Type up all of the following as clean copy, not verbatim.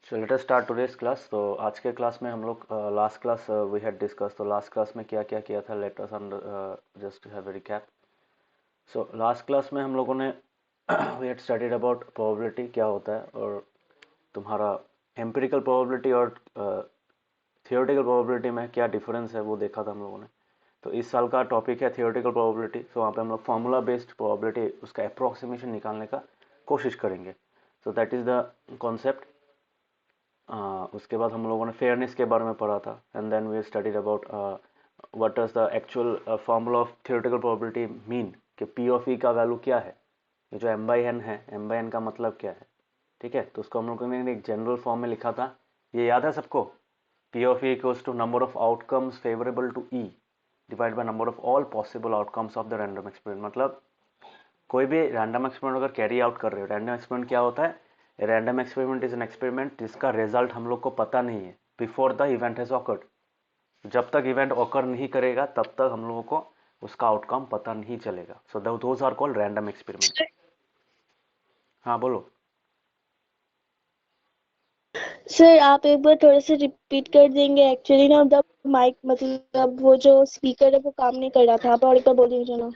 सो let us start today's class. तो आज के क्लास में हम लोग last class we had discuss, तो लास्ट क्लास में क्या क्या किया था, let us just have a recap. So last class में हम लोगों ने we had studied about probability क्या होता है, और तुम्हारा एम्पिरिकल प्रोबेबिलिटी और थियोरेटिकल प्रोबेबिलिटी में क्या डिफरेंस है वो देखा था हम लोगों ने। तो इस साल का टॉपिक है थियोरेटिकल प्रोबेबिलिटी। सो वहाँ पे हम लोग फार्मूला बेस्ड प्रोबेबिलिटी उसका अप्रोक्सीमेशन निकालने का कोशिश करेंगे। So that is the concept. उसके बाद हम लोगों ने फेयरनेस के बारे में पढ़ा था, and then we studied about what does the actual formula of theoretical probability mean, कि पी ऑफ ई का वैल्यू क्या है, ये जो एम बाई एन है, एम बाई एन का मतलब क्या है। ठीक है, तो उसको हम लोगों ने एक जनरल फॉर्म में लिखा था, ये याद है सबको। P of E equals to number of outcomes favourable to E divide by number of all possible outcomes of the random experiment. मतलब कोई भी रैंडम एक्सपेरिमेंट अगर कैरी आउट कर रहे हो, रैंडम एक्सपेरिमेंट क्या होता है, random experiment is an experiment जिसका रिजल्ट हम लोग को पता नहीं है before the event has occurred. जब तक इवेंट ऑकर नहीं करेगा तब तक हम लोगों को उसका आउटकम पता नहीं चलेगा। So those are called random experiment. हाँ बोलो। सर आप एक बार थोड़ा सा रिपीट कर देंगे। एक्चुअली ना द माइक मतलब वो जो स्पीकर है वो काम नहीं कर रहा था। आप और एक बार बोल दीजिए ना।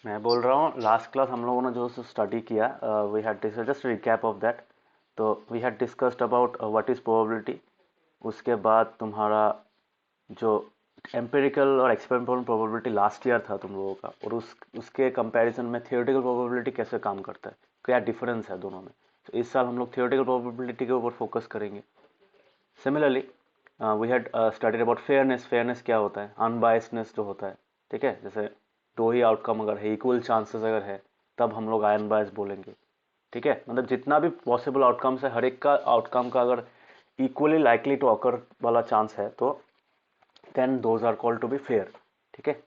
मैं बोल रहा हूँ, लास्ट क्लास हम लोगों ने जो स्टडी किया, we had just recap of that. तो we had discussed about what is probability. उसके बाद तुम्हारा जो एम्पिरिकल और एक्सपेरिमेंटल प्रोबेबिलिटी लास्ट ईयर था तुम लोगों का, और उसके कंपैरिजन में थियोरेटिकल प्रोबेबिलिटी कैसे काम करता है, क्या डिफरेंस है दोनों में। तो इस साल हम लोग थियोरेटिकल प्रोबेबिलिटी के ऊपर फोकस करेंगे। Similarly we had studied about fairness. Fairness क्या होता है, अनबायसनेस जो होता है। ठीक है, जैसे दो ही आउटकम अगर है, इक्वल चांसेस अगर है, तब हम लोग अनबायस बोलेंगे। ठीक है, मतलब जितना भी पॉसिबल आउटकम्स है, हर एक का आउटकम का अगर इक्वली लाइकली टू ऑकर वाला चांस है, तो then those are called to be fair. ठीक है,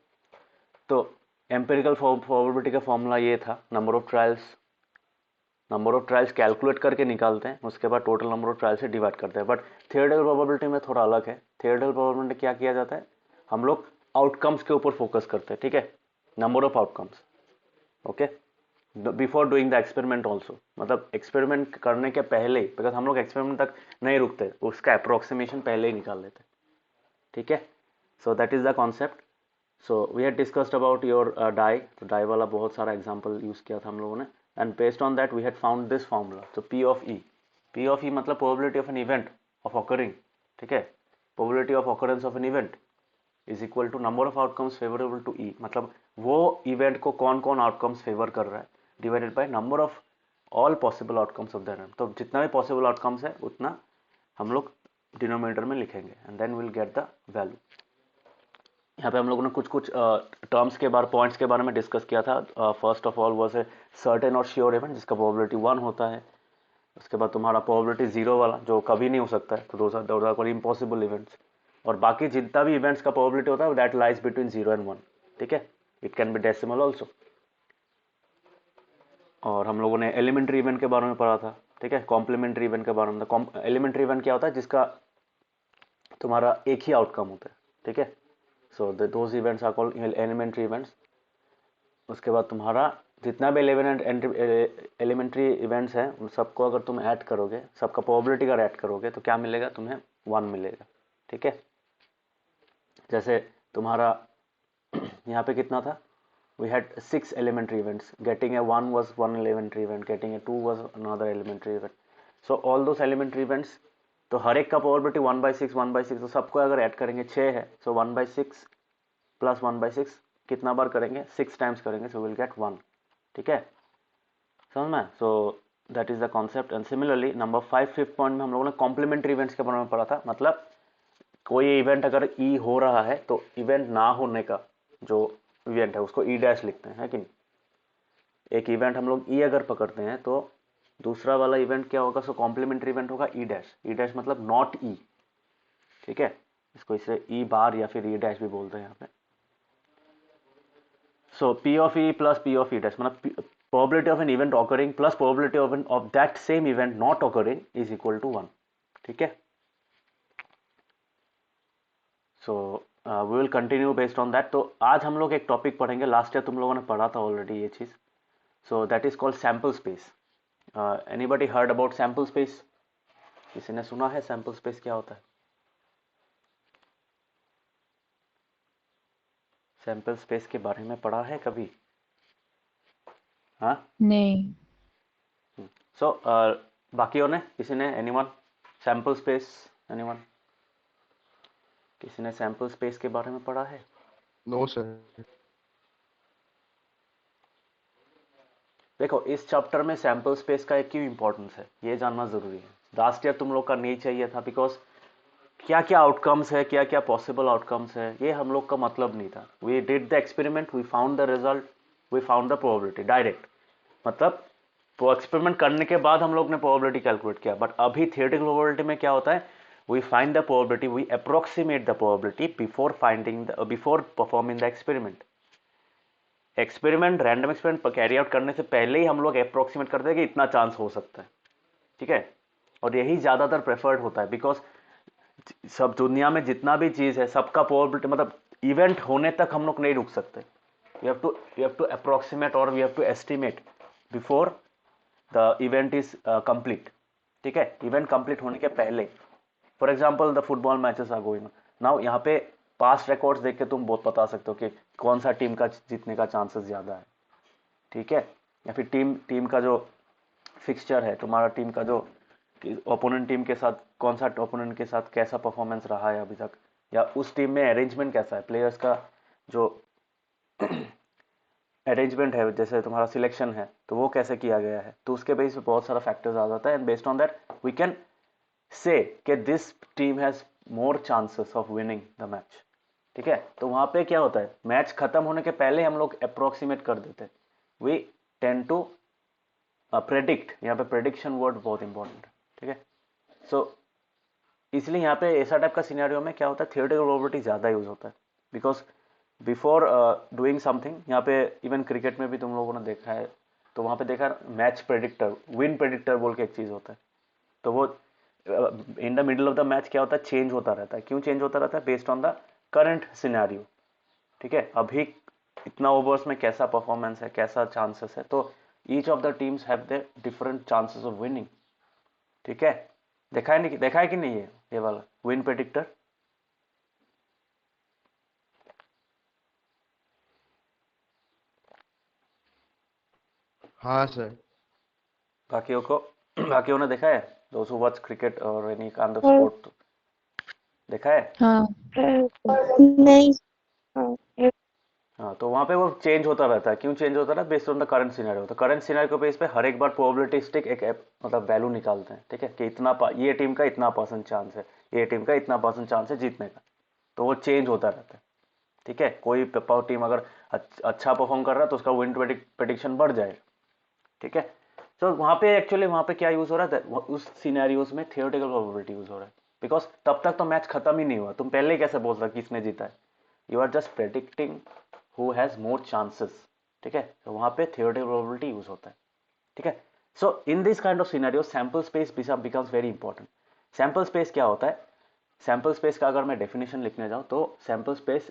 तो एम्पिरिकल प्रोबेबिलिटी का फॉर्मूला ये था, नंबर ऑफ ट्रायल्स कैलकुलेट करके निकालते हैं, उसके बाद टोटल नंबर ऑफ ट्रायल से डिवाइड करते हैं। बट थियोरेटिकल प्रोबेबिलिटी में थोड़ा अलग है। थियोरेटिकल प्रोबेबिलिटी में क्या किया जाता है, हम लोग आउटकम्स के ऊपर फोकस करते हैं। ठीक है, number of outcomes. Okay, before doing the experiment also, मतलब एक्सपेरिमेंट करने के पहले ही, बिकॉज हम लोग एक्सपेरिमेंट तक नहीं रुकते, उसका अप्रोक्सीमेशन पहले ही निकाल लेते हैं। ठीक है, so that is the concept. So we had discussed about your die. तो डाई वाला बहुत सारा एग्जांपल यूज किया था हम लोगों ने, and based on that we had found this formula. तो P of E, P of E मतलब probability of an event of occurring. ठीक है, probability of occurrence of an event is equal to number of outcomes favourable to E, मतलब वो event को कौन कौन outcomes favour कर रहा है, divided by number of all possible outcomes of the event. तो जितना भी पॉसिबल आउटकम्स है उतना हम लोग डिनोमिनेटर में लिखेंगे, and then will get the value. यहाँ पे हम लोगों ने कुछ कुछ टर्म्स के बारे, पॉइंट्स के बारे में डिस्कस किया था। First of all was a certain और श्योर इवेंट जिसका प्रोबेबिलिटी 1 होता है। उसके बाद तुम्हारा प्रोबेबिलिटी 0 वाला जो कभी नहीं हो सकता है, तो those are called impossible events. और बाकी जितना भी इवेंट्स का प्रोबेबिलिटी होता है दैट लाइज बिटवीन 0 एंड 1। ठीक है, it can be decimal also. और हम लोगों ने एलिमेंट्री इवेंट के बारे में पढ़ा था। ठीक है, कॉम्प्लीमेंट्री इवेंट के बारे में। एलिमेंट्री इवेंट क्या होता है, जिसका तुम्हारा एक ही आउटकम होता है। ठीक है, so those events are called elementary events. उसके बाद तुम्हारा जितना भी एलिमेंट्री इवेंट्स हैं उन सबको अगर तुम ऐड करोगे, सबका प्रोबेबिलिटी अगर ऐड करोगे, तो क्या मिलेगा तुम्हें, 1 मिलेगा। ठीक है, जैसे तुम्हारा यहाँ पे कितना था, we had 6 elementary events. Getting a 1 was one elementary event, getting a 2 was another elementary event. So all those elementary events, तो हर एक का प्रोबेबिलिटी 1/6 1/6, तो सबको अगर ऐड करेंगे 6 है, सो 1/6 प्लस 1/6 कितना बार करेंगे, 6 टाइम्स करेंगे, सो विल गेट 1। ठीक है, समझ में। सो that is the concept. And similarly number 5 fifth point में हम लोगों ने कॉम्प्लीमेंट्री इवेंट्स के बारे में पढ़ा था। मतलब कोई इवेंट अगर ई हो रहा है तो इवेंट ना होने का जो इवेंट है उसको ई डैश लिखते हैं, है कि नहीं। एक इवेंट हम लोग ई अगर पकड़ते हैं तो दूसरा वाला इवेंट क्या होगा, सो कॉम्प्लीमेंट्री इवेंट होगा ई डैश। ई डैश मतलब नॉट ई। ठीक है, इसको इसे ई बार या फिर ई डैश भी बोलते हैं यहाँ पे। So P of E plus P of E dash मतलब probability of an event occurring plus probability of that same event not occurring is equal to 1। ठीक है, so we will continue based on that. तो आज हम लोग एक topic पढ़ेंगे, last year तुम लोगों ने पढ़ा था ऑलरेडी ये चीज़। So that is called sample space. Anybody heard about sample space? किसी ने सुना है सैंपल स्पेस क्या होता है? सैंपल स्पेस के बारे में पढ़ा है कभी? हाँ। नहीं। सो बाकियों ने, किसी ने, एनीवन? Sample space, anyone? किसी ने सैंपल स्पेस के बारे में पढ़ा है? No sir. देखो, इस चैप्टर में सैंपल स्पेस का एक क्यों इंपॉर्टेंस है ये जानना जरूरी है। लास्ट ईयर तुम लोग का नहीं चाहिए था, बिकॉज क्या क्या आउटकम्स है, क्या क्या पॉसिबल आउटकम्स है, ये हम लोग का मतलब नहीं था। We did the experiment, we found the result, we found the probability direct. मतलब वो एक्सपेरिमेंट करने के बाद हम लोग ने प्रोबेबिलिटी कैलकुलेट किया। बट अभी थियोरेटिकल प्रोबेबिलिटी में क्या होता है, we find the probability, we approximate the probability before performing the experiment. Experiment, random experiment carry out करने से पहले ही हम लोग अप्रोक्सीमेट करते हैं कि इतना चांस हो सकता है, ठीक है। और यही ज़्यादातर प्रेफर्ड होता है, बिकॉज सब दुनिया में जितना भी चीज़ है सबका प्रोबेबिलिटी, मतलब इवेंट होने तक हम लोग नहीं रुक सकते। वी हैव टू अप्रोक्सीमेट और we have to estimate before the event is complete, ठीक है। इवेंट कंप्लीट होने के पहले, for example the football matches are going now, यहाँ पे पास्ट रिकॉर्ड्स देख के तुम बहुत बता सकते हो कि कौन सा टीम का जीतने का चांसेस ज़्यादा है, ठीक है। या फिर टीम का जो फिक्सचर है, तुम्हारा टीम का जो ओपोनेंट टीम के साथ, कौन सा ओपोनेंट के साथ कैसा परफॉर्मेंस रहा है अभी तक, या उस टीम में अरेंजमेंट कैसा है, प्लेयर्स का जो अरेंजमेंट है, जैसे तुम्हारा सिलेक्शन है तो वो कैसे किया गया है, तो उसके बेस पे बहुत सारा फैक्टर्स आ जाता है। And based on that we can say कि this team has more chances of winning the match, ठीक है। तो वहां पे क्या होता है, मैच खत्म होने के पहले हम लोग अप्रोक्सीमेट कर देते हैं। वी टेंड टू प्रेडिक्ट, यहाँ पे प्रेडिक्शन वर्ड बहुत इंपॉर्टेंट है, ठीक है। सो इसलिए यहाँ पे ऐसा टाइप का सिनेरियो में क्या होता है, थियोरेटिकल प्रोबेबिलिटी ज़्यादा यूज होता है, बिकॉज बिफोर डूइंग समथिंग। यहाँ पे इवन क्रिकेट में भी तुम लोगों ने देखा है, तो वहाँ पे देखा मैच प्रेडिक्टर, विन प्रेडिक्टर बोल के एक चीज़ होता है। तो वो in the middle of the match क्या होता है, चेंज होता रहता है। क्यों चेंज होता रहता है? Based on the current scenario, ठीक है। अभी इतना ओवर्स में कैसा परफॉर्मेंस है, कैसा चांसेस है, तो each of the teams have the different chances of winning, ठीक है। देखा है कि नहीं ये वाला विन प्रेडिक्टर? हाँ सर। बाकियों ने देखा है, दोस्त हु वॉच क्रिकेट और एनी काइंड ऑफ हाँ। स्पोर्ट, देखा है? हाँ। नहीं। हाँ। हाँ, तो वहाँ पे वो चेंज होता रहता है। क्यों चेंज होता रहता है? Based on the current scenario. तो करंट सिनेरियो के बेस पे हर एक बार प्रोबेबिलिस्टिक मतलब वैल्यू निकालते हैं, ठीक है, कि ये टीम का इतना परसेंट चांस है, ये टीम का इतना परसेंट चांस है जीतने का। तो वो चेंज होता रहता है, ठीक है। कोई टीम अगर अच्छा परफॉर्म कर रहा है तो उसका विन प्रेडिक्शन बढ़ जाएगा, ठीक है। तो वहाँ पे एक्चुअली वहाँ पे क्या यूज हो रहा है, उस सिनेरियोज में थियोरेटिकल प्रोबेबिलिटी यूज हो रहा है, बिकॉज तब तक तो मैच खत्म ही नहीं हुआ। तुम पहले ही कैसे बोल सकते किसने जीता है? You are just predicting who has more chances, ठीक है। तो वहाँ पे थियोरेटिकल प्रोबेबिलिटी यूज होता है, ठीक है। So in this kind of scenario sample space becomes very important. Sample space क्या होता है? सैंपल स्पेस का अगर मैं डेफिनेशन लिखने जाऊँ तो sample space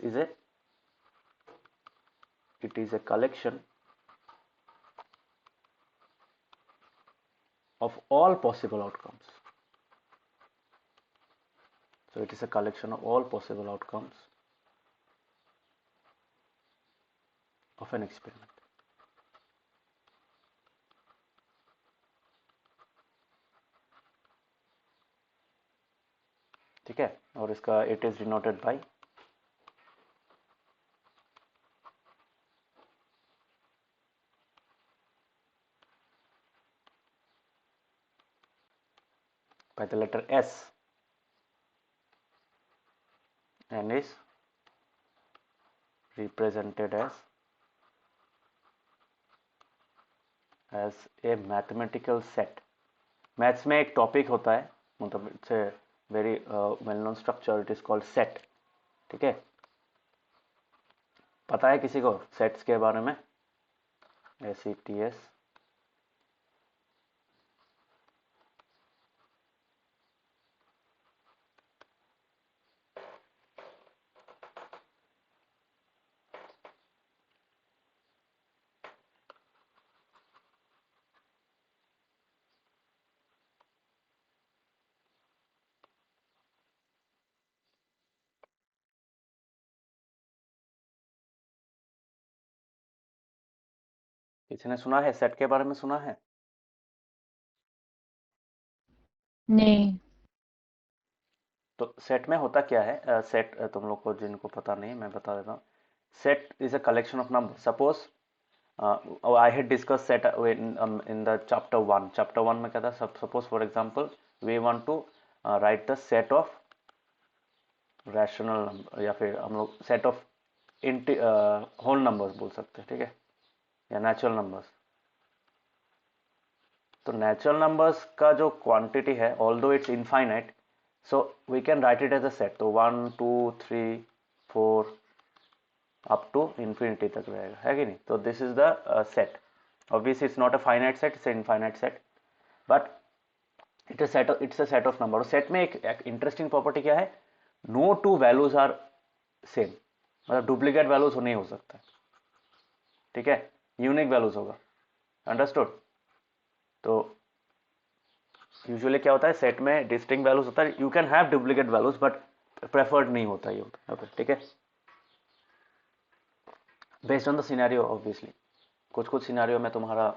it is a collection of all possible outcomes. So it is a collection of all possible outcomes of an experiment. ठीक है, और इसका it is denoted by the letter S and is represented as a mathematical set. Maths में एक topic होता है, मतलब it's a very well known structure, it is called set, ठीक है। पता है किसी को सेट्स के बारे में? SETS। किसी ने सुना है सेट के बारे में, सुना है? नहीं। तो सेट में होता क्या है, सेट तुम लोग को जिनको पता नहीं मैं बता देता हूँ। Set is a collection of number. Suppose I had discuss set in the chapter 1 में क्या था, suppose for example we want to write the set of rational number, या फिर हम लोग सेट ऑफ होल नंबर्स बोल सकते हैं, ठीक है, या नेचुरल नंबर्स। तो नेचुरल नंबर्स का जो क्वांटिटी है, although it's infinite, so we can write it as a set. तो 1 2 3 4 अप टू इन्फिनिटी तक रहेगा, है कि नहीं? तो this is the set. Obviously it's not a finite set, it's infinite set, but it's a set of number. Set में एक interesting property क्या है, no two values are same, मतलब डुप्लीकेट वैल्यूज नहीं हो सकता, ठीक है, यूनिक वैल्यूज होगा। अंडरस्टूड? तो यूजुअली क्या होता है, सेट में डिस्टिंक्ट वैल्यूज होता है, you can have duplicate values but preferred नहीं होता ये होता, ठीक है, based on the scenario. Obviously कुछ कुछ सिनेरियो में तुम्हारा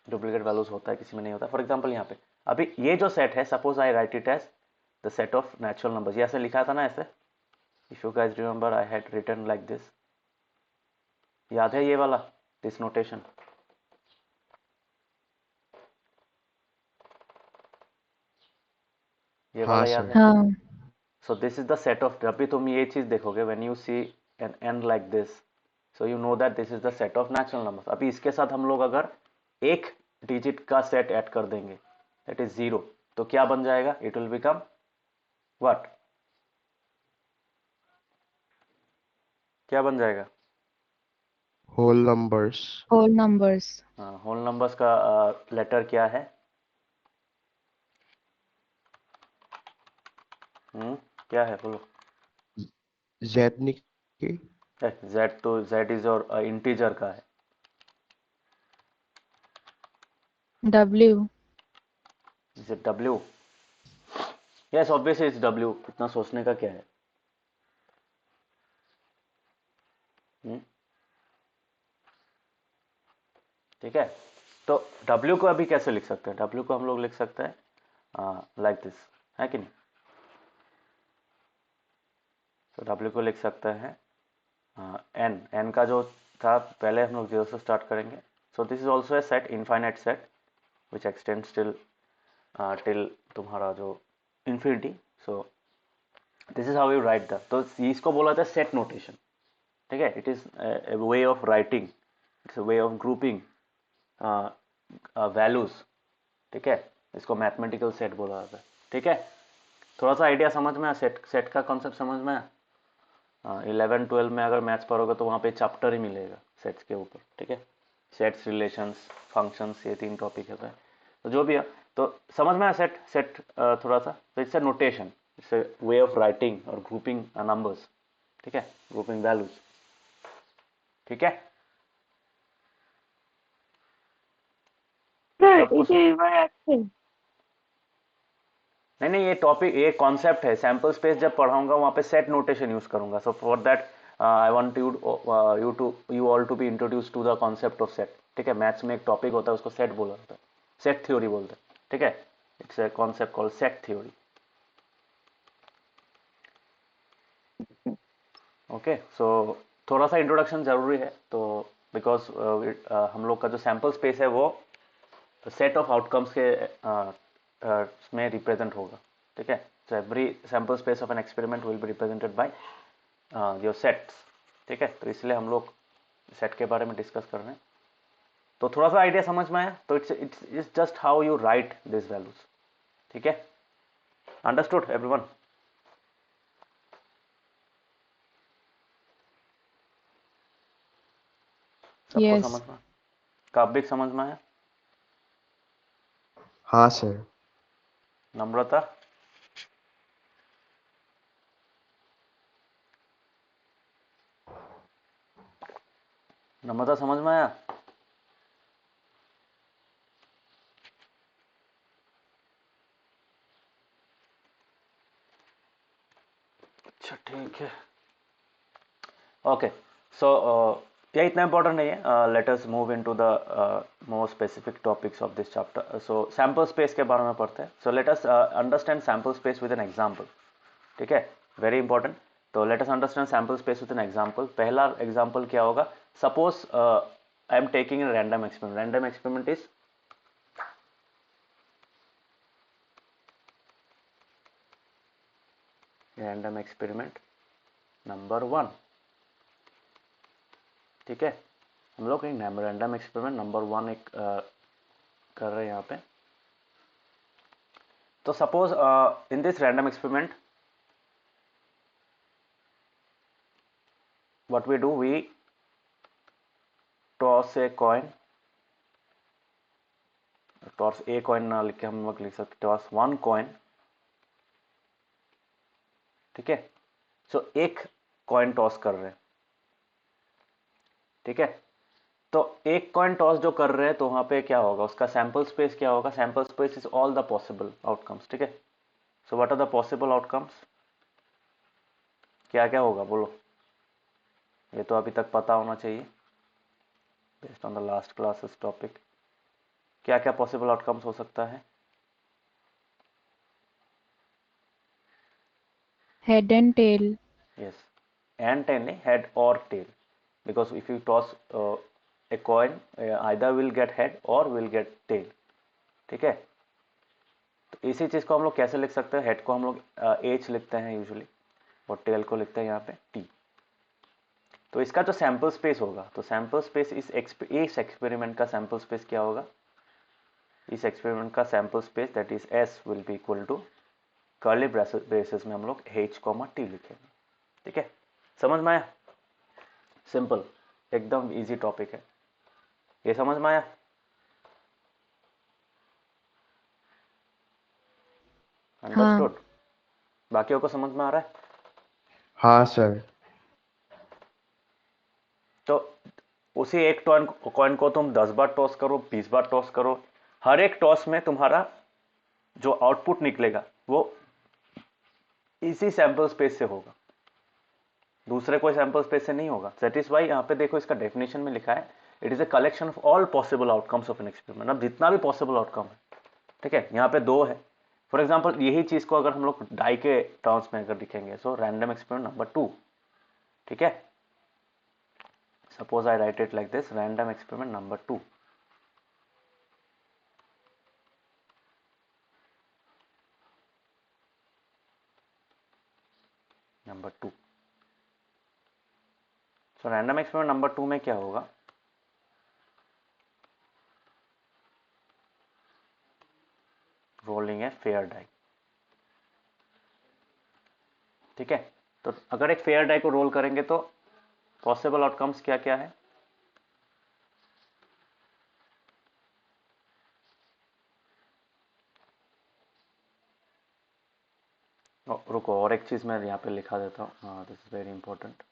डुप्लीकेट वैल्यूज होता है, किसी में नहीं होता। फॉर एग्जांपल यहाँ पे अभी ये जो सेट है, suppose I write it as the set of natural numbers, ये ऐसे लिखा था ना, ऐसे, if you guys remember I had written like this, याद है ये वाला, दिस नोटेशन? ये वाला हाँ याद सर। है? हाँ। So this is the set of, जब भी तुम ये चीज देखोगे, when you see N N like this, so you know that this is the set of natural numbers. अभी इसके साथ हम लोग अगर एक डिजिट का सेट ऐड कर देंगे, दैट इज 0, तो क्या बन जाएगा? It will become what? क्या बन जाएगा? Whole numbers. Whole numbers. Whole numbers का लेटर क्या है? क्या है बोलो? जेड निकी। जेड, तो जेड इज और इंटीजर का है। W. Is it W? Yes, obviously it's W, इतना सोचने का क्या है? ठीक है, तो W को अभी कैसे लिख सकते हैं? W को हम लोग लिख सकते हैं लाइक दिस, है कि नहीं? तो W को लिख सकते हैं n का जो था, पहले हम लोग 0 से स्टार्ट करेंगे। सो this is also a set, infinite set which x tends till तुम्हारा जो infinity. So this is how you write the, तो इसको बोला जाता है सेट नोटेशन, ठीक है। It is a way of writing, it's a way of grouping values, ठीक है। इसको मैथमेटिकल सेट बोला जाता है, ठीक है। थोड़ा सा आइडिया समझ में आया? सेट का कॉन्सेप्ट समझ में आया? 11-12 में अगर मैथ्स पढ़ोगे तो वहाँ पे चैप्टर ही मिलेगा सेट्स के ऊपर, ठीक है। सेट्स, रिलेशंस, फंक्शंस, ये 3 टॉपिक होता है। तो जो भी है, तो समझ में आया सेट? सेट थोड़ा सा, तो it's a notation, it's a way of writing और ग्रुपिंग नंबर्स, ठीक है, ग्रुपिंग वैल्यूज, ठीक है। सबको नहीं, ये टॉपिक, ये कॉन्सेप्ट है। सैम्पल स्पेस जब पढ़ाऊंगा वहाँ पे सेट नोटेशन यूज करूंगा। So for that I want you all to be introduce to the concept of set, ठीक है। मैथ्स में एक टॉपिक होता है, उसको सेट बोला जाता है, सेट थ्योरी बोलते हैं, ठीक है। It's a concept called set theory, okay. सो थोड़ा सा इंट्रोडक्शन जरूरी है, तो बिकॉज हम लोग का जो सैम्पल स्पेस है वो सेट ऑफ आउटकम्स के में रिप्रेजेंट होगा, ठीक है। So every sample space of an experiment will be represented by your sets, ठीक है। तो इसलिए हम लोग सेट के बारे में डिस्कस कर रहे हैं। तो थोड़ा सा आइडिया समझ में आया? तो it's just how you right this values, ठीक है। Understood everyone? सबको यस। समझ में? काव्य समझ में आया? हाँ सर। नम्रता? नम्रता समझ में आया? अच्छा, ठीक है, ओके। सो ये इतना इंपॉर्टेंट नहीं है. Late us move into the more specific topics of this chapter. So sample space के बारे में पढ़ते हैं. सो let us understand sample space with an example. ठीक है, वेरी इंपॉर्टेंट. तो late us understand sample space with an example. पहला example क्या होगा? Suppose I am taking a random experiment. Random experiment is random experiment number 1. ठीक है, हम लोग एक रैंडम एक्सपेरिमेंट नंबर 1 एक कर रहे हैं यहाँ पे. तो suppose in this random experiment what we do, we toss a coin. toss a coin ना लिख के हम लोग लिख सकते toss one coin. ठीक है, सो एक कॉइन टॉस कर रहे हैं. ठीक है, तो एक कॉइन टॉस जो कर रहे हैं तो वहां पे क्या होगा? उसका सैंपल स्पेस क्या होगा? Sample space is all the possible outcomes. ठीक है, so what are the possible outcomes? क्या क्या होगा बोलो? ये तो अभी तक पता होना चाहिए based on the last classes topic. क्या क्या पॉसिबल आउटकम्स हो सकता है? Head and tail. Yes, and tail नहीं, head or tail, because if you toss a coin, either will get head or will get tail. ठीक है, तो इसी चीज को हम लोग कैसे लिख सकते हैं? हेड को हम लोग H लिखते हैं यूजुअली और टेल को लिखते हैं यहाँ पे T. तो इसका जो सैंपल स्पेस होगा, तो सैंपल स्पेस इस एक्सपेरिमेंट का सैंपल स्पेस क्या होगा? इस एक्सपेरिमेंट का sample space that is S will be equal to curly braces में हम लोग H, T लिखेंगे. ठीक है, समझ में आया? सिंपल, एकदम इजी टॉपिक है. ये समझ में आया? अंडरस्टूड? बाकियों को समझ में आ रहा है? हाँ सर. तो उसी एक कॉइन को तुम 10 बार टॉस करो, 20 बार टॉस करो, हर एक टॉस में तुम्हारा जो आउटपुट निकलेगा वो इसी सैंपल स्पेस से होगा, दूसरे कोई सैंपल स्पेस से नहीं होगा. दैट इज वाई यहाँ पे देखो इसका डेफिनेशन में लिखा है it is a collection of all possible outcomes of an experiment. अब जितना भी पॉसिबल आउटकम है, ठीक है, यहाँ पे 2 है. फॉर एग्जाम्पल यही चीज को अगर हम लोग डाई के टर्म्स में अगर लिखेंगे, सो रैंडम एक्सपेरिमेंट नंबर 2. ठीक है, suppose I write it like this, random experiment number 2. Number 2. So random experiment number 2 में क्या होगा? Rolling a fair die. ठीक है, तो अगर एक फेयर डाई को रोल करेंगे तो पॉसिबल आउटकम्स क्या क्या है? रुको, और एक चीज मैं यहाँ पे लिखा देता हूँ. हाँ, दिस इज वेरी इंपॉर्टेंट.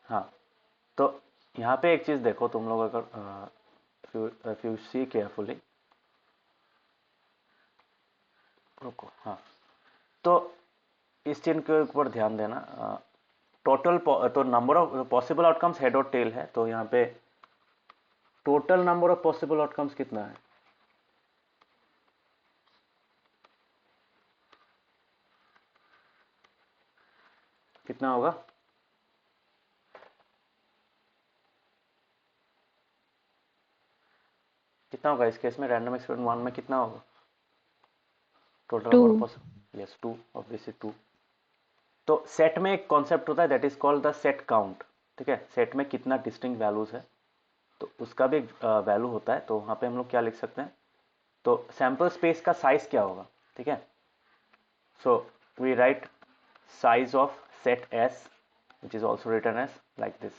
हाँ, तो यहाँ पे एक चीज देखो तुम लोग, अगर if you see carefully, रुको, हाँ, तो इस चीज के ऊपर ध्यान देना. टोटल तो number of possible outcomes head और टेल है, तो यहाँ पे total number of possible outcomes कितना है? कितना होगा? कितना होगा इस केस में? रैंडम एक्सपेरिमेंट 1 में कितना होगा total number of 2. Possible? Yes, 2, obviously 2. तो सेट में एक कॉन्सेप्ट होता है that is called the set count. ठीक है, सेट में कितना डिस्टिंक्ट वैल्यूज है तो उसका भी वैल्यू होता है. तो वहां पे हम लोग क्या लिख सकते हैं? तो सैंपल स्पेस का साइज क्या होगा? ठीक है, so we write size of set S which is also written as like this.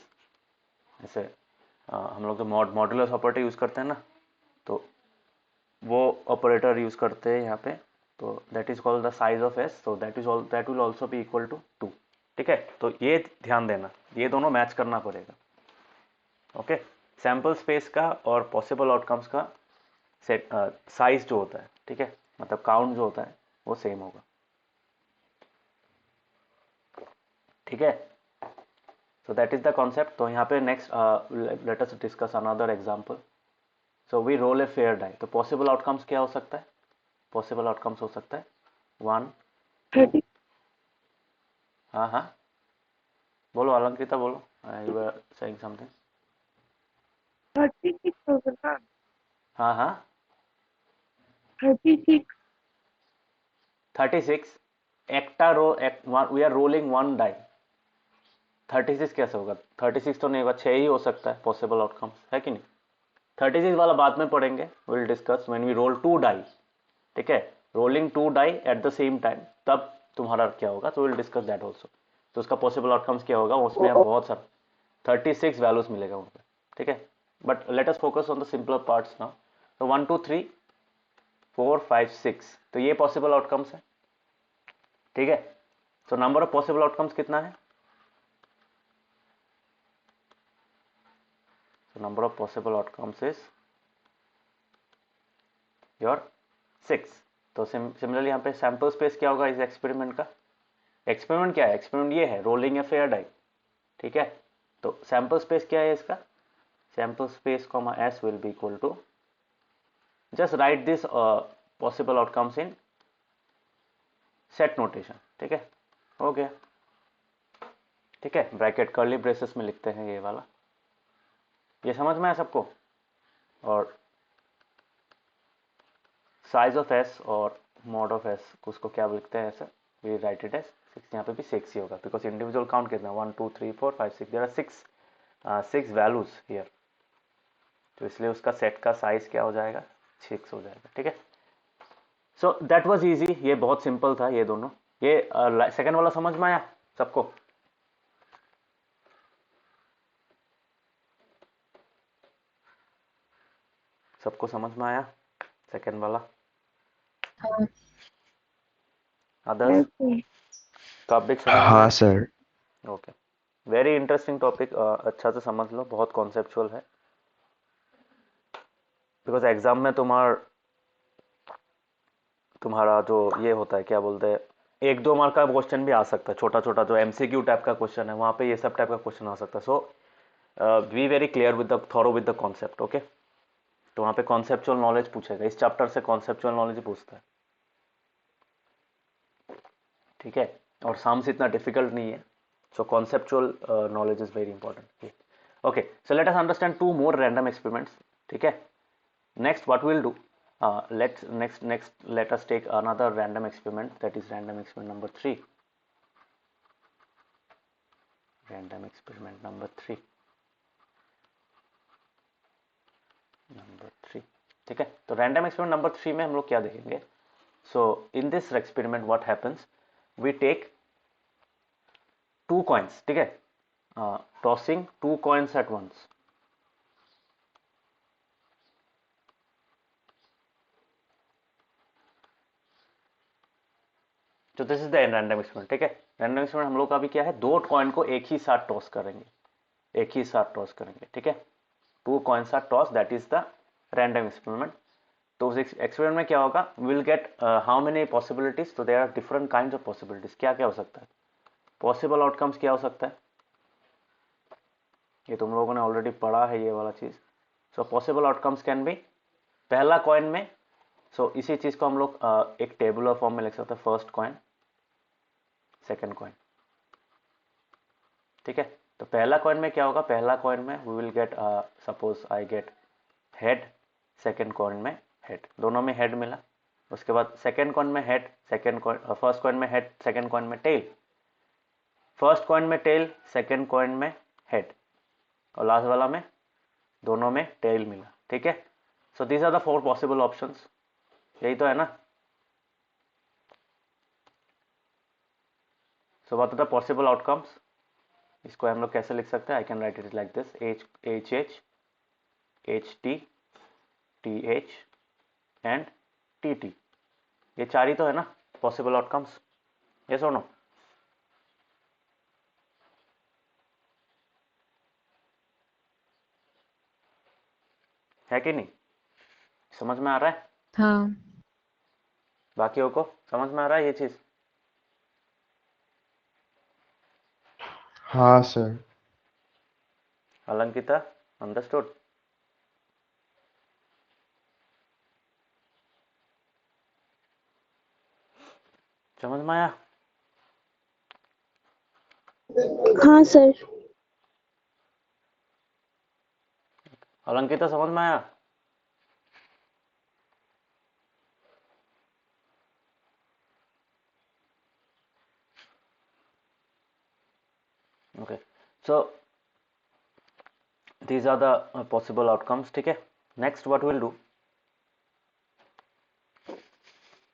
ऐसे हम लोग जो मॉड्यूलस ऑपरेटर यूज करते हैं ना, तो वो ऑपरेटर यूज करते हैं यहाँ पे. तो that is called the size of S, so that will also be equal to 2. ठीक है, तो ये ध्यान देना, ये दोनों मैच करना पड़ेगा. ओके, सैंपल स्पेस का और पॉसिबल आउटकम्स का सेट साइज जो होता है, ठीक है, मतलब काउंट जो होता है वो सेम होगा. ठीक है, so that is the concept. तो यहाँ पे next let us discuss another example. So we roll a fair die. तो पॉसिबल आउटकम्स क्या हो सकता है? पॉसिबल आउटकम्स हो सकता है 1 2. 30 हाँ हाँ बोलो अलंकृता बोलो. You are saying something. 36 होगा ना? हाँ हाँ 36 36. एकटा रो we are rolling one die. 36 कैसे होगा? 36 तो नहीं होगा, 6 ही हो सकता है पॉसिबल आउटकम्स, है कि नहीं? 36 वाला बाद में पढ़ेंगे, will discuss when we roll 2 die. ठीक है, rolling 2 die at the same time, तब तुम्हारा क्या होगा, तो विल डिस्कस दैट ऑल्सो. तो उसका पॉसिबल आउटकम्स क्या होगा, उसमें हम बहुत सारा 36 वैल्यूज मिलेगा वहाँ पे. ठीक है, but let us focus on the simpler parts now. तो 1 2 3 4 5 6, तो ये पॉसिबल आउटकम्स है. ठीक है, तो नंबर ऑफ पॉसिबल आउटकम्स कितना है? So number of possible outcomes is your 6. तो सिमिलरली यहाँ पे सैंपल स्पेस क्या होगा इस एक्सपेरिमेंट का? एक्सपेरिमेंट क्या है? एक्सपेरिमेंट ये है रोलिंग ए फेयर डाई. ठीक है, तो सैंपल स्पेस क्या है इसका? Sample space comma S will be equal to, just write this possible outcomes in set notation. ठीक है, हो गया. ठीक है, ब्रैकेट कर्ली ब्रेसेस में लिखते हैं ये वाला. ये समझ में आया सबको? और साइज ऑफ एस और मॉड ऑफ एस उसको क्या लिखते हैं ऐसा, वी राइट इट एज 6. यहाँ पे भी 6 ही होगा बिकॉज इंडिविजुअल काउंट कितना है 1 2 3 4 5 6, देयर आर 6 वैल्यूज हियर. तो इसलिए उसका सेट का साइज क्या हो जाएगा? 6 हो जाएगा. ठीक है, सो दैट वाज इजी. ये बहुत सिंपल था ये दोनों. ये सेकंड वाला समझ में आया सबको? सबको समझ में आया सेकंड वाला? हाँ अदर्स टॉपिक समझ में हाँ आया? Sir. Okay, very interesting topic. अच्छा से समझ लो, बहुत कॉन्सेप्चुअल है. बिकॉज एग्जाम में तुम्हारा जो ये होता है क्या बोलते हैं, 1 2 मार्क का क्वेश्चन भी आ सकता है, छोटा छोटा जो एमसीक्यू टाइप का क्वेश्चन है, वहाँ पे ये सब टाइप का क्वेश्चन आ सकता है. So be very clear with the thorough with the concept. Okay, तो वहाँ पे कॉन्सेप्चुअल नॉलेज पूछेगा. इस चैप्टर से कॉन्सेप्चुअल नॉलेज पूछता है. ठीक है, और साम्स इतना डिफिकल्ट नहीं है. So conceptual knowledge is very important. Okay, so let us understand 2 more random experiments. ठीक है, next what we'll do, let us take another random experiment, that is random experiment number 3. Random experiment number 3. ठीक है, तो random experiment number 3 में हम लोग क्या देखेंगे? So in this experiment what happens, we take 2 coins. ठीक है, टॉसिंग 2 coins at once. तो this is the random experiment. ठीक है, रैंडम एक्सपेरिमेंट हम लोग का भी क्या है, 2 कॉइन को एक ही साथ टॉस करेंगे. एक ही साथ टॉस करेंगे. ठीक है, 2 coins are tossed, that is the random experiment. तो उस एक्सपेरिमेंट में क्या होगा, will get how many possibilities. तो there are different kinds of possibilities. क्या क्या हो सकता है? पॉसिबल आउटकम्स क्या हो सकता है, ये तुम लोगों ने ऑलरेडी पढ़ा है ये वाला चीज. सो पॉसिबल आउटकम्स कैन बी, पहला कॉइन में, सो इसी चीज को हम लोग एक टेबुलर फॉर्म में लिख सकते हैं. First coin, second coin. ठीक है, तो पहला कॉइन में क्या होगा, पहला कॉइन में we will get, suppose I get head, second coin में हेड, दोनों में हेड मिला. उसके बाद सेकंड कॉइन में head, second coin, first coin में हेड, सेकंड कॉइन में टेल, फर्स्ट कॉइन में टेल, सेकंड कॉइन में हेड, और लास्ट वाला में दोनों में टेल मिला. ठीक है, so these are the 4 possible options. यही तो है ना? So what are the possible outcomes? इसको हम लोग कैसे लिख सकते हैं? I can write it like this, H H, H T, T H and T T. ये 4 ही तो है ना पॉसिबल आउटकम्स. यस और नो? है कि नहीं? समझ में आ रहा है? हाँ बाकियों को समझ में आ रहा है ये चीज? हाँ सर. अलंकिता, अंडरस्टूड? समझ में आया? हाँ सर। अलंकिता समझ में आया? Okay, so these are the possible outcomes. ठीक है, नेक्स्ट व्हाट विल डू,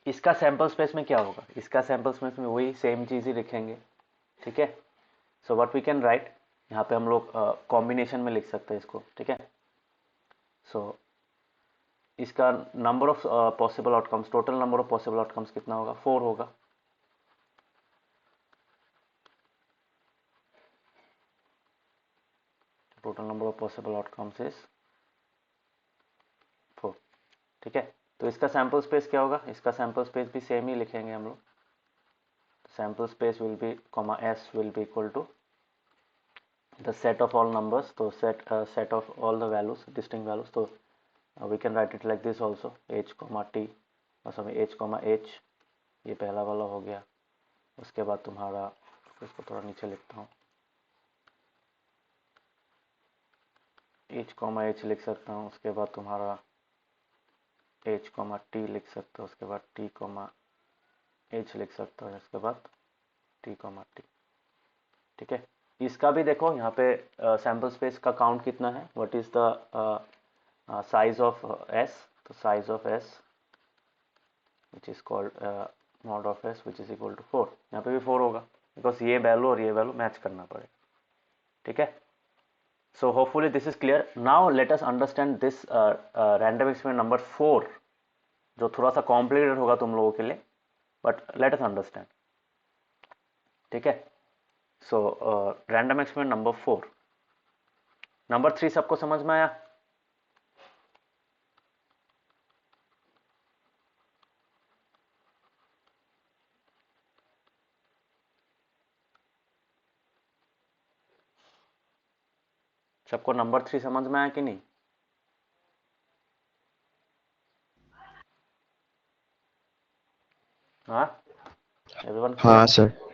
इसका सैंपल स्पेस में क्या होगा? इसका सैंपल स्पेस में वही सेम चीज ही लिखेंगे. ठीक है, so what we can write, यहाँ पे हम लोग कॉम्बिनेशन में लिख सकते हैं इसको. ठीक है, सो इसका number of possible outcomes, total number of possible outcomes कितना होगा? 4 होगा. Total number of possible outcomes is 4. ठीक है, तो इसका सैंपल स्पेस क्या होगा? इसका सैंपल स्पेस भी सेम ही लिखेंगे हम लोग. Sample space will be comma S will be equal to the set of all numbers, तो set of all the values, distinct values. तो we can write it like this also, h comma t, sorry h comma h, ये पहला वाला हो गया. उसके बाद तुम्हारा, इसको थोड़ा नीचे लिखता हूँ, h comma h लिख सकता हूँ. उसके बाद तुम्हारा h comma t लिख सकता हूँ. उसके बाद t comma h लिख सकता हूँ. उसके बाद t comma t. ठीक है, इसका भी देखो यहाँ पे सैंपल स्पेस का काउंट कितना है, what is the size of s. तो size of s which is called mod of s which is equal to 4. यहाँ पे भी 4 होगा बिकॉज ये वैल्यू और ये वैल्यू मैच करना पड़ेगा. ठीक है, so hopefully this is clear. Now let us understand this random experiment number 4, जो थोड़ा सा कॉम्प्लिकेटेड होगा तुम लोगों के लिए, बट लेट अस अंडरस्टैंड. ठीक है, सो रैंडम एक्सपेरिमेंट नंबर 4. नंबर 3 सबको समझ में आया? सबको नंबर 3 समझ में आया कि नहीं? हाँ, एवरीवन हाँ क्लियर? सर.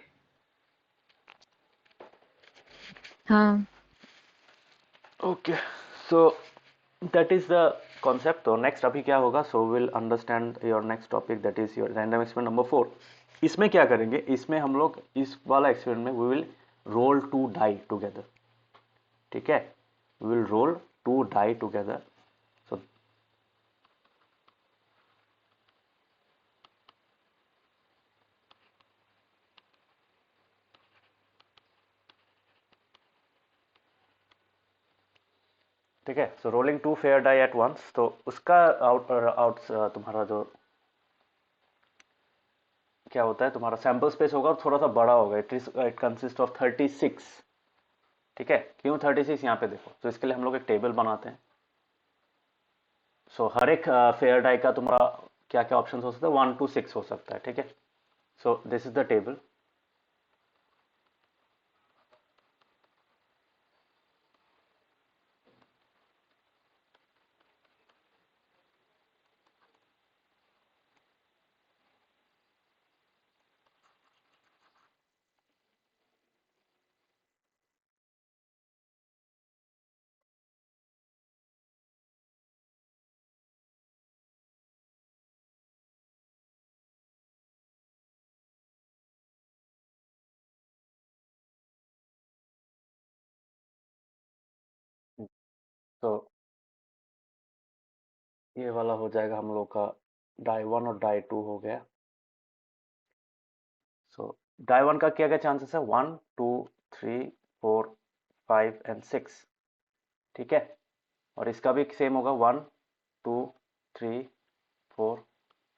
हाँ. Okay, so that is the concept. तो नेक्स्ट अभी क्या होगा, so will understand your next topic, that is your random experiment number 4. इसमें क्या करेंगे, इसमें हम लोग इस वाला एक्सपेरिमेंट में we will roll 2 die together. ठीक है, we will roll 2 die together. So ठीक है, so rolling 2 fair die at once. तो उसका आउट तुम्हारा जो क्या होता है, तुम्हारा सैंपल स्पेस होगा और थोड़ा सा बड़ा होगा. It consist of 36. ठीक है, क्यों 36? यहाँ पे देखो, तो इसके लिए हम लोग एक टेबल बनाते हैं. सो हर एक फेयर डाई का तुम्हारा क्या क्या ऑप्शन हो सकता है, 1 to 6 हो सकता है. ठीक है, so this is the table. तो ये वाला हो जाएगा हम लोग का डाई 1 और डाई 2 हो गया. सो डाई 1 का क्या क्या चांसेस है, 1 2 3 4 5 एंड 6. ठीक है, और इसका भी सेम होगा 1 2 3 4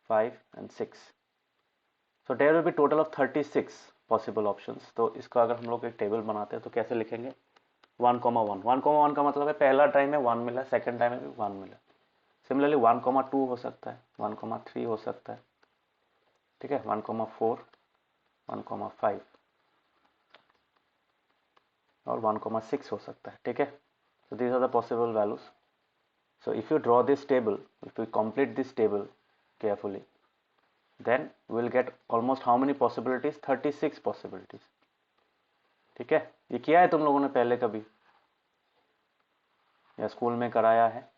5 and 6. So there will be total of 36 possible options. तो इसका अगर हम लोग एक टेबल बनाते हैं तो कैसे लिखेंगे, 1,1 1,1 का मतलब है पहला टाइम में 1 मिला, सेकंड टाइम में भी 1 मिला. सिमिलरली 1,2 हो सकता है, 1,3 हो सकता है. ठीक है, 1,4 1,5 और 1,6 हो सकता है. ठीक है, So these are the possible values. So if you draw this table, if we complete this table carefully, then we'll get almost how many possibilities? 36 possibilities. ठीक है, ये किया है तुम लोगों ने पहले कभी या स्कूल में कराया है?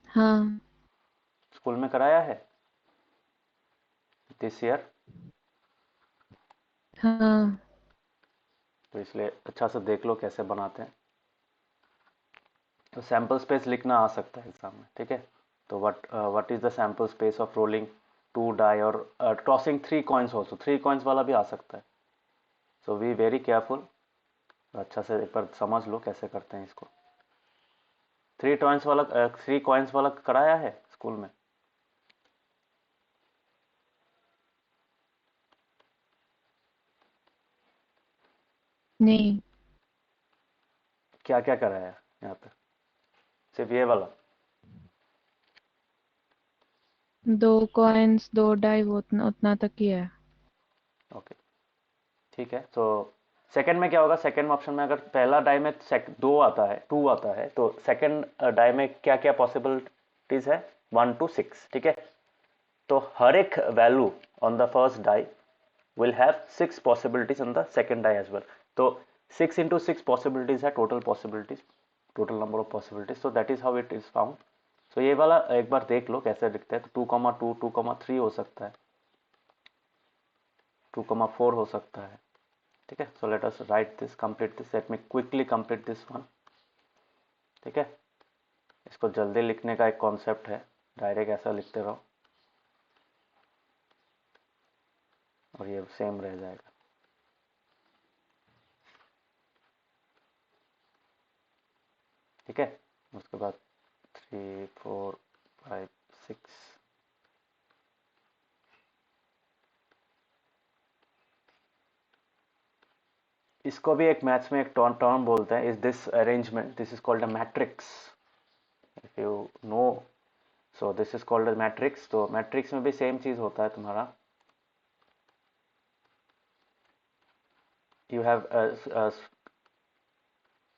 हाँ स्कूल में कराया है दिस ईयर? हाँ तो इसलिए अच्छा से देख लो कैसे बनाते हैं. तो सैम्पल स्पेस लिखना आ सकता है एग्जाम में. ठीक है, तो what is the sample space of rolling 2 die और टॉसिंग 3 कॉइन्स ऑल्सो. 3 कॉइन्स वाला भी आ सकता है. So be very careful. अच्छा से एक बार समझ लो कैसे करते हैं इसको. 3 कॉइन्स वाला कराया है स्कूल में? नहीं, क्या क्या कराया है यहाँ पे? सिर्फ ये वाला? 2 कॉइन्स 2 डाई वो उतना उतना तक ही है. ओके ठीक है. तो सेकंड में क्या होगा? सेकंड ऑप्शन में अगर पहला डाई में 2 आता है, 2 आता है, तो सेकंड डाई में क्या क्या पॉसिबिलिटीज है? 1 to 6. ठीक है, तो हर एक value on the first die will have 6 possibilities on the second die as well. तो 6 into 6 possibilities है total possibilities, total number of possibilities. So that is how it is found. So ये वाला एक बार देख लो कैसे दिखता है. तो 2,2 2,3 हो सकता है, 2,4 हो सकता है. ठीक है, so let us write this, complete this. Let me quickly complete this one. ठीक है, इसको जल्दी लिखने का एक कॉन्सेप्ट है, डायरेक्ट ऐसा लिखते रहो और ये सेम रह जाएगा. ठीक है, उसके बाद 3 4 5 6. इसको भी एक मैथ्स में एक टर्म बोलते हैं. Is this arrangement, this is called a matrix. If you know, so this is called a matrix. तो मैट्रिक्स में भी सेम चीज होता है तुम्हारा. You have a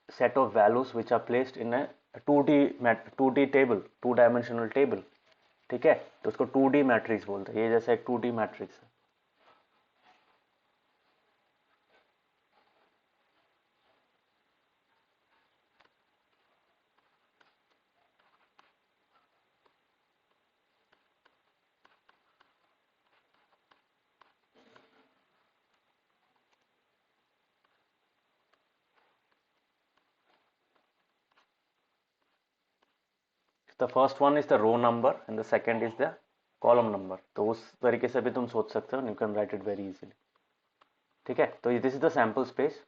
set of values which are placed in a 2D table, 2 dimensional table. ठीक है, तो उसको 2D मैट्रिक्स बोलते हैं. ये जैसे एक 2D मैट्रिक्स है. The first one is the row number and the second is the column number. तो उस तरीके से भी तुम सोच सकते हो. You can write it very easily. ठीक है, तो this is the sample space.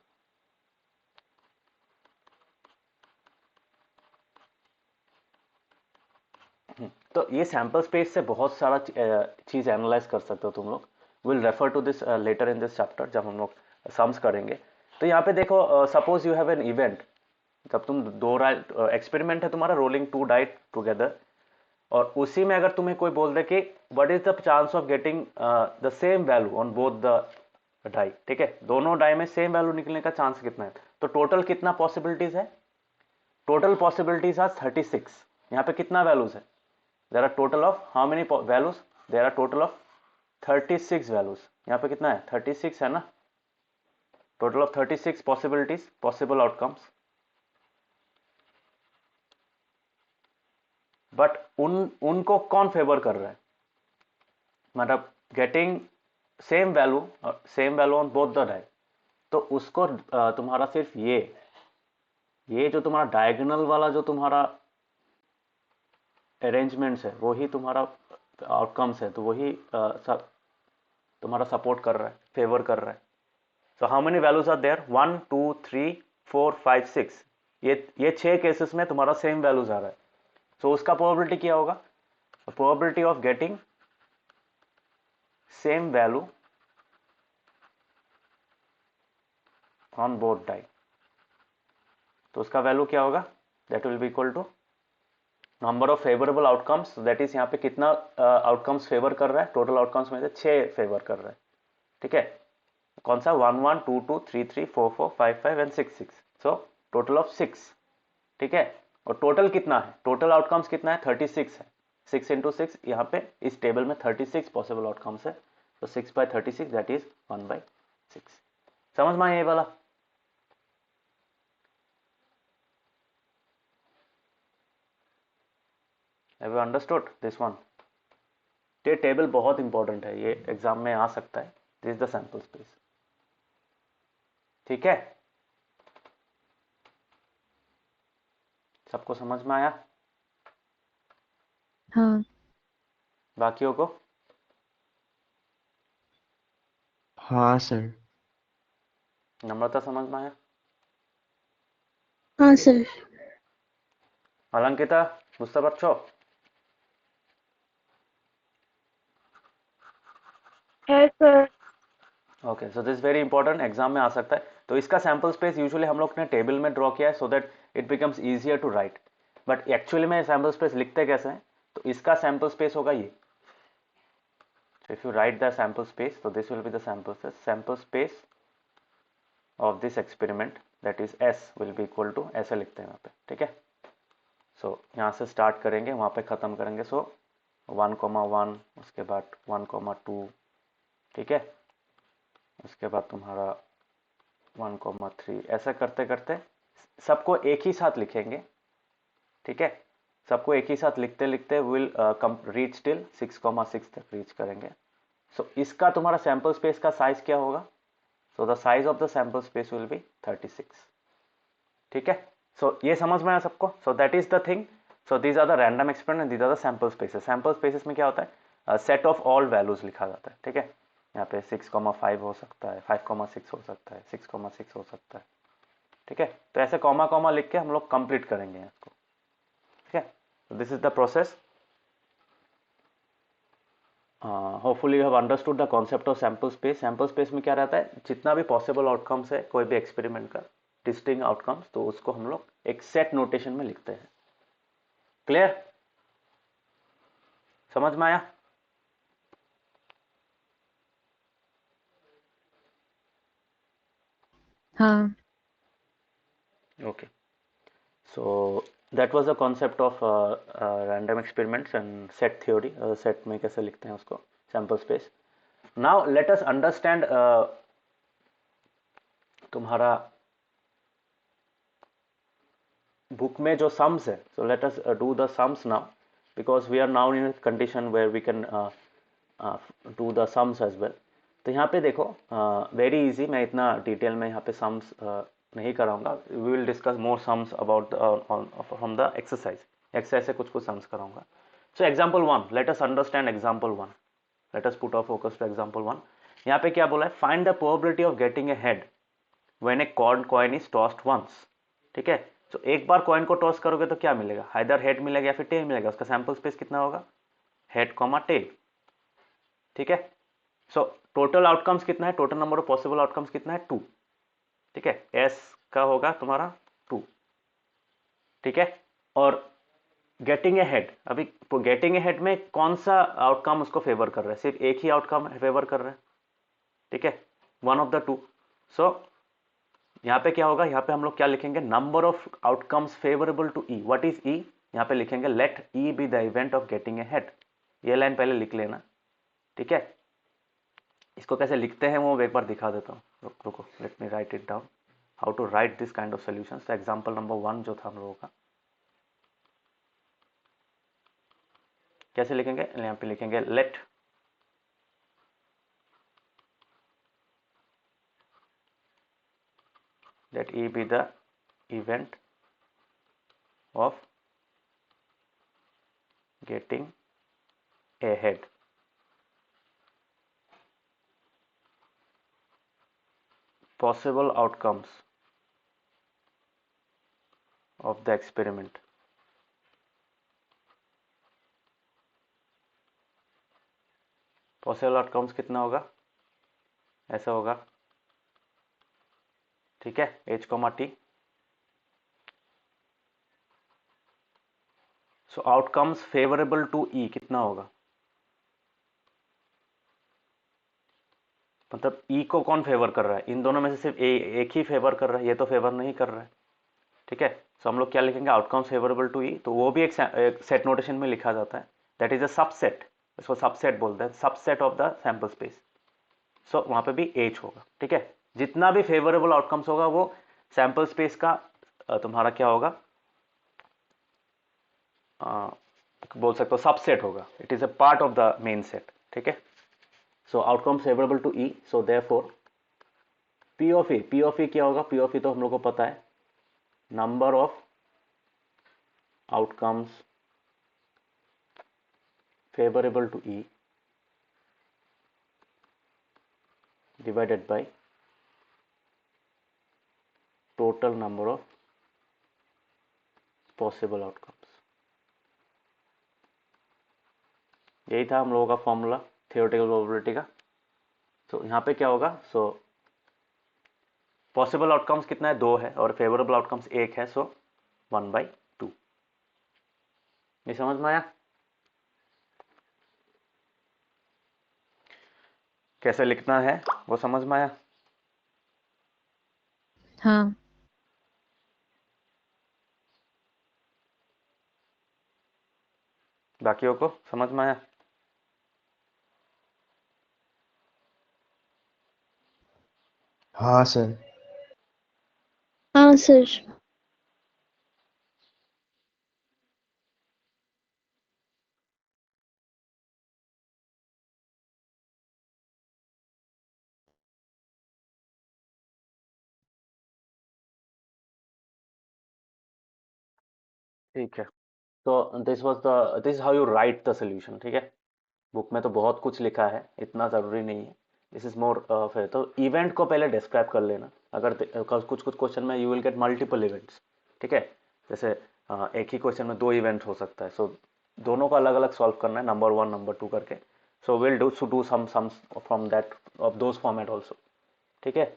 तो ये सैम्पल स्पेस से बहुत सारा चीज एनालाइज कर सकते हो तुम लोग. Will refer to this letter in this chapter जब हम लोग सम्स करेंगे. तो यहाँ पे देखो, suppose you have an event. जब तुम एक्सपेरिमेंट है तुम्हारा, रोलिंग 2 डाई टुगेदर, और उसी में अगर तुम्हें कोई बोल दे कि what is the chance of getting the same value on both the die. ठीक है, दोनों डाई में सेम वैल्यू निकलने का चांस कितना है? तो टोटल कितना पॉसिबिलिटीज है? Total possibilities are 36. यहाँ पे कितना वैल्यूज है? There are total of how many values? There are total of 36 values. यहाँ पे कितना है? 36 है ना. Total of 36 possibilities, possible outcomes. But उनको कौन फेवर कर रहा है? मतलब getting same value on both the die. तो उसको तुम्हारा सिर्फ ये जो तुम्हारा डायगोनल वाला जो तुम्हारा अरेंजमेंट्स है वो ही तुम्हारा आउटकम्स है. तो वही तुम्हारा सपोर्ट कर रहा है, फेवर कर रहा है. So how many values are there? 1 2 3 4 5 6. ये 6 केसेस में तुम्हारा सेम वैल्यूज आ रहा है. सो उसका प्रोबेबिलिटी क्या होगा? Probability of getting same value on both die. तो उसका वैल्यू क्या होगा? That will be equal to number of favourable outcomes. That is यहाँ पे कितना आउटकम्स फेवर कर रहा है? टोटल आउटकम्स में से 6 फेवर कर रहा है. ठीक है, कौन सा 1 1 2 2 3 3 4 4 5 5 एंड 6 6, सो टोटल ऑफ 6, ठीक है। और टोटल कितना है, टोटल आउटकम्स कितना है, 36 है। 6 इंटू 6, यहाँ पे इस टेबल में 36 पॉसिबल आउटकम्स है, तो 6 बाई 36 दैट इज 1/6। समझ में आया ये वाला? Have you understood this one? ये टेबल बहुत इंपॉर्टेंट है, ये एग्जाम में आ सकता है। This is the sample space, ठीक है। सबको समझ में आया? हाँ बाकियों को? हाँ सर। नम्रता समझ में आया? हाँ सर। अलंकिता, बुझते পারছো? है sir. Okay, so this very important, exam में आ सकता है। तो इसका सैंपल स्पेस यूजुअली हम लोग ने टेबल में ड्रॉ किया है so that it becomes easier to write, but actually में सैंपल स्पेस लिखते कैसे हैं? तो इसका सैंपल स्पेस होगा ये। So if you write the sample space, so this will be the sample space of this experiment, that is S will be equal to, ऐसे लिखते हैं यहाँ पे, ठीक है। सो यहाँ से स्टार्ट करेंगे, वहाँ पे ख़त्म करेंगे। सो 1,1, उसके बाद 1,2, ठीक है। उसके बाद तुम्हारा 1,3, ऐसा करते करते सबको एक ही साथ लिखेंगे, ठीक है। सबको एक ही साथ लिखते लिखते विल रीच टिल 6,6 तक रीच करेंगे। सो इसका तुम्हारा सैंपल स्पेस का साइज क्या होगा? So the size of the sample space will be 36, ठीक है। सो ये समझ में आया सबको? So that is the thing. So these are the random experiment, these are the sample spaces. Sample spaces में क्या होता है? सेट ऑफ ऑल वैल्यूज लिखा जाता है, ठीक है। यहाँ पे 6,5 हो सकता है, 5,6 हो सकता है, 6,6 हो सकता है, ठीक है। तो ऐसे कॉमा कॉमा लिख के हम लोग कंप्लीट करेंगे इसको, ठीक है। This is the process. Hopefully you have understood the concept of sample space. Sample space में क्या रहता है? जितना भी पॉसिबल आउटकम्स है कोई भी एक्सपेरिमेंट का, डिस्टिंक्ट आउटकम्स, तो उसको हम लोग एक सेट नोटेशन में लिखते हैं। क्लियर? समझ में आया? हाँ Okay, so that was the concept of random experiments and set theory. Set में कैसे लिखते हैं उसको, sample space. Now let us understand तुम्हारा बुक में जो sums है. So let us do the sums now, because we are now in a condition where we can do the sums as well. तो यहाँ पे देखो, वेरी इजी, मैं इतना डिटेल में यहाँ पे सम्स नहीं कराऊंगा। We will discuss more sums about from the exercise से कुछ सम्स कराऊंगा। So example 1, let us understand example 1, let us put our focus to example 1। यहाँ पे क्या बोला है? Find the probability of getting a head when a coin is tossed once, ठीक है। तो एक बार कॉइन को टॉस करोगे तो क्या मिलेगा? आइदर हेड मिलेगा या फिर टेल मिलेगा। उसका सैंपल स्पेस कितना होगा? हेड कॉमा टेल, ठीक है। सो टोटल आउटकम्स कितना है? Total number of possible outcomes कितना है? 2, ठीक है। एस का होगा तुम्हारा 2, ठीक है। और गेटिंग ए हेड, अभी गेटिंग ए हेड में कौन सा आउटकम उसको फेवर कर रहा है? सिर्फ एक ही आउटकम फेवर कर रहा है, ठीक है, वन ऑफ द टू। सो यहाँ पे क्या होगा? यहाँ पे हम लोग क्या लिखेंगे? Number of outcomes favourable to E. What is E? यहाँ पे लिखेंगे let E be the event of getting a head. ये लाइन पहले लिख लेना, ठीक है। इसको कैसे लिखते हैं वो एक बार दिखा देता हूँ, रुको, let me write it down, how to write this kind of solutions. तो एग्जांपल नंबर 1 जो था हम लोगों का, कैसे लिखेंगे? यहाँ पे लिखेंगे let E be the event of getting a head. Possible outcomes of the experiment. Possible outcomes कितना होगा? ऐसा होगा, ठीक है, h, t। So outcomes favorable to E कितना होगा? मतलब ई को कौन फेवर कर रहा है, इन दोनों में से सिर्फ एक ही फेवर कर रहा है, ये तो फेवर नहीं कर रहा है। ठीक है, सो हम लोग क्या लिखेंगे, आउटकम्स फेवरेबल टू ई, तो वो भी एक सेट नोटेशन में लिखा जाता है, दैट इज अ सबसेट, इसको सबसेट बोलते हैं, subset of the sample space. So वहां पे भी एच होगा। ठीक है, जितना भी फेवरेबल आउटकम्स होगा वो सैंपल स्पेस का तुम्हारा क्या होगा, बोल सकते हो सबसेट होगा, it is a part of the main set. ठीक है, so outcomes favourable to E, so therefore P of E, P of E क्या होगा, पी ऑफ ई तो हम लोग को पता है, number of outcomes favorable to E divided by total number of possible outcomes। यही था हम लोगों का फॉर्मूला थियोरेटिकल प्रोबेबिलिटी का। सो यहाँ पे क्या होगा, सो पॉसिबल आउटकम्स कितना है, 2 है, और फेवरेबल आउटकम्स 1 है, सो 1/2। ये समझ में आया कैसे लिखना है, वो समझ में आया। हाँ। बाकियों को समझ में आया। हाँ सर। हाँ सर। ठीक है, तो this how you write the solution. ठीक है, बुक में तो बहुत कुछ लिखा है, इतना ज़रूरी नहीं है, दिस इज मोर फिर तो इवेंट को पहले डिस्क्राइब कर लेना। अगर कुछ कुछ क्वेश्चन में you will get multiple events. ठीक है, जैसे एक ही क्वेश्चन में 2 इवेंट हो सकता है, सो दोनों को अलग अलग सॉल्व करना है, नंबर 1 नंबर 2 करके। So will do some sums from that of those format also. ठीक है,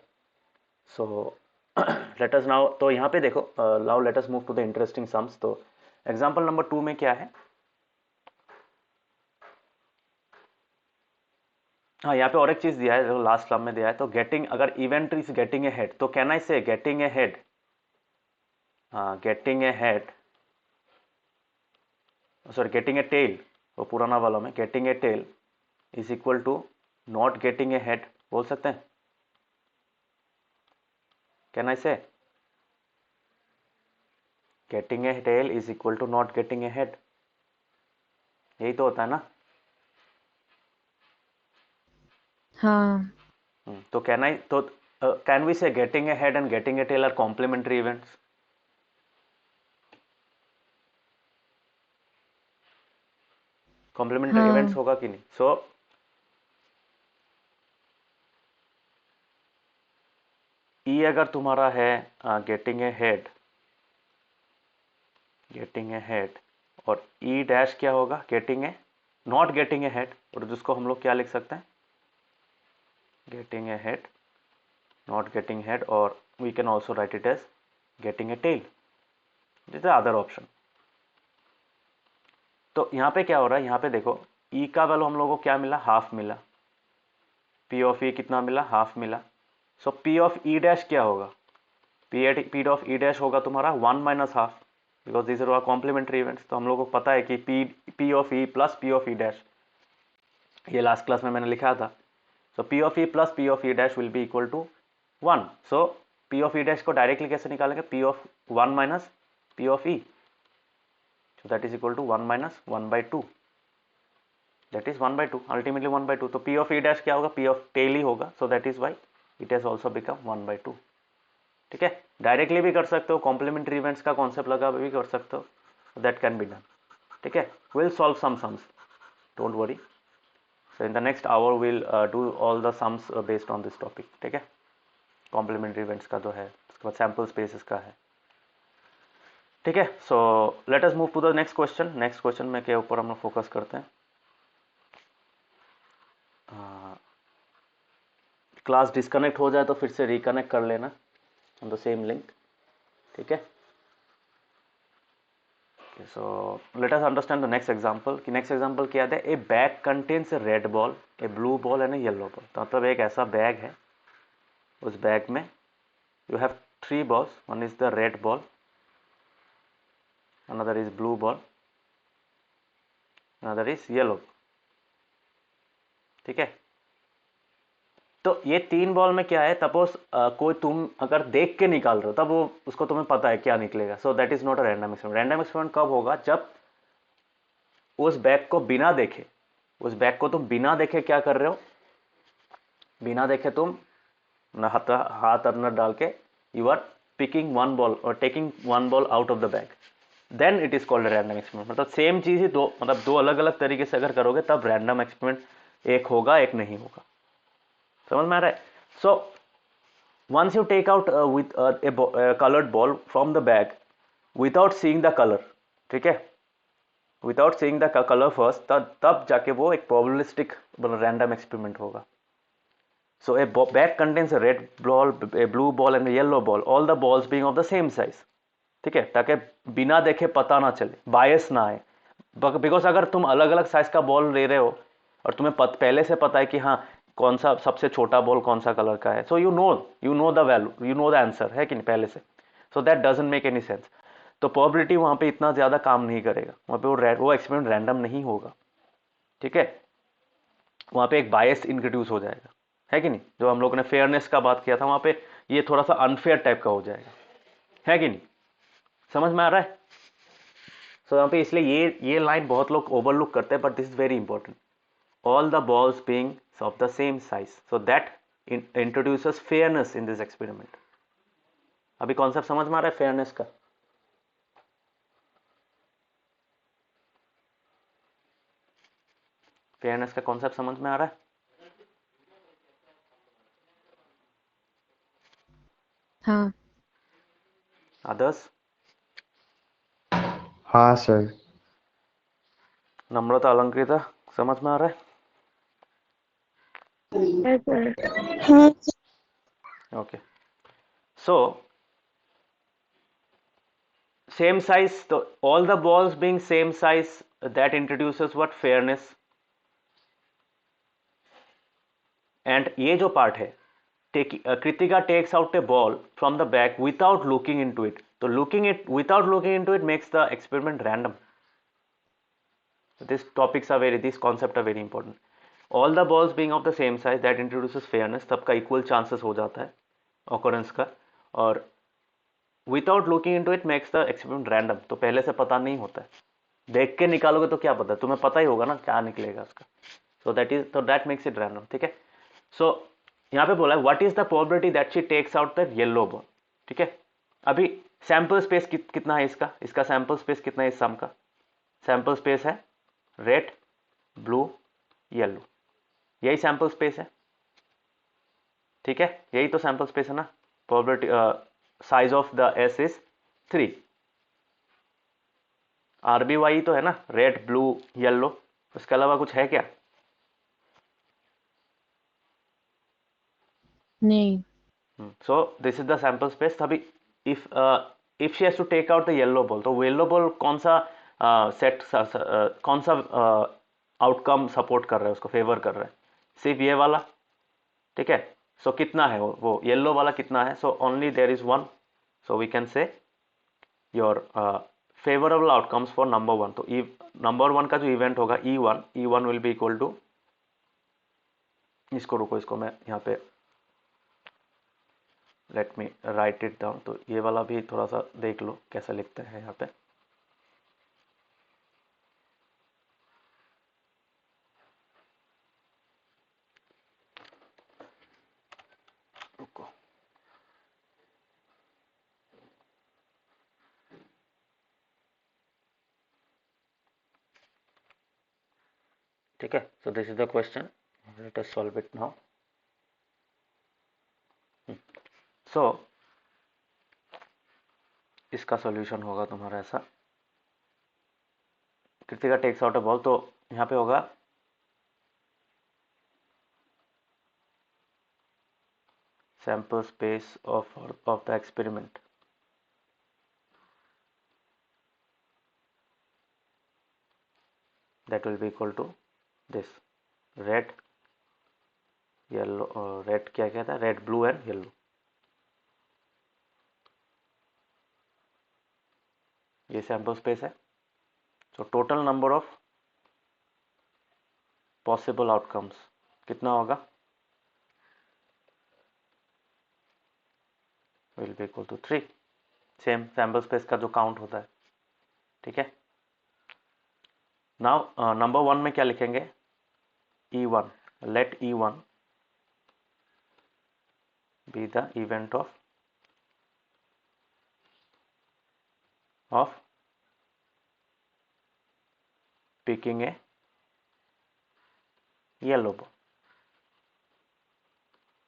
सो लेट अस नाउ, तो यहाँ पे देखो, now let us move to the interesting sums. तो एग्जाम्पल नंबर 2 में क्या है, हाँ यहाँ पे और एक चीज दिया है जो लास्ट क्लास में दिया है, तो गेटिंग, अगर event is getting a head, तो can I say getting a head, हाँ getting a head, sorry getting a tail, वो पुराना वाला में getting a tail is equal to not getting a head, बोल सकते हैं, can I say getting a tail is equal to not getting a head, यही तो होता है ना। हाँ। तो कैन आई, तो can we say getting a head and getting a tail are complementary events, complementary events हाँ। होगा कि नहीं। सो ई अगर तुम्हारा है getting a head, getting a head, और ई डैश क्या होगा, getting a, not getting a head, और जिसको हम लोग क्या लिख सकते हैं, getting a head, not getting head, और we can also write it as getting a tail, this the other option. तो यहाँ पे क्या हो रहा है, यहाँ पे देखो ई का वैल्यू हम लोगों को क्या मिला, हाफ मिला, पी ऑफ ई कितना मिला, हाफ मिला। So P of E dash क्या होगा, पी ऑफ ई डैश होगा तुम्हारा 1 minus half, because this are complementary events. तो हम लोग को पता है कि P of E plus P of E dash, ये लास्ट क्लास में मैंने लिखा था। So P of E plus P of E dash will be equal to 1। So P of E dash को डायरेक्टली कैसे निकालेंगे, P of 1 minus P of E, so that is equal to 1 minus 1/2, that is 1/2, ultimately 1/2। तो P of E dash क्या होगा, P of tell ही होगा, सो that is why it has also become 1/2। ठीक है, directly भी कर सकते हो, कॉम्प्लीमेंट्री इवेंट्स का कॉन्सेप्ट लगा भी कर सकते हो, दैट कैन बी डन। ठीक है, will solve some sums, don't worry. So in the next hour will do all the sums based on this topic. ठीक है, कॉम्प्लीमेंट्री इवेंट्स का जो है, उसके बाद सैम्पल स्पेसेस का है। ठीक है, so let us move to the next question. Next question में के ऊपर हम लोग फोकस करते हैं, क्लास डिस्कनेक्ट हो जाए तो फिर से रिकनेक्ट कर लेना ऑन द सेम लिंक। ठीक है, okay, so let us understand the next example कि नेक्स्ट एग्जांपल क्या है। ए bag contains a red ball, a blue ball and A yellow ball. तो मतलब एक ऐसा बैग है, उस बैग में you have 3 balls, one is the red ball, another is blue ball, another is yellow। ठीक है, तो ये 3 बॉल में क्या है, सपोज कोई तुम अगर देख के निकाल रहे हो तब वो उसको तुम्हें पता है क्या निकलेगा। सो that is not a random experiment. Random experiment कब होगा, जब उस बैग को बिना देखे, उस बैग को तुम बिना देखे क्या कर रहे हो, बिना देखे तुम हाथ अंदर डाल के यू आर पिकिंग 1 ball और taking 1 ball out of the bag, then it is called random experiment. मतलब सेम चीज ही दो अलग अलग तरीके से अगर करोगे तब रैंडम एक्सपेरिमेंट एक होगा, एक नहीं होगा। समझ में आ रहा है? सो once you take out with a colored ball from the bag without seeing the color, ठीक है, without seeing the colour first, तब जाके वो एक प्रोबेबिलिस्टिक रैंडम एक्सपेरिमेंट होगा। So a bag contains a red ball, a blue ball and yellow ball, all the balls being of the same size. ठीक है, ताकि बिना देखे पता ना चले, बायस ना आए। बिकॉज अगर तुम अलग अलग साइज का बॉल ले रहे हो और तुम्हें पहले से पता है कि हाँ कौन सा सबसे छोटा बॉल कौन सा कलर का है, सो you know the value, you know the answer, है कि नहीं पहले से। So that doesn't make any sense. तो प्रोबेबिलिटी वहां पे इतना ज्यादा काम नहीं करेगा, वहां पे वो एक्सपेरिमेंट रैंडम नहीं होगा। ठीक है, वहां पे एक बायस इंट्रोड्यूस हो जाएगा, है कि नहीं। जो हम लोगों ने फेयरनेस का बात किया था, वहां पे ये थोड़ा सा अनफेयर टाइप का हो जाएगा, है कि नहीं। समझ में आ रहा है? सो यहाँ पे इसलिए ये लाइन बहुत लोग ओवरलुक करते हैं, but this is very important. All the balls being of the same size, so that introduces fairness in this experiment. अभी कॉन्सेप्ट समझ में आ रहा है फेयरनेस का? फेयरनेस का कॉन्सेप्ट समझ में आ रहा है? हाँ। अदर्स? हाँ सर। नम्रता, अलंकृता, समझ में आ रहा है? Yes, sir. हाँ ओके, सो सेम साइज, तो all the balls being same size, that introduces what, fairness. And ये जो पार्ट है, Kritika takes out a ball from the bag without looking into it. तो without looking into it makes the experiment random. This concept are very important. All the balls being of the same size, that introduces fairness, तब का equal chances हो जाता है occurrence का। और without looking into it makes the experiment random, तो पहले से पता नहीं होता है, देख के निकालोगे तो क्या पता है, तुम्हें पता ही होगा ना क्या निकलेगा उसका। So that makes it random. ठीक है, सो यहां पे बोला है what is the probability that she takes out the yellow ball. ठीक है, अभी सैंपल स्पेस कितना है इसका सैंपल स्पेस कितना है इस सम का? सैंपल स्पेस है रेड, ब्लू, येलो, यही सैंपल स्पेस है। ठीक है, यही तो सैंपल स्पेस है ना। Probability size of the S is 3। RBY तो है ना, रेड, ब्लू, येलो, उसके अलावा कुछ है क्या? नहीं। So this is the sample space. तभी if she has to take out the yellow ball, तो येलो बॉल कौन सा कौन सा आउटकम सपोर्ट कर रहा है, उसको फेवर कर रहा है? सिर्फ ये वाला। ठीक है, सो कितना है वो येलो वाला कितना है? So only there is 1। So we can say your favourable outcomes for number 1। तो नंबर 1 का जो इवेंट होगा E1 will be equal to, इसको रुको, इसको मैं यहाँ पे late me write it down. तो ये वाला भी थोड़ा सा देख लो कैसा लिखते हैं यहाँ पे। रुको, ठीक है, so this is the question, let us solve it now. So इसका सॉल्यूशन होगा तुम्हारा ऐसा, Kritika takes out a ball, तो यहाँ पे होगा sample space of the experiment. that will be equal to this red yellow red क्या कहता है red blue and yellow. ये सैम्पल स्पेस है. So total number of possible outcomes कितना होगा? Will be equal to 3. Same sample space का जो count होता है. ठीक है. नाउ नंबर 1 में क्या लिखेंगे? E1. Let E1 be the event of picking a yellow ball.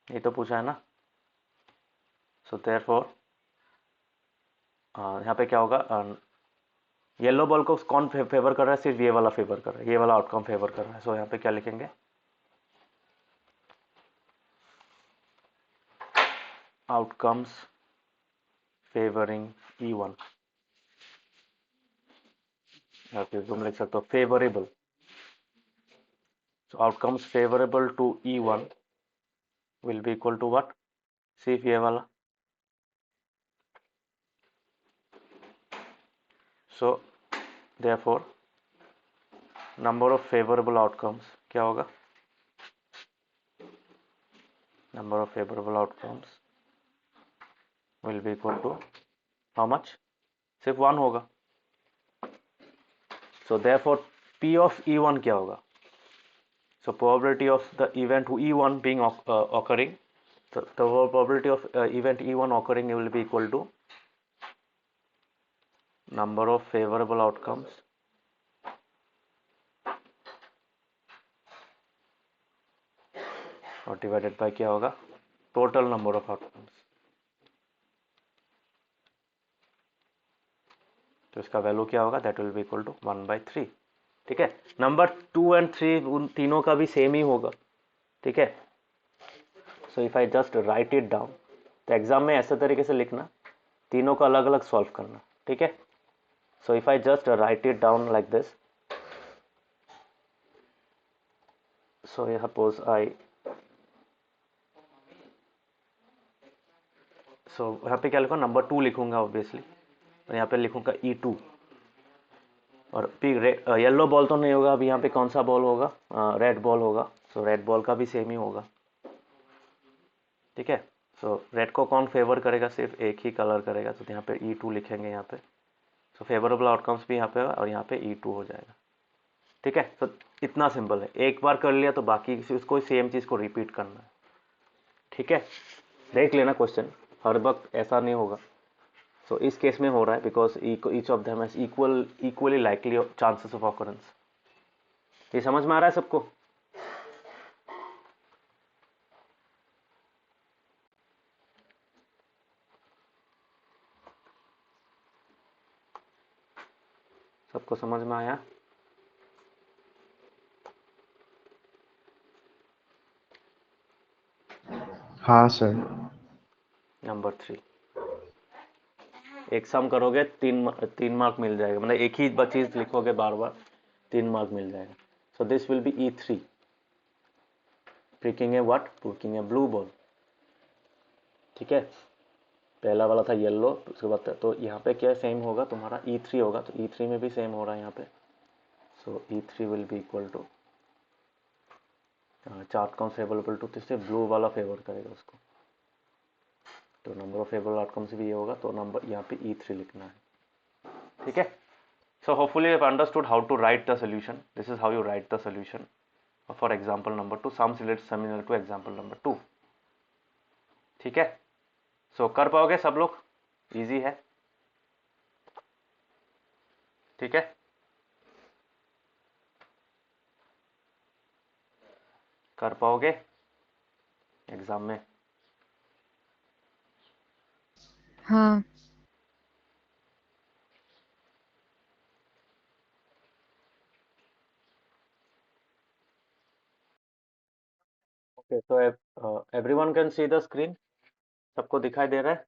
ये तो पूछा है ना. सो देयरफॉर यहाँ पे क्या होगा? येलो बॉल को कौन फेवर कर रहा है? सिर्फ ये वाला फेवर कर रहा है, ये वाला आउटकम फेवर कर रहा है. सो यहाँ पे क्या लिखेंगे? आउटकम्स फेवरिंग E1 या फिर तुम लिख सकते हो favourable. So outcomes favourable to E1 will be equal to what? सिर्फ ये वाला. So therefore number of favourable outcomes क्या होगा? Number of favourable outcomes will be equal to how much? सिर्फ 1 होगा. सो देयरफॉर P ऑफ E1 क्या होगा? So probability of the event E1 being occurring, the probability of event E1 occurring will be equal to number of favorable outcomes और divided by क्या होगा? Total number of outcomes. तो इसका value क्या होगा? That will be equal to 1/3. ठीक है. Number 2 and 3 उन तीनों का भी सेम ही होगा. ठीक है. So if I just write it down, तो एग्जाम में ऐसे तरीके से लिखना, तीनों को अलग अलग सॉल्व करना. ठीक है. So if I just write it down like this, so suppose I so यहाँ पे क्या लिखूंगा? नंबर 2 लिखूंगा ऑब्वियसली, और यहाँ पे लिखूंगा E2. और फिर येलो बॉल तो नहीं होगा. अभी यहाँ पे कौन सा बॉल होगा? रेड बॉल होगा. सो रेड बॉल का भी सेम ही होगा. ठीक है. सो रेड को कौन फेवर करेगा? सिर्फ एक ही कलर करेगा. तो यहाँ पे E2 लिखेंगे यहाँ पे. सो फेवरेबल आउटकम्स भी यहाँ पे और यहाँ पे E2 हो जाएगा. ठीक है. तो इतना सिंपल है. एक बार कर लिया तो बाकी उसको सेम चीज़ को रिपीट करना है. ठीक है. देख लेना क्वेश्चन, हर वक्त ऐसा नहीं होगा. सो इस केस में हो रहा है because each of them has equally likely chances of occurrence. ये समझ में आ रहा है सबको? सबको समझ में आया? हाँ सर. नंबर 3, एक सम करोगे 3 मार्क मिल जाएगा. मतलब एक ही चीज लिखोगे बार बार, 3 मार्क मिल जाएगा. So this will be E3. Picking A what? Picking A blue ball. ठीक है. पहला वाला था येलो, उसके बाद तो यहाँ पे क्या सेम होगा तुम्हारा? E3 होगा. तो E3 में भी सेम हो रहा है यहाँ पे. So E3 will be equal to chart cons favourable to, इससे ब्लू वाला फेवर करेगा उसको. तो नंबर ऑफ फेवरेबल आउटकम्स भी ये होगा. तो नंबर यहाँ पे E3 लिखना है. ठीक है. So hopefully you have understood how to write the solution. This is how you write the solution for example number 2. Sum related similar to example number 2. ठीक है. So कर पाओगे सब लोग? इजी है. ठीक है. कर पाओगे एग्जाम में? हाँ. Okay, so everyone can see the screen. सबको दिखाई दे रहा है?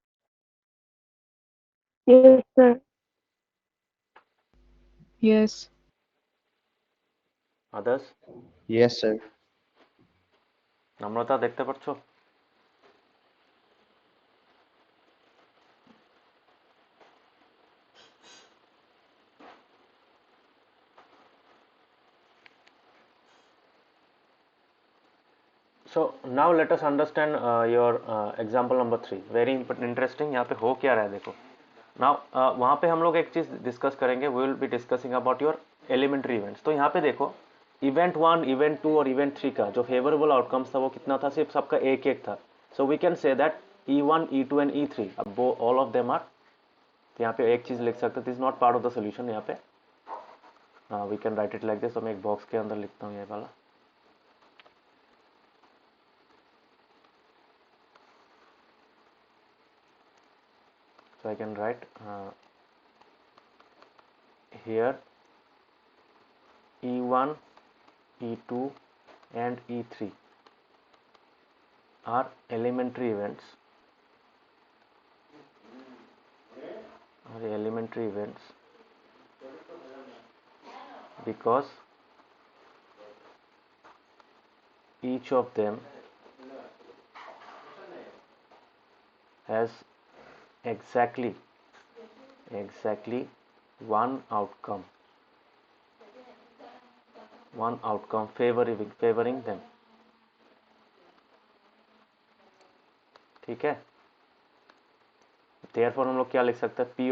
Yes, sir. Yes. Others? Yes, sir. নম্রতা দেখতে পাচ্ছ? So now let us understand your example number 3. Very interesting. यहाँ पे हो क्या रहा है देखो. Now वहाँ पे हम लोग एक चीज डिस्कस करेंगे. We will be discussing about your elementary events. तो यहाँ पे देखो इवेंट 1, इवेंट 2 और इवेंट 3 का जो फेवरेबल आउटकम्स था वो कितना था? सिर्फ सबका एक एक था. So we can say that E1, E2 and E3 अब वो ऑल ऑफ देम आर. यहाँ पे एक चीज लिख सकते this not part of the solution. यहाँ पे we can write it like this. तो मैं एक बॉक्स के अंदर लिखता हूँ ये वाला. So I can write here E1, E2 and E3 are elementary events. Because each of them has exactly one outcome favoring them. ठीक है. Therefore हम लोग क्या लिख सकते हैं? P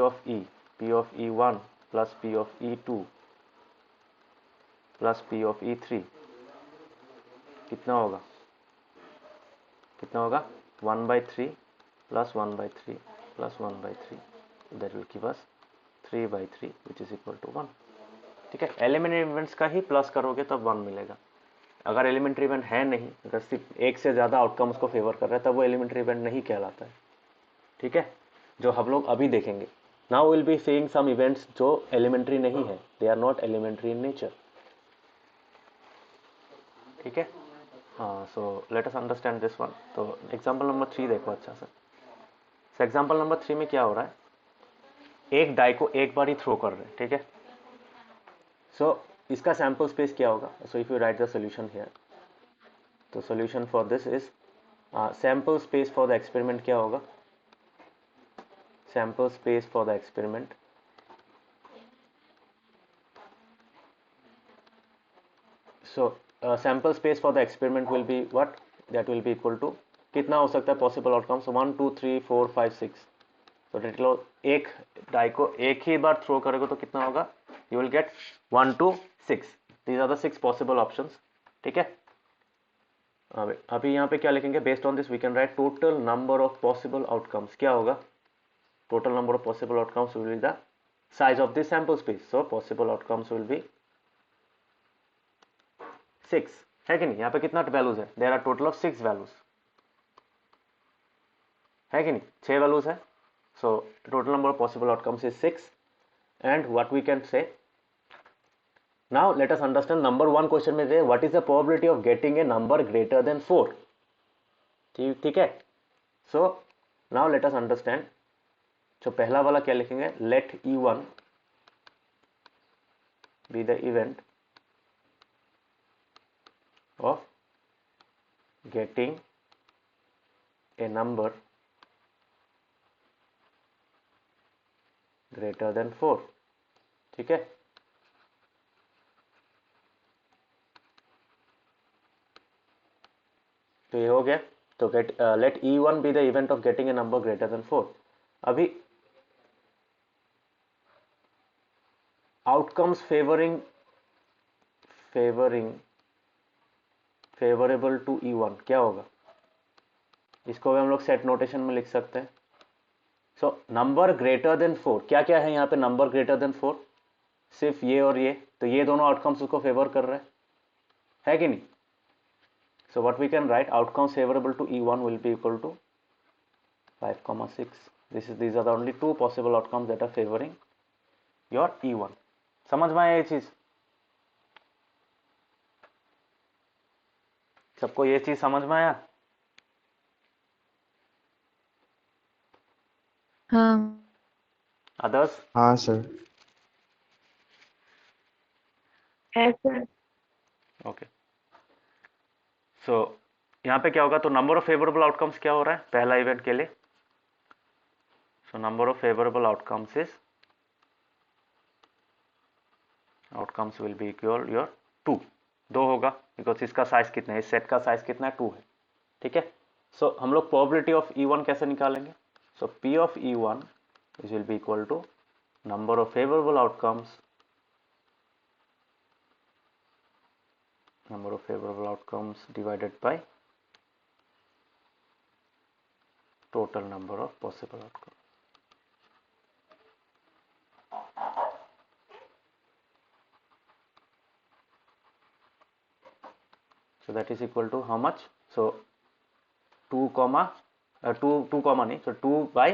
of E1 plus P of E2 plus P of E3 कितना होगा? 1/3 plus 1/3 plus 1/3. That will give us 3/3 which is equal to 1. ठीक है. एलिमेंट्री इवेंट्स का ही प्लस करोगे तब 1 मिलेगा. अगर एलिमेंट्री इवेंट है नहीं, अगर सिर्फ एक से ज़्यादा आउटकम उसको फेवर कर रहा है तब वो एलिमेंट्री इवेंट नहीं कहलाता है. ठीक है. जो हम लोग अभी देखेंगे. Now will be seeing some events जो एलिमेंट्री नहीं है. They are not elementary in nature. ठीक है. हाँ. So let us understand this one. तो एग्जाम्पल नंबर 3 देखो अच्छा से. सो एग्जाम्पल नंबर 3 में क्या हो रहा है? एक डाई को एक बार ही थ्रो कर रहे हैं. ठीक है. सो इसका सैम्पल स्पेस क्या होगा? So if you write the solution here, तो solution for this is sample space for the experiment क्या होगा? Sample space for the experiment so sample space for the experiment will be what? That will be equal to कितना हो सकता है possible outcomes? 1 2 3 4 5 6. तो देख लो एक डाई को एक ही बार थ्रो करोगे तो कितना होगा? You will get 1 2 6. These are the 6 possible options. ठीक है. अभी यहाँ पे क्या लिखेंगे? Based on this we can write total number of possible outcomes. क्या होगा? Total number of possible outcomes will be the size of this sample space. So possible outcomes will be 6. है कि नहीं? यहाँ पे कितना वैल्यूज है? There are total of 6 values. है कि नहीं? 6 वैल्यूज है. So total number of possible outcomes is 6. And what we can say now let us understand. Number 1 question में they what is the probability of getting a number greater than 4. ठीक है. So now let us understand. तो पहला वाला क्या लिखेंगे? Let E1 be the event of getting a number greater than 4. ठीक है. तो ये हो गया. तो let E1 be the event of getting a number greater than 4. अभी outcomes favorable to E1 क्या होगा? इसको भी हम लोग सेट नोटेशन में लिख सकते हैं. सो नंबर ग्रेटर देन 4 क्या क्या है यहाँ पे? नंबर ग्रेटर देन 4 सिर्फ ये और ये. तो ये दोनों आउटकम्स उसको फेवर कर रहे हैं. है कि नहीं? So what we can write? Outcomes favourable to E1 will be equal to 5,6. these are the only 2 possible outcomes that are favoring your E1. समझ में आया ये चीज? सबको ये चीज समझ में आया? हाँ. अदर्स? हाँ सर. ऐसा ओके, सो यहाँ पे क्या होगा, तो नंबर ऑफ फेवरेबल आउटकम्स क्या हो रहा है पहला इवेंट के लिए, सो number of favourable outcomes is outcomes will be equal your 2, 2 होगा बिकॉज इसका साइज कितना है, इस सेट का साइज कितना है 2 है, ठीक है। सो हम लोग प्रोबेबिलिटी ऑफ E1 कैसे निकालेंगे, so P of E1 is will be equal to number of favourable outcomes divided by total number of possible outcomes. So that is equal to how much, so 2 comma 2 comma नहीं, so 2 by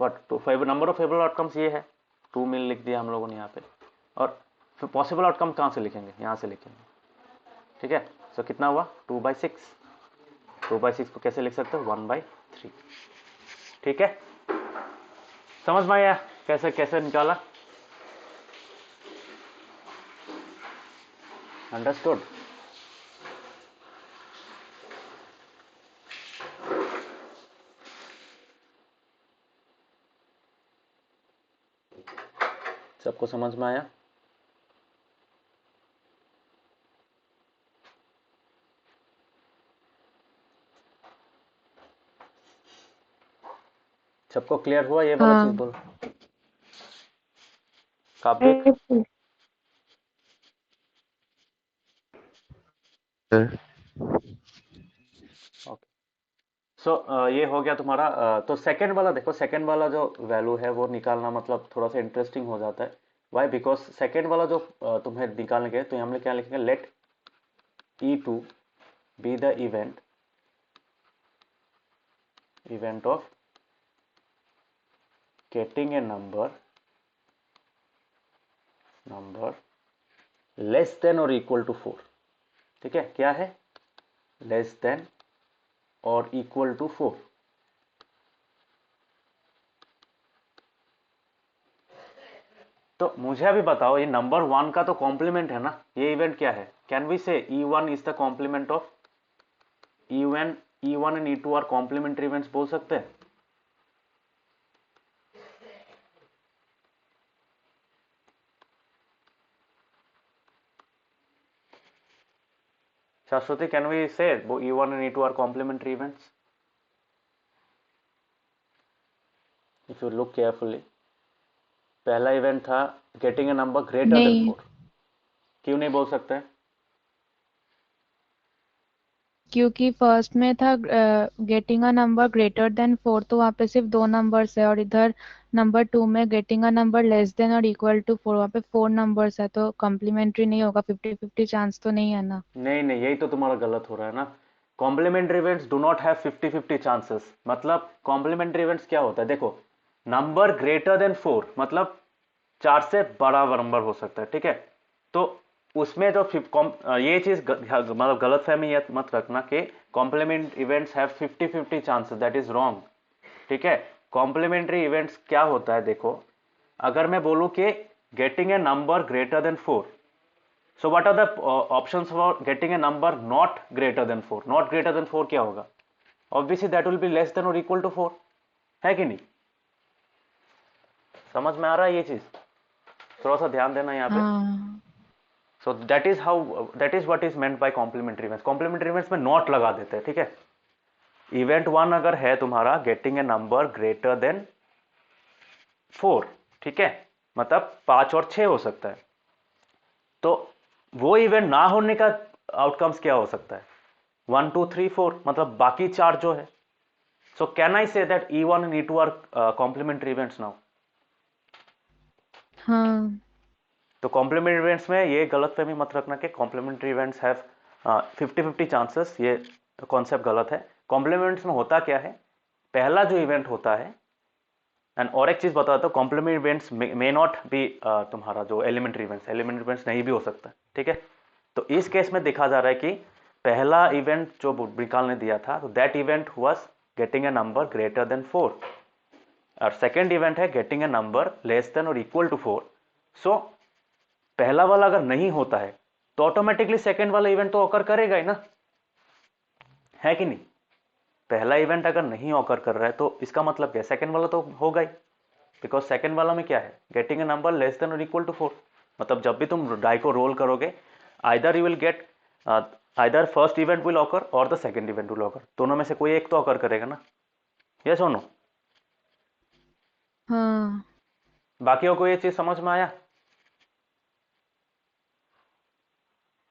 what, तो number of favourable outcomes ये है 2 मिल लिख दिया हम लोगों ने यहाँ पे, और फिर पॉसिबल आउटकम कहाँ से लिखेंगे, यहाँ से लिखेंगे, ठीक है। सो कितना हुआ 2/6, 2/6 को कैसे लिख सकते हो 1/3, ठीक है। समझ में आया कैसे कैसे निकाला, अंडरस्टूड। सबको समझ में आया, सबको क्लियर हुआ ये वाला चीज, बोलो काव्य। सर ओके, सो ये हो गया तुम्हारा। तो सेकंड वाला देखो, सेकंड वाला जो वैल्यू है वो निकालना मतलब थोड़ा सा इंटरेस्टिंग हो जाता है। वाई, बिकॉज सेकंड वाला जो तुम्हें निकालने के, तो हम लोग क्या लिखेंगे, let E2 be the event of getting a number less than or equal to 4, ठीक है। क्या है, लेस देन और इक्वल टू 4। तो मुझे अभी बताओ, ये नंबर 1 का तो कॉम्प्लीमेंट है ना, ये इवेंट क्या है, can we say E1 is the complement of E1 and E2 are complementary events, बोल सकते हैं। Shashwati, can we say E1 and E2 are complementary events? If you look carefully, पहला इवेंट था getting a number greater than 4, क्यों नहीं बोल सकते? क्योंकि फर्स्ट में था getting a number greater than 4, तो वहाँ पे सिर्फ 2 नंबर्स है, और इधर नंबर 2 में getting a number less than और इक्वल टू 4, वहाँ पे 4 नंबर्स है, तो कॉम्प्लीमेंट्री नहीं होगा, 50-50 चांस तो नहीं है ना। नहीं, यही तो तुम्हारा गलत हो रहा है ना। Complementary events do not have 50-50 chances. मतलब कॉम्प्लीमेंट्री इवेंट्स क्या होता है, देखो, नंबर ग्रेटर देन 4 मतलब 4 से बड़ा नंबर हो सकता है, ठीक है। तो उसमें तो ये चीज मतलब गलत फहमी मत रखना कि complement events have 50-50 chances, that is wrong, ठीक है। कॉम्प्लीमेंट्री इवेंट्स क्या होता है, देखो, अगर मैं बोलूं कि getting a number greater than 4, so what are the options for getting a number not greater than 4? Not greater than 4 क्या होगा, obviously that will be less than or equal to 4, है कि नहीं। समझ में आ रहा है ये चीज, थोड़ा सा ध्यान देना यहाँ पे। so that is what is meant by complementary events. complementary events में नॉट लगा देते हैं, ठीक है। इवेंट 1 अगर है तुम्हारा getting a number greater than 4, ठीक है, मतलब 5 और 6 हो सकता है, तो वो इवेंट ना होने का आउटकम्स क्या हो सकता है, 1 2 3 4, मतलब बाकी 4 जो है। सो can I say that E1 and E2 are complementary events now. हाँ, तो कॉम्प्लीमेंट्री इवेंट्स में ये गलत फहमी मत रखना कि कॉम्प्लीमेंट्री इवेंट्स हैव 50-50 चांसेस, ये कॉन्सेप्ट गलत है। कॉम्प्लीमेंट्स में होता क्या है, पहला जो इवेंट होता है, एंड और एक चीज बताता हूँ, complementary events may not be तुम्हारा जो एलिमेंट्री इवेंट्स नहीं भी हो सकता, ठीक है। तो इस केस में देखा जा रहा है कि पहला इवेंट जो निकालने दिया था, तो that event was getting a number greater than 4, और सेकेंड इवेंट है getting a number less than और इक्वल टू 4। सो पहला वाला अगर नहीं होता है तो ऑटोमेटिकली सेकंड वाला इवेंट तो ऑकर करेगा ही ना, है कि नहीं। पहला इवेंट अगर नहीं ऑकर कर रहा है तो इसका मतलब क्या है, सेकंड वाला तो होगा ही, बिकॉज सेकंड वाला में क्या है, getting a number less than और इक्वल टू 4। मतलब जब भी तुम डाई को रोल करोगे, either you will get, either first event will occur और the second event will occur, दोनों में से कोई एक तो ऑकर करेगा ना, यस और नो। हाँ बाकियों को ये चीज समझ में आया।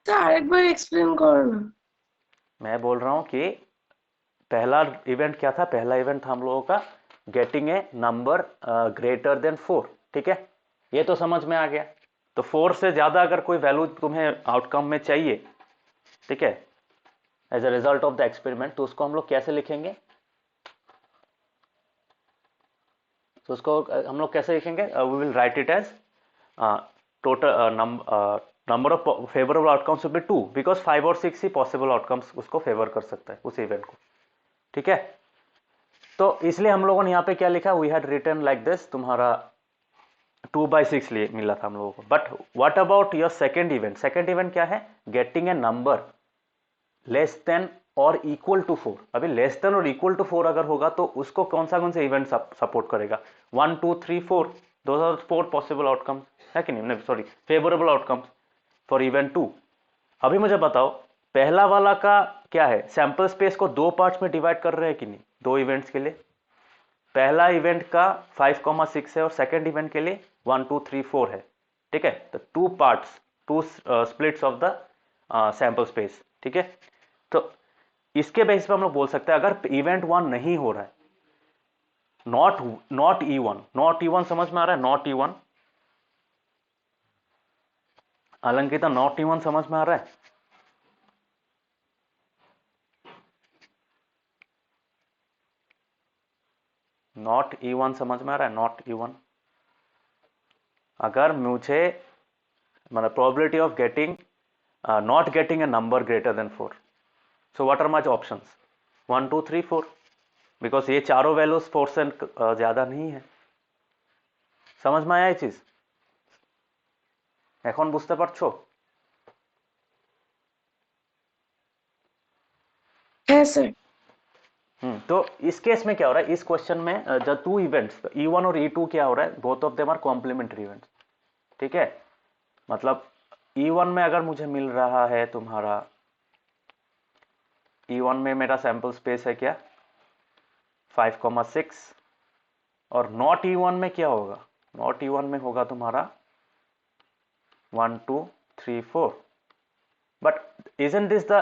तो आरेक भाई एक्सप्लेन करो ना। मैं बोल रहा हूं कि पहला इवेंट क्या था, पहला इवेंट था हम लोगों का getting a number greater than 4, ठीक है, ये तो समझ में आ गया। तो 4 से ज्यादा अगर कोई वैल्यू तुम्हें आउटकम में चाहिए, ठीक है, as a result of the experiment, तो उसको हम लोग कैसे लिखेंगे, तो उसको हम लोग कैसे लिखेंगे, we will write it as total number of favourable outcomes will be 2, because 5 और 6 ही पॉसिबल आउटकम्स उसको फेवर कर सकता है उस इवेंट को, ठीक है। तो इसलिए हम लोगों ने यहाँ पे क्या लिखा, we had written like this, तुम्हारा 2/6 लिए मिला था हम लोगों को। But what about your second event, second event क्या है, getting a number less than और इक्वल टू 4। अभी लेस देन और इक्वल टू 4 अगर होगा तो उसको कौन से इवेंट सपोर्ट करेगा, 1 2 3 4, दोज आर 4 पॉसिबल आउटकम्स, है कि नहीं, sorry favourable outcomes for event 2। अभी मुझे बताओ पहला वाला का क्या है, सैंपल स्पेस को दो पार्ट्स में डिवाइड कर रहे हैं कि नहीं, दो इवेंट्स के लिए। पहला इवेंट का 5,6 है और सेकेंड इवेंट के लिए 1 2 3 4 है, ठीक है। तो 2 parts, 2 splits of the sample space, ठीक है। तो इसके बेस पे हम लोग बोल सकते हैं अगर इवेंट 1 नहीं हो रहा है, नॉट E1, नॉट E1 समझ में आ रहा है, नॉट E1 अलंकिता, नॉट E1 समझ में आ रहा है। नॉट E1 समझ में आ रहा है, नॉट E1। अगर मुझे मतलब probability of getting not getting a number greater than 4, so what are my options, 1 2 3 4, because ये चारों वैल्यूज 4 से ज्यादा नहीं है। समझ में आया ये चीज, এখন বুঝতে পারছো। है सर। तो इस केस में क्या हो रहा है, इस क्वेश्चन में जब 2 इवेंट्स E1 और E2 क्या हो रहा है, both of them are complementary events, ठीक है। मतलब E1 में अगर मुझे मिल रहा है तुम्हारा, E1 में मेरा सैंपल स्पेस है क्या 5,6, और नॉट E1 में क्या होगा, नॉट E1 में होगा तुम्हारा 1 2 3 4। But isn't this the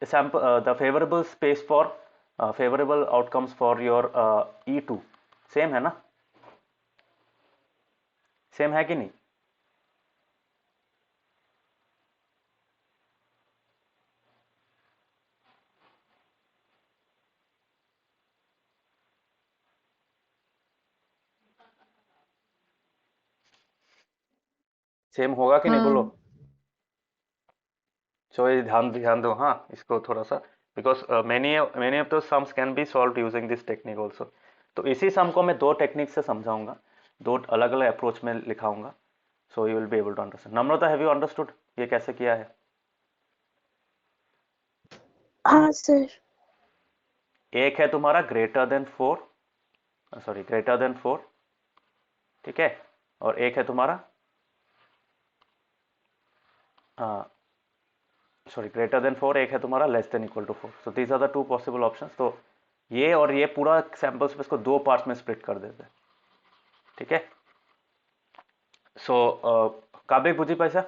sample the favorable space for favorable outcomes for your E2, same है ना, सेम है कि नहीं। सेम होगा कि नहीं बोलो। हाँ सो ये ध्यान ध्यान दो हाँ इसको थोड़ा सा, because many of the sums can be solve using this technique also. तो इसी सम को मैं दो टेक्निक से समझाऊंगा, दो अलग अलग अप्रोच में लिखाऊंगा, so you will be able to understand. Namrata, have you understood ये कैसे किया है। हाँ सर। एक है तुम्हारा greater than 4, sorry greater than 4, ठीक है, और एक है तुम्हारा सॉरी ग्रेटर देन 4, एक है तुम्हारा less than equal to 4। So these are the two possible options. तो ये और ये पूरा सैंपल स्पेस को दो पार्ट्स में स्प्लिट कर देते हैं, ठीक है। सो काबिक बुझी पैसा।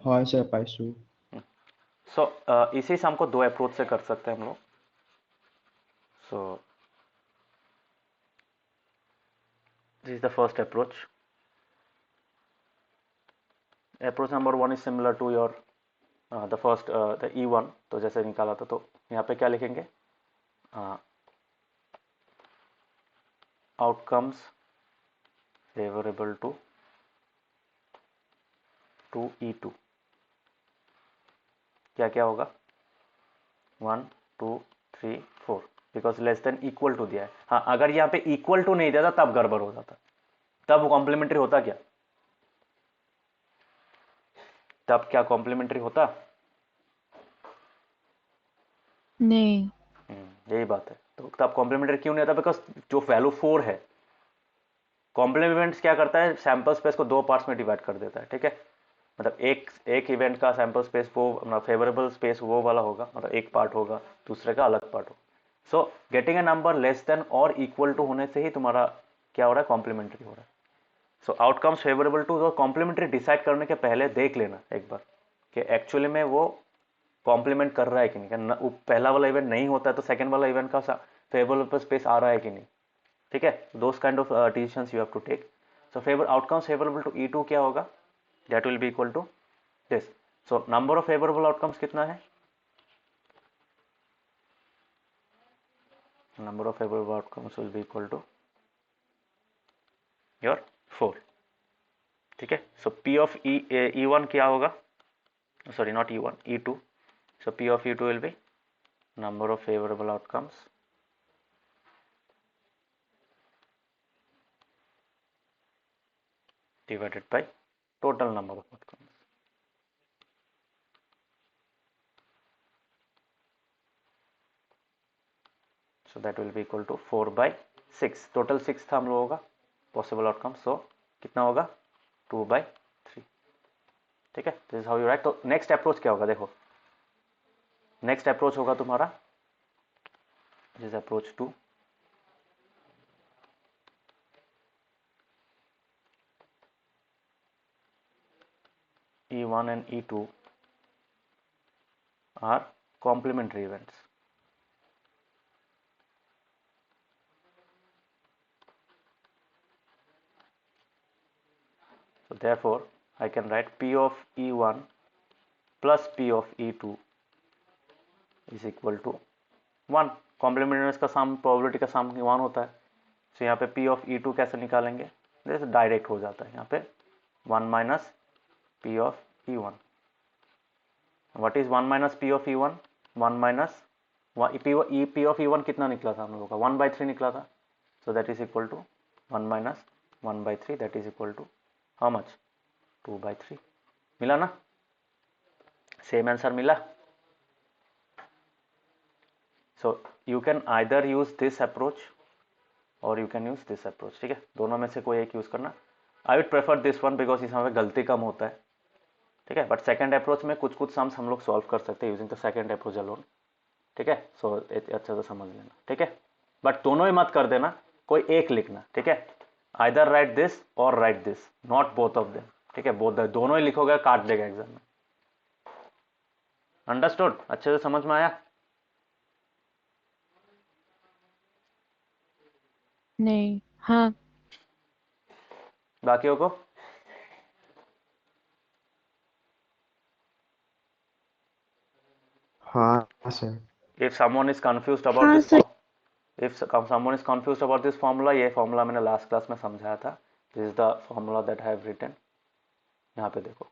हाँ सर पाइसू। सो इसी सम को दो अप्रोच से कर सकते हैं हम लोग। So this is the first approach. Approach number 1 is similar to your the first the E1, तो जैसे निकाला था, तो यहाँ पे क्या लिखेंगे, आउटकम्स फेवरेबल टू E2, क्या क्या होगा 1 2 3 4, because less than equal to दिया है। हाँ अगर यहाँ पे इक्वल टू नहीं दिया था तब गड़बड़ हो जाता, तब वो कॉम्प्लीमेंट्री होता क्या? तब क्या कॉम्प्लीमेंट्री होता? नहीं। यही बात है। तो तब कॉम्प्लीमेंट्री क्यों नहीं आता? बिकॉज जो वैल्यू 4 है, कॉम्प्लीमेंट्स क्या करता है, सैंपल स्पेस को 2 पार्ट्स में डिवाइड कर देता है। ठीक है, मतलब एक इवेंट का सैंपल स्पेस वो फेवरेबल स्पेस वो वाला होगा, मतलब एक पार्ट होगा, दूसरे का अलग पार्ट होगा। So getting a number less than और इक्वल टू होने से ही तुम्हारा क्या हो रहा है, कॉम्प्लीमेंट्री हो रहा है। सो आउटकम्स फेवरेबल टू, तो कॉम्प्लीमेंट्री डिसाइड करने के पहले देख लेना एक बार कि एक्चुअली में वो कॉम्प्लीमेंट कर रहा है कि नहीं। वो पहला वाला इवेंट नहीं होता है तो सेकंड वाला इवेंट का फेवरेबल स्पेस आ रहा है कि नहीं। ठीक है, those kind of decisions you have to take. So favour outcomes favourable to E2 क्या होगा, that will be equal to this. So number of favourable outcomes कितना है, number of favourable outcomes will be equal to your 4। ठीक है, so P of E1 क्या होगा, sorry not E1, E2। So P of E2 will be number of favorable outcomes divided by total number of outcomes. So that will be equal to 4/6। Total 6 था हम लोगों का possible outcome. सो कितना होगा, 2/3। ठीक है, this is how you right. तो next approach क्या होगा, देखो नेक्स्ट अप्रोच होगा तुम्हारा this approach 2। E1 and E2 are complementary events. So therefore I can write P of E1 plus P of E2 is equal to 1। Complementary का सम, probability का सम 1 होता है। तो यहाँ पे P ऑफ E2 कैसे निकालेंगे, जैसे डायरेक्ट हो जाता है यहाँ पे 1 minus P of E1। What is 1 minus P of E1, 1 minus P of E1 कितना निकला था हम लोगों का, 1/3 निकला था। So that is equal to 1 minus 1/3, that is equal to how much, 2/3। मिला ना, सेम आंसर मिला। So you can either use this approach और you can use this approach. ठीक है, दोनों में से कोई एक यूज करना। I would prefer this one because इसमें गलती कम होता है। ठीक है, बट सेकंड अप्रोच में कुछ कुछ सम्स हम लोग सॉल्व कर सकते हैं using the second approach alone. ठीक है, सो अच्छे से समझ लेना। ठीक है, बट दोनों ही मत कर देना, कोई एक लिखना। ठीक है, आइदर राइट दिस और right this, not both of them. ठीक है, बोथ दोनों ही लिखोगे काट देगा एग्जाम में। अंडरस्टूड, अच्छे से समझ में आया? नहीं। हाँ। बाकियों को हाँ sir. if someone is confused about हाँ this sir. if someone is confused about this formula, ये फॉर्मूला मैंने लास्ट क्लास में समझाया था। This is the formula that I have written. यहाँ पे देखो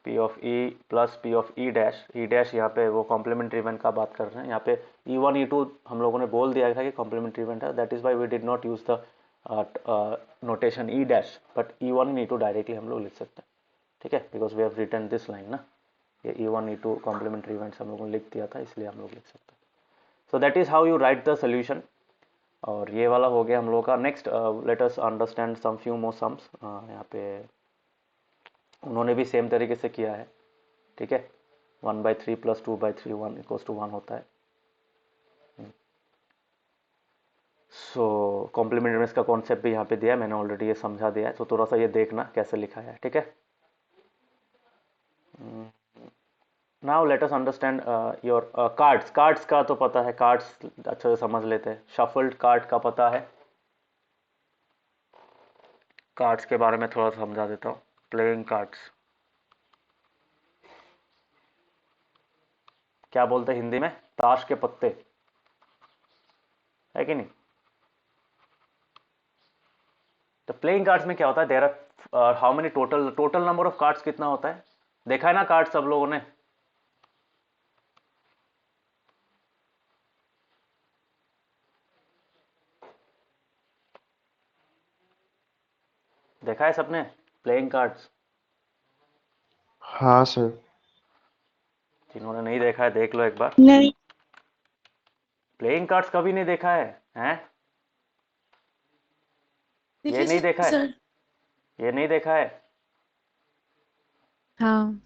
P of E plus P of E dash, E dash यहाँ पे वो कॉम्प्लीमेंट्री इवेंट का बात कर रहे हैं। यहाँ पे E1 E2 हम लोगों ने बोल दिया था कि कॉम्प्लीमेंट्री इवेंट है, that is why we did not use the notation E dash, but E1 E2 directly हम लोग लिख सकते हैं। ठीक है, because we have written this line ना, ये E1 E2 कॉम्प्लीमेंट्री इवेंट्स हम लोगों ने लिख दिया था, इसलिए हम लोग लिख सकते हैं। So that is how you write the solution. और ये वाला हो गया हम लोग का। Next let us understand some few more sums. यहाँ पे उन्होंने भी सेम तरीके से किया है। ठीक है, 1/3 प्लस 2/3 1 इक्वल्स टू 1 होता है। सो कॉम्प्लीमेंट्री का कॉन्सेप्ट भी यहाँ पे दिया है, मैंने ऑलरेडी ये समझा दिया है। तो थोड़ा सा ये देखना कैसे लिखा है। ठीक है, now let us understand your cards. Cards का तो पता है, कार्ड्स अच्छे से समझ लेते हैं। शफल्ड कार्ड का पता है, कार्ड्स के बारे में थोड़ा समझा देता हूँ। प्लेइंग कार्ड्स क्या बोलते हैं हिंदी में, ताश के पत्ते, है कि नहीं? तो प्लेइंग कार्ड्स में क्या होता है, there are how many total number of cards कितना होता है, देखा है ना कार्ड सब लोगों ने? देखा है सबने प्लेइंग कार्ड्स? हाँ सर। जिन्होंने नहीं देखा है देख लो एक बार। नहीं प्लेइंग कार्ड्स कभी नहीं देखा है? हैं? ये देखिए नहीं देखा है? सर। ये नहीं देखा है? हाँ।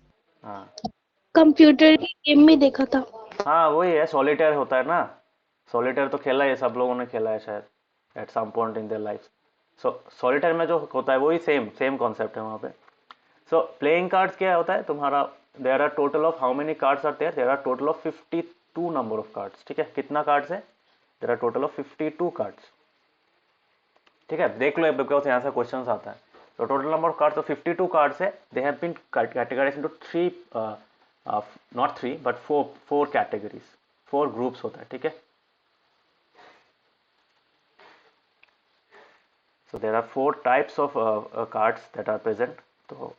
हाँ कंप्यूटर की गेम में देखा था। हाँ, वही है, सॉलिटेयर होता है ना। सॉलिटेयर तो खेला है, सब लोगों ने खेला है शायद at some point in their life. So solitaire में जो होता है वही सेम सेम कॉन्सेप्ट है वहाँ पे। सो प्लेइंग कार्ड्स क्या होता है तुम्हारा? There are total of how many cards are there are total of 52 number of cards. ठीक है, कितना कार्ड्स है? There are total of 52 cards. ठीक है, देख लो बिकॉज यहाँ से क्वेश्चन आता है। तो टोटल नंबर ऑफ कार्ड्स तो 52 कार्ड्स है। They have been categorised into three, not three but four categories, four groups होता है। ठीक है, so there are four types of cards that are present। तो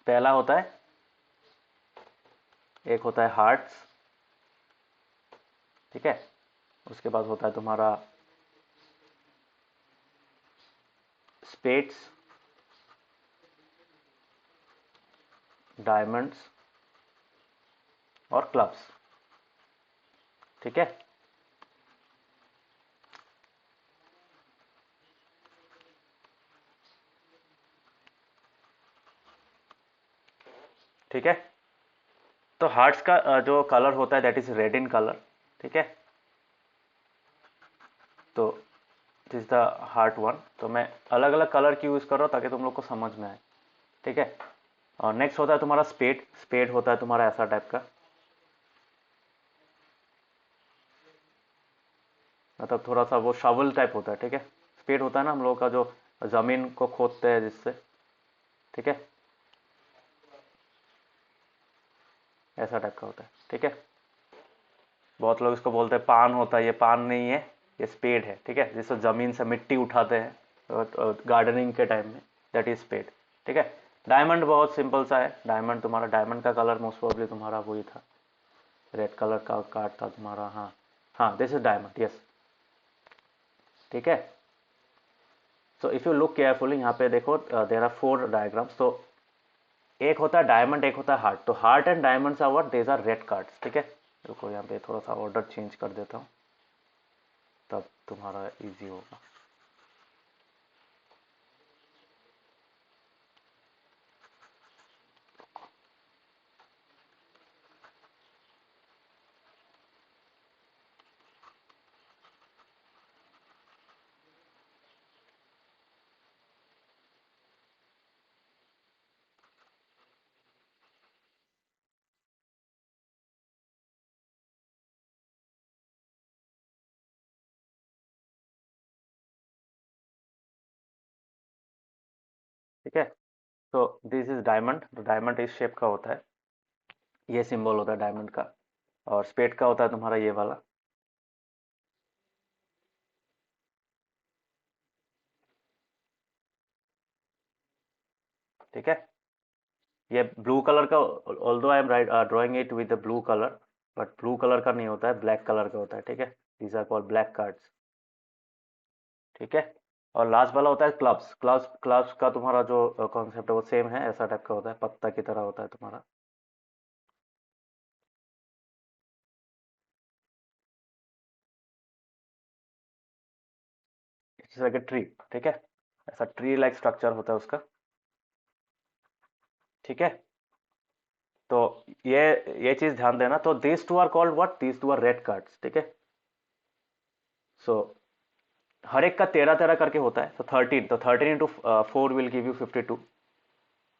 पहला होता है, एक होता है हार्ट्स। ठीक है, उसके बाद होता है तुम्हारा स्पेड्स, डायमंड्स और क्लब्स। ठीक है, ठीक है। तो हार्ट्स का जो कलर होता है that is red in colour. ठीक है, तो दिस द हार्ट वन। तो मैं अलग अलग कलर की यूज कर रहा हूँ ताकि तुम लोग को समझ में आए। ठीक है, और नेक्स्ट होता है तुम्हारा स्पेड। स्पेड होता है तुम्हारा ऐसा टाइप का, मतलब थोड़ा सा वो शवल टाइप होता है। ठीक है, स्पेड होता है ना हम लोगों का जो जमीन को खोदते हैं जिससे। ठीक है, ऐसा टाइप का होता है। ठीक है, बहुत लोग इसको बोलते हैं पान होता है, ये पान नहीं है, ये स्पेड है। ठीक है, जिससे जमीन से मिट्टी उठाते हैं गार्डनिंग के टाइम में, दैट इज स्पेड। ठीक है, डायमंड बहुत सिंपल सा है। डायमंड तुम्हारा, डायमंड का कलर मोस्ट प्रोबेबली तुम्हारा वही था, रेड कलर का कार्ड था तुम्हारा। हाँ हाँ, दिस इज डायमंड, यस। ठीक है, so if you look carefully यहाँ पे देखो, देर आर फोर डायग्राम्स। तो एक होता है डायमंड, एक होता है हार्ट। तो heart and diamonds are what, these are red cards. ठीक है, रुको यहाँ पे थोड़ा सा ऑर्डर चेंज कर देता हूँ तब तुम्हारा इजी होगा। ठीक है, तो दिस इज डायमंड। तो डायमंड इस शेप का होता है, ये सिंबल होता है डायमंड का। और स्पेड का होता है तुम्हारा ये वाला। ठीक है, ये ब्लू कलर का, although I am right drawing it with the blue colour, but blue colour का नहीं होता है, ब्लैक कलर का होता है। ठीक है, these are called black cards. ठीक है, और लास्ट वाला होता है क्लब्स। क्लब्स क्लब्स का तुम्हारा जो कॉन्सेप्ट है वो सेम है, ऐसा टाइप का होता है, पत्ता की तरह होता है तुम्हारा। It's like a tree. ठीक है, ऐसा ट्री लाइक स्ट्रक्चर होता है उसका। ठीक है, तो ये चीज ध्यान देना। तो these two are called what, these two are red cards. ठीक है, सो हर एक का 13 13 करके होता है। तो 13, तो 13 इंटू 4 विल गिव यू 52।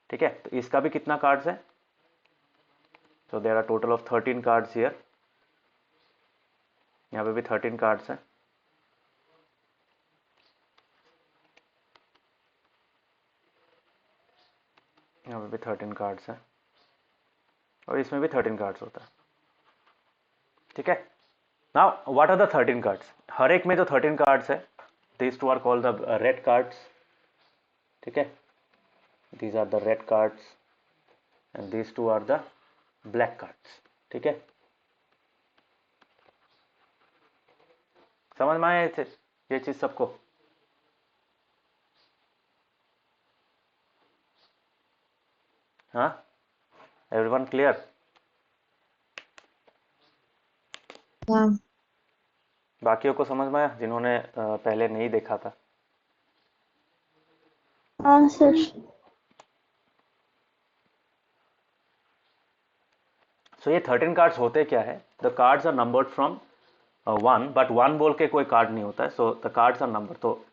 ठीक है, तो इसका भी कितना कार्ड्स है? तो there are total of 13 cards here. यहाँ पे भी 13 कार्ड्स हैं। यहाँ पे भी 13 कार्ड्स हैं, और इसमें भी 13 कार्ड्स होता है। ठीक है, now what are the 13 cards? हर एक में जो 13 कार्ड्स है, these two are called the red cards. ठीक है, these are the red cards and these two are the black cards. ठीक है, समझ में आया ये चीज सबको? हाँ, एवरीवन क्लियर? हाँ बाकियों को समझ में आया जिन्होंने पहले नहीं देखा था? हाँ सर। सो ये 13 कार्ड्स होते क्या है? The cards are numbered from 1, but 1 बोल के कोई कार्ड नहीं होता है. So the cards are number. तो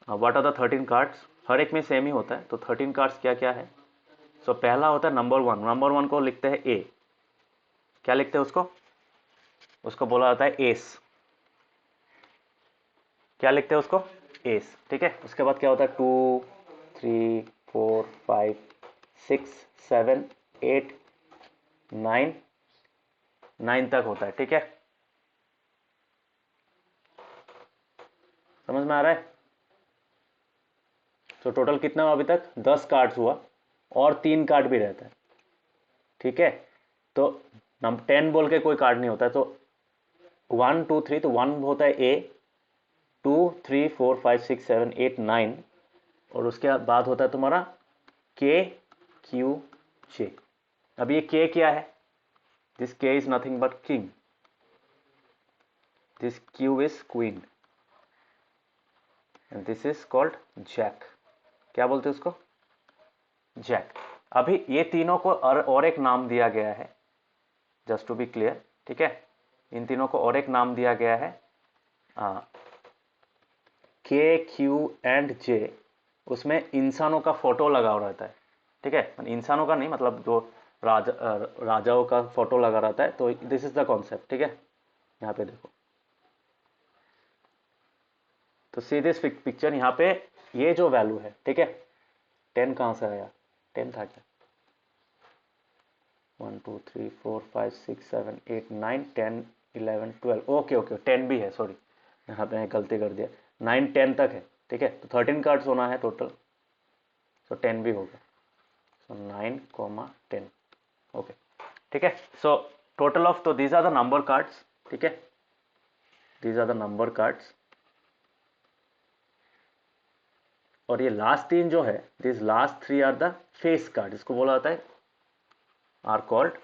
व्हाट आर द 13 कार्ड्स? हर एक में सेम ही होता है. तो 13 कार्ड्स क्या क्या है? सो पहला होता है नंबर 1. नंबर 1 को लिखते हैं ए. क्या लिखते हैं उसको? उसको बोला जाता है एस. क्या लिखते हैं उसको? एस. ठीक है. उसके बाद क्या होता है? 2 3 4 5 6 7 8 9 9 तक होता है. ठीक है, समझ में आ रहा है? तो टोटल कितना हुआ अभी तक? 10 कार्ड्स हुआ और 3 कार्ड भी रहता है. ठीक है. तो 10 बोल के कोई कार्ड नहीं होता है. तो 1 2 3, तो 1 होता है ए, 2 3 4 5 6 7 8 9, और उसके बाद होता है तुम्हारा के क्यू जे. अब ये के क्या है? This K is nothing but king. This Q is queen and this is called jack. क्या बोलते हैं उसको? जैक. अभी ये तीनों को और एक नाम दिया गया है, जस्ट टू बी क्लियर. ठीक है, इन तीनों को और एक नाम दिया गया है, के क्यू एंड जे. उसमें इंसानों का फोटो लगा हुआ रहता है. ठीक है, इंसानों का नहीं, मतलब जो राजाओं का फोटो लगा रहता है. तो दिस इज द कॉन्सेप्ट. ठीक है, यहाँ पे देखो. तो सी दिस पिक्चर. यहाँ पे ये जो वैल्यू है, ठीक है, 10 कहाँ से आया? 10 था क्या? 1 2 3 4 5 6 7 8 9 10 11 12. ओके ओके, 10 भी है. सॉरी, यहाँ पे गलती कर दिया. 9 10 तक है. ठीक है, तो 13 कार्ड्स होना है टोटल. सो 10 भी होगा. सो 9 10. ओके, ठीक है. सो टोटल ऑफ, तो these are the number cards. ठीक है, these are the number cards. और ये लास्ट 3 जो है, this last 3 are the face card. इसको बोला जाता है, आर कॉल्ड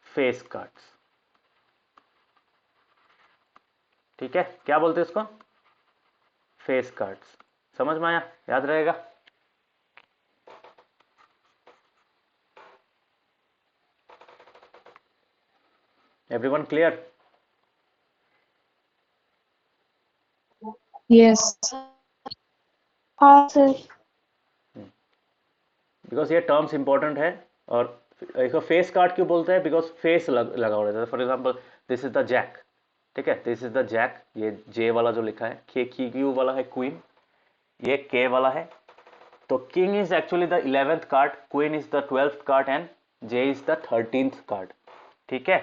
फेस कार्ड्स. ठीक है, क्या बोलते हैं इसको? Face cards. समझ में आया? याद रहेगा? Everyone clear? यस हाँ सर। बिकॉज ये टर्म्स इंपॉर्टेंट है. और इसको फेस कार्ड क्यों बोलते हैं? बिकॉज फेस लगा हुआ रहता है. For example, this is the jack. ठीक है, दिस इज द जैक. ये जे वाला जो लिखा है, के क्यू वाला है क्वीन, ये के वाला है. तो king is actually the 11th card, queen is the 12th card and J is the 13th card. ठीक है,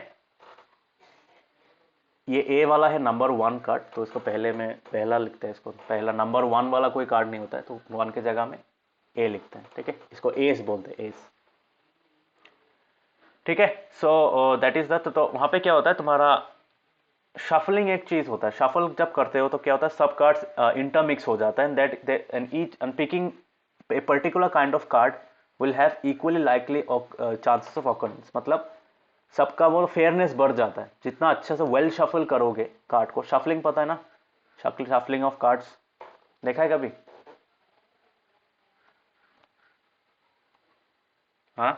ये ए वाला है नंबर 1 कार्ड. तो इसको पहले में पहला लिखते हैं. इसको पहला नंबर 1 वाला कोई कार्ड नहीं होता है, तो 1 के जगह में ए लिखते हैं. ठीक है, इसको एस बोलते हैं, एस. ठीक है. So that is the. तो वहां पे क्या होता है तुम्हारा? शफलिंग एक चीज होता है. शफल जब करते हो तो क्या होता है? सब कार्ड्स इंटरमिक्स हो जाता है and that and each and picking a particular kind of card will have equally likely chances of occurrence. मतलब सबका वो फेयरनेस बढ़ जाता है जितना अच्छे से वेल शफल करोगे कार्ड को. शफलिंग पता है ना? शफलिंग ऑफ कार्ड्स देखा है कभी? हाँ,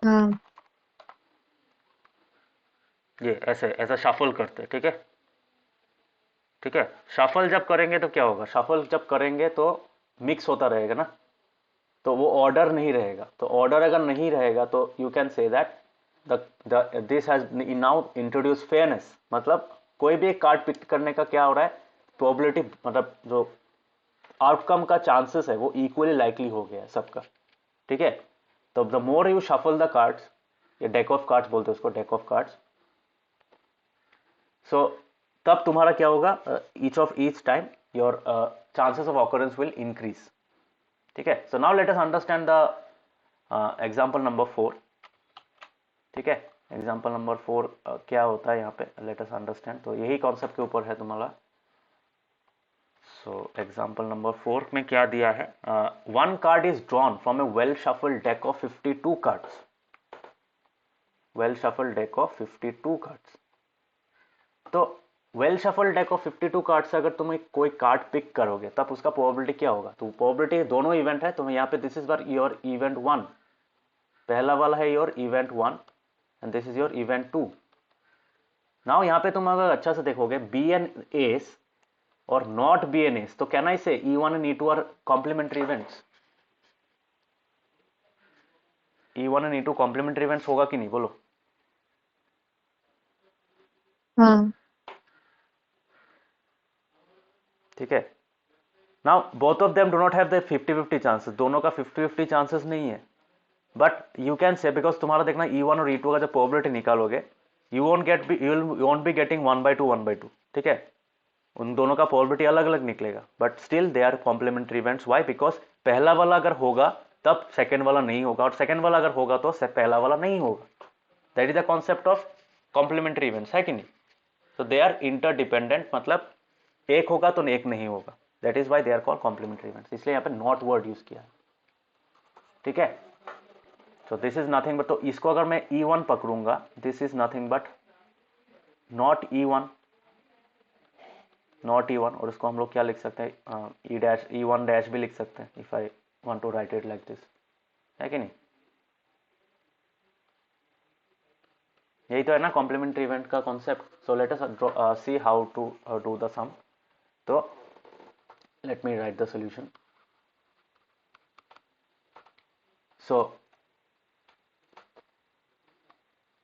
हाँ ये ऐसे ऐसा शफल करते हैं. ठीक है, ठीक है. शफल जब करेंगे तो क्या होगा? शफल जब करेंगे तो मिक्स होता रहेगा ना, तो वो ऑर्डर नहीं रहेगा. तो ऑर्डर अगर नहीं रहेगा तो you can say that this has now introduce fairness. मतलब कोई भी एक कार्ड पिक करने का क्या हो रहा है? प्रोबेबिलिटी, मतलब जो आउटकम का चांसेस है वो इक्वली लाइकली हो गया है सबका. ठीक है, तो the more you shuffle the cards, ये डेक ऑफ कार्ड्स बोलते हैं उसको, डेक ऑफ कार्ड्स. सो तब तुम्हारा क्या होगा? Each time your chances of occurrence will increase. ठीक है. So now let us understand the example number 4. ठीक है, एग्जांपल नंबर 4 क्या होता है यहाँ पे? Late us understand. तो यही कॉन्सेप्ट के ऊपर है तुम्हारा. सो एग्जाम्पल नंबर 4 में क्या दिया है, one card is drawn from a well shuffled deck of 52 cards, well shuffled deck of 52 cards. तो well shuffle deck of 52 card से अगर तुम कोई कार्ड पिक करोगे तब उसका प्रोबेबिलिटी क्या होगा, तो प्रोबेबिलिटी दोनों इवेंट है, तो यहाँ पे दिस इज योर इवेंट 1, पहला वाला है your event 1 and this is your event 2। Now यहाँ पे तुम अगर अच्छा से देखोगे बी एन एस और नॉट बी एन एस, तो can I say E1 and E2 are complementary events, E1 and E2 complementary events होगा कि नहीं, बोलो। हाँ। ठीक है, now both of them do not have the 50-50 chances, दोनों का 50-50 चांसेस नहीं है, but you can say because तुम्हारा देखना E1 और E2 का जब प्रोबेबिलिटी निकालोगे यू वोंट बी गेटिंग 1/2 1/2, ठीक है, उन दोनों का प्रोबेबिलिटी अलग अलग निकलेगा, but still they are complementary events. Why, because पहला वाला अगर होगा तब सेकेंड वाला नहीं होगा, और सेकेंड वाला अगर होगा तो पहला वाला नहीं होगा। That is the concept of complementary events, है कि नहीं। तो दे आर इंटरडिपेंडेंट, मतलब एक होगा तो एक नहीं होगा, that is why they are called complementary events, इसलिए यहाँ पे नॉट वर्ड यूज किया है, ठीक है। So this is nothing but, तो इसको अगर मैं E1 पकड़ूंगा, this is nothing but not E1, not E1, और इसको हम लोग क्या लिख सकते हैं, E1 डैश भी लिख सकते हैं, if I want to write it like this, है कि नहीं। यही तो है ना कॉम्प्लीमेंट्री इवेंट का concept. So let us see how to do the sum. तो let me write the solution. So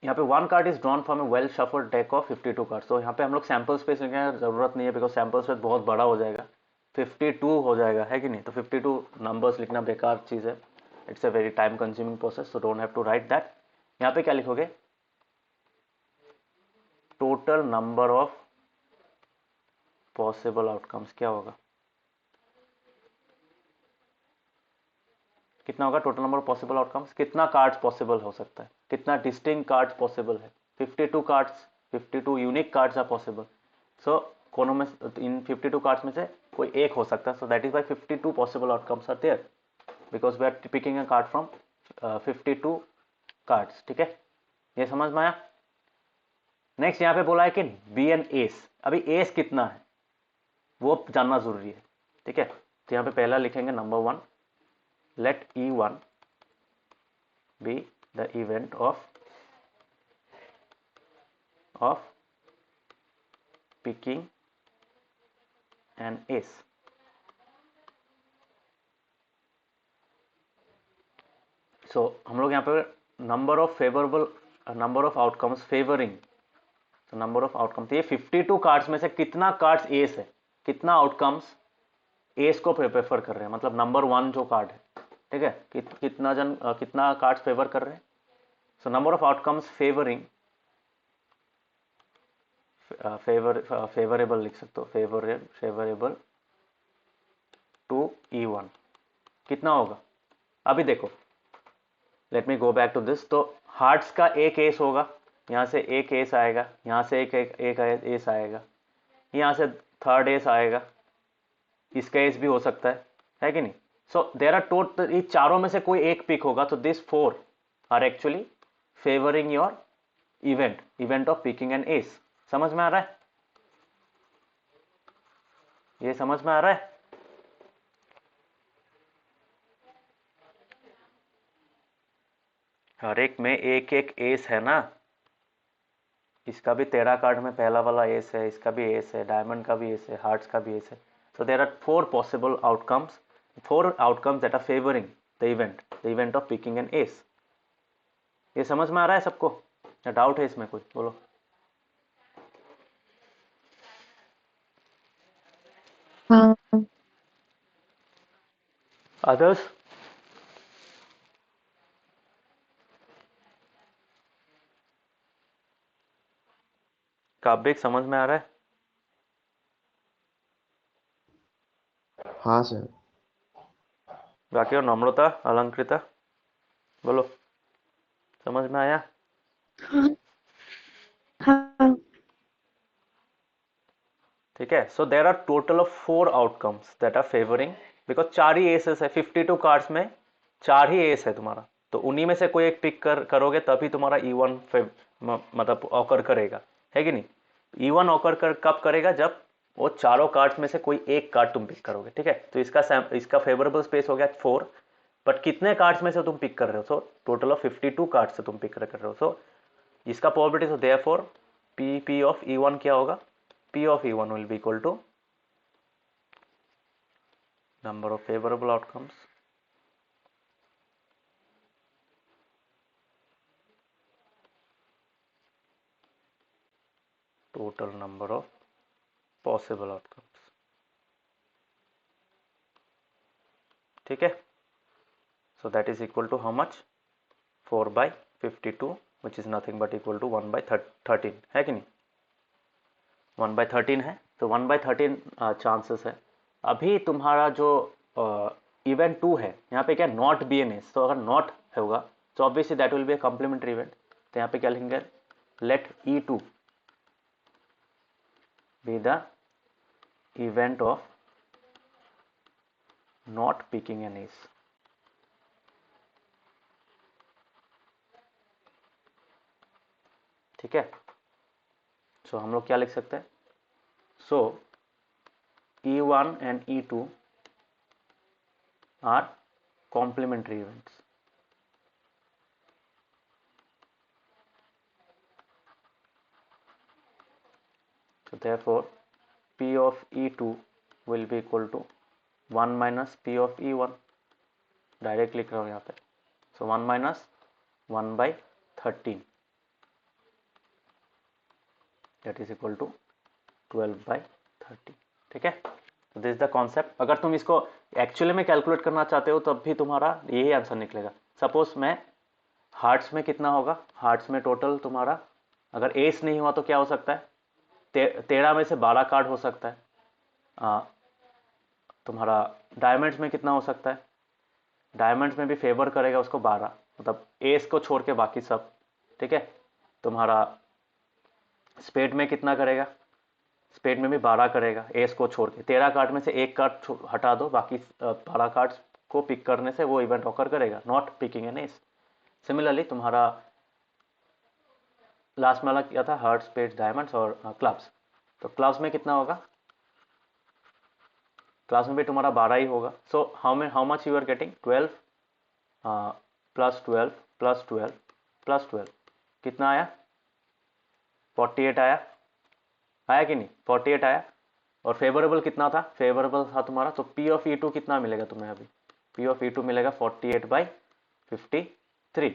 यहाँ पे one card is drawn from a well shuffled deck of 52 card. तो यहाँ पे हम लोग सैंपल स्पेस लिखने की जरूरत नहीं है, बिकॉज सैंपल स्पेस बहुत बड़ा हो जाएगा, 52 हो जाएगा, है कि नहीं। तो 52 नंबर्स लिखना बेकार चीज़ है, it's a very time consuming process, so don't have to write that. यहाँ पे क्या लिखोगे, total number of possible outcomes क्या होगा, कितना होगा total number of possible outcomes, कितना कार्ड्स पॉसिबल हो सकता है, कितना डिस्टिंक्ट कार्ड्स पॉसिबल है। 52 cards, 52 unique cards are possible. So कोनो में इन 52 कार्ड्स में से कोई एक हो सकता है, so that is why 52 possible outcomes are there, because we are picking a card from 52 cards, ठीक है, ये समझ में आया। नेक्स्ट यहाँ पे बोला है कि बी एन एस, अभी एस कितना है वो जानना जरूरी है, ठीक है। तो यहाँ पे पहला लिखेंगे number 1, let E1 be the event of picking an ace। सो हम लोग यहाँ पे number of favourable, number of outcomes favouring, तो नंबर ऑफ आउटकम्स, ये 52 कार्ड्स में से कितना कार्ड्स एस है, कितना आउटकम्स एस को प्रेफर कर रहे हैं, मतलब नंबर 1 जो कार्ड है, ठीक है, कितना कार्ड्स फेवर कर रहे हैं। सो number of outcomes favouring, favourable लिख सकते हो, फेवरेबल टू E1 कितना होगा। अभी देखो, let me go back to this. तो हार्ट्स का एक एस होगा, यहाँ से एक एस आएगा, यहाँ से एक एस आएगा, यहाँ से थर्ड एस आएगा, इसका एस भी हो सकता है कि नहीं। सो देयर आर टोटल, ये चारों में से कोई एक पिक होगा, तो this 4 are actually favouring your event of picking an ace. समझ में आ रहा है, ये समझ में आ रहा है। हर एक में एक एक एस है ना, इसका भी 13 कार्ड में पहला वाला एस है, इसका भी एस है, डायमंड का भी एस है, हार्ट्स का भी एस है। So there are 4 possible outcomes, 4 outcomes that are favouring the event of picking an ace. ये समझ में आ रहा है सबको, या डाउट है इसमें कोई, बोलो। हाँ। अदर्स, काव्य समझ में आ रहा है। हाँ सर। बाकी और नम्रता, अलंकृता, बोलो, समझ में आया। हाँ हाँ। ठीक है। So there are total of 4 outcomes that are favouring, because 4 ही एसेस है, 52 कार्ड्स में 4 ही एस है तुम्हारा, तो उन्हीं में से कोई एक पिक करोगे तभी तुम्हारा E1 मतलब ऑकर करेगा, है कि नहीं। E1 ऑकर कब करेगा, जब वो चारों कार्ड्स में से कोई एक कार्ड तुम पिक करोगे, ठीक है। तो इसका फेवरेबल स्पेस हो गया 4, बट कितने कार्ड्स में से तुम पिक कर रहे हो, सो टोटल ऑफ 52 कार्ड्स से तुम पिक कर रहे हो। सो इसका probability, so therefore P of E1 क्या होगा, P of E1 will be equal to number of favourable outcomes total number of possible outcomes, ठीक है। So that is equal to how much, 4/52 which is nothing but equal to 1/13, है कि नहीं, 1/13 है। तो 1/13 chances है। अभी तुम्हारा जो इवेंट 2 है, यहाँ पे क्या नॉट बी एन एस, तो अगर नॉट होगा तो obviously that will be a complementary event. तो यहाँ पे क्या लिखेंगे, let E2 be the event of not picking an ace, ठीक है। सो हम लोग क्या लिख सकते हैं, सो E1 and E2 are complementary events, so therefore P of E2 will be equal to 1 minus P of E1, direct लिख रहा हूँ यहाँ पे। So 1 minus 1/13 that is equal to 12/13, ठीक है। तो दिस द कॉन्सेप्ट। अगर तुम इसको एक्चुअली में कैलकुलेट करना चाहते हो तब भी तुम्हारा यही आंसर निकलेगा। सपोज मैं हार्ट्स में कितना होगा, हार्ट्स में टोटल तुम्हारा अगर एस नहीं हुआ तो क्या हो सकता है, 13 में से 12 कार्ड हो सकता है। तुम्हारा डायमंड्स में कितना हो सकता है, डायमंड्स में भी फेवर करेगा उसको 12, मतलब एस को छोड़ के बाकी सब, ठीक है। तुम्हारा स्पेड में कितना करेगा, स्पेड में भी 12 करेगा एस को छोड़ के। 13 कार्ड में से एक कार्ड हटा दो, बाकी 12 कार्ड्स को पिक करने से वो इवेंट ऑकर करेगा, not picking an ace. Similarly तुम्हारा लास्ट वाला क्या था, हार्ट, स्पेड, डायमंड्स और क्लब्स। तो क्लब्स में कितना होगा, क्लास में भी तुम्हारा 12 ही होगा। So how much you are getting, 12 plus 12 plus 12 plus 12 कितना आया, 48 आया कि नहीं, 48 आया। और फेवरेबल कितना था, फेवरेबल था तुम्हारा, तो P ऑफ E2 कितना मिलेगा तुम्हें अभी, P ऑफ E2 मिलेगा 48/53।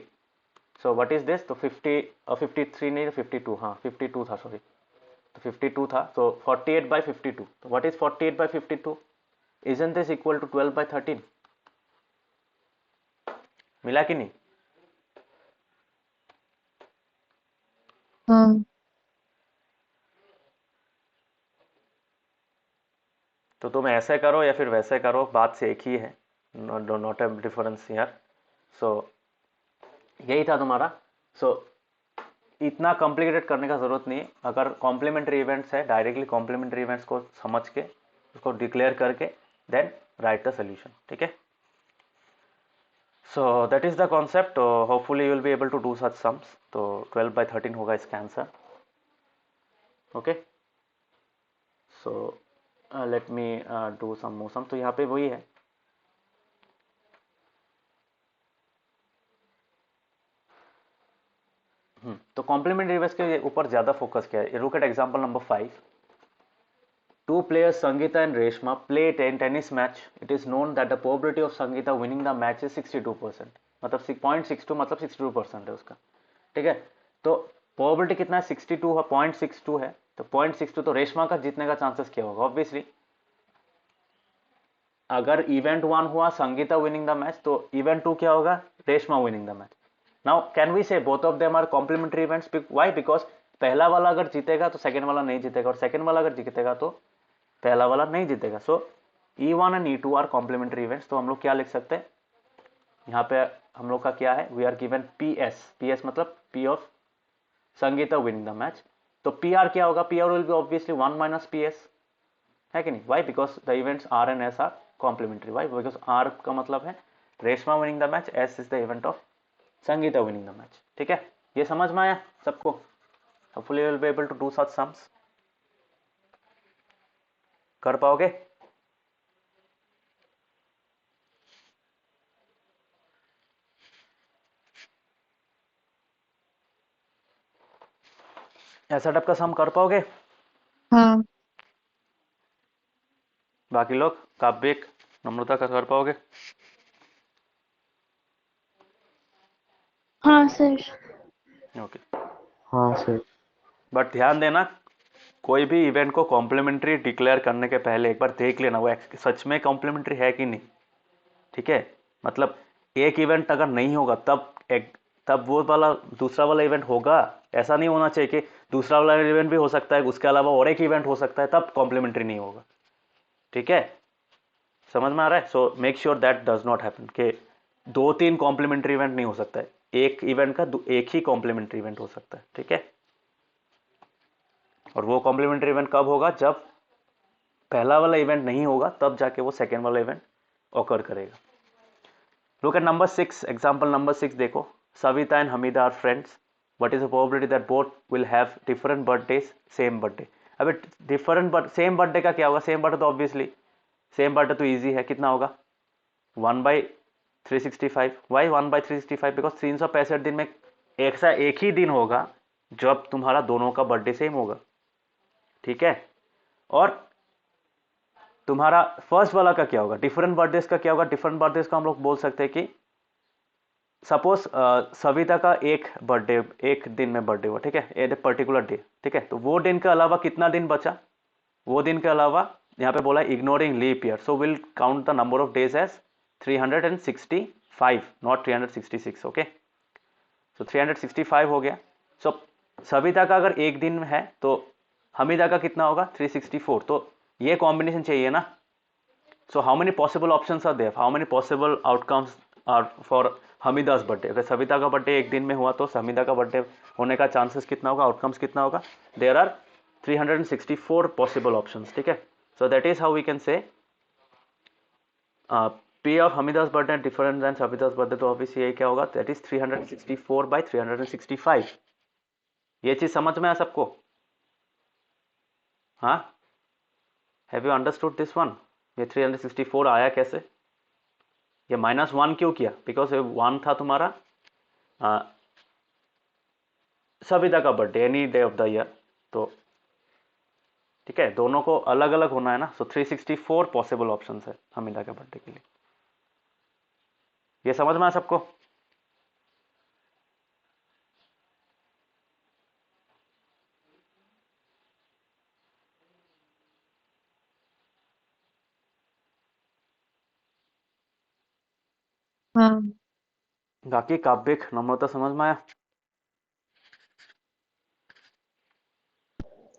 सो व्हाट इज दिस, तो 53 नहीं, 52, हाँ 52 था, सॉरी, तो 52 था। तो 48/52, तो what is 48/52, isn't this equal to 12/13, मिला कि नहीं। हाँ। तो तुम ऐसे करो या फिर वैसे करो, बात से एक ही है, नॉट अ डिफरेंस यार। सो यही था तुम्हारा। सो इतना कॉम्प्लिकेटेड करने का जरूरत नहीं है। अगर कॉम्प्लीमेंट्री इवेंट्स है, डायरेक्टली कॉम्प्लीमेंट्री इवेंट्स को समझ के उसको डिक्लेयर करके देन राइट द सोल्यूशन, ठीक है। So that is the concept. Hopefully you will be able to do such sums. तो 12/13 होगा इसका आंसर, okay. So let me do some more sum. तो यहाँ पे वही है, तो कॉम्प्लीमेंट्री इवेंट्स के ऊपर ज्यादा फोकस किया है। Look at example number 5। Two players Sangeeta and Reshma play a tennis match. It is known that the probability of Sangeeta winning the match is 62%, मतलब 0.62 मतलब 62% है उसका, ठीक है। तो प्रोबेबिलिटी कितना है, 62 है, 0.62 है। तो 0.62 तो रेशमा का जीतने का चांसेस क्या होगा, ऑब्वियसली अगर इवेंट 1 हुआ संगीता विनिंग द मैच, तो इवेंट 2 क्या होगा, Reshma winning the match. Now can we say both of them are complementary events, why, because पहला वाला अगर जीतेगा तो सेकंड वाला नहीं जीतेगा, और सेकंड वाला अगर जीतेगा तो पहला वाला नहीं जीतेगा। So E1 and E2 are complementary events. तो हम लोग क्या लिख सकते हैं, यहाँ पे हम लोग का क्या है, वी आर गिवन PS मतलब P of Sangeeta winning the match. तो PR क्या होगा, PR will be obviously 1 minus PS, है कि नहीं? Why? Because the events R and S are complementary. Why? Because R का मतलब है Reshma winning the match, S is the event of Sangeeta winning the match. ठीक है, ये समझ में आया सबको? Hopefully you will be able to do such sums. कर पाओगे? ऐसा टाइप का सम कर पाओगे? हाँ बाकी लोग काव्यिक नम्रता का कर पाओगे? हाँ सर. ओके. हाँ सर. बट ध्यान देना, कोई भी इवेंट को कॉम्प्लीमेंट्री डिक्लेयर करने के पहले एक बार देख लेना वो सच में कॉम्प्लीमेंट्री है कि नहीं. ठीक है, मतलब एक इवेंट अगर नहीं होगा तब वो वाला दूसरा वाला इवेंट होगा. ऐसा नहीं होना चाहिए कि दूसरा वाला इवेंट भी हो सकता है, उसके अलावा और एक इवेंट हो सकता है, तब कॉम्प्लीमेंट्री नहीं होगा. ठीक है, समझ में आ रहा है? So make sure that does not happen कि 2-3 कॉम्प्लीमेंट्री इवेंट नहीं हो सकता है. एक इवेंट का एक ही कॉम्प्लीमेंट्री इवेंट हो सकता है. ठीक है, और वो कॉम्प्लीमेंट्री इवेंट कब होगा? जब पहला वाला इवेंट नहीं होगा, तब जाके वो सेकेंड वाला इवेंट ऑकर करेगा. Look at number 6, example number 6 देखो. Savita and Hamida are friends. What is the probability that both will have different birthdays same birthday? अबे डिफरेंट सेम बर्थडे का क्या होगा? सेम बर्थडे तो ऑब्वियसली सेम बर्थडे तो easy है. कितना होगा? 1/365. वाई 1/365? बिकॉज 365 दिन में एक ही दिन होगा जब तुम्हारा दोनों का बर्थडे सेम होगा. ठीक है, और तुम्हारा फर्स्ट वाला का क्या होगा? डिफरेंट बर्थडेज का क्या होगा? डिफरेंट बर्थडेज का हम लोग बोल सकते हैं कि सपोज सविता का एक दिन में बर्थडे हुआ. ठीक है, ए पर्टिकुलर डे. ठीक है, तो वो दिन के अलावा कितना दिन बचा? वो दिन के अलावा यहाँ पे बोला ignoring leap year, so will count the number of days as 365, not 366. Okay, so 365 हो गया. सो सविता का अगर एक दिन है तो हमीदा का कितना होगा? 364. तो ये कॉम्बिनेशन चाहिए ना. So how many possible options are there? How many possible outcomes are for Hamida's birthday? अगर सविता का बर्थडे एक दिन में हुआ तो हमीदा का बर्थडे होने का चांसेस कितना होगा? आउटकम्स कितना होगा? There are 364 possible options. ठीक है, so that is how we can say P of Hamida's birthday different than Savita's birthday. तो ऑब्वियसली ये क्या होगा? That is 364/365. ये चीज समझ में आ सबको? हाँ, have you understood this one? ये 364 आया कैसे? ये -1 क्यों किया? बिकॉज 1 था तुम्हारा सविता का birthday any day of the year. तो ठीक है, दोनों को अलग अलग होना है ना. सो 364 पॉसिबल ऑप्शंस है हमीदा के बर्थडे के लिए. ये समझ में आ सबको? हाँ बाकी काव्यिक नम्रता समझ में आया?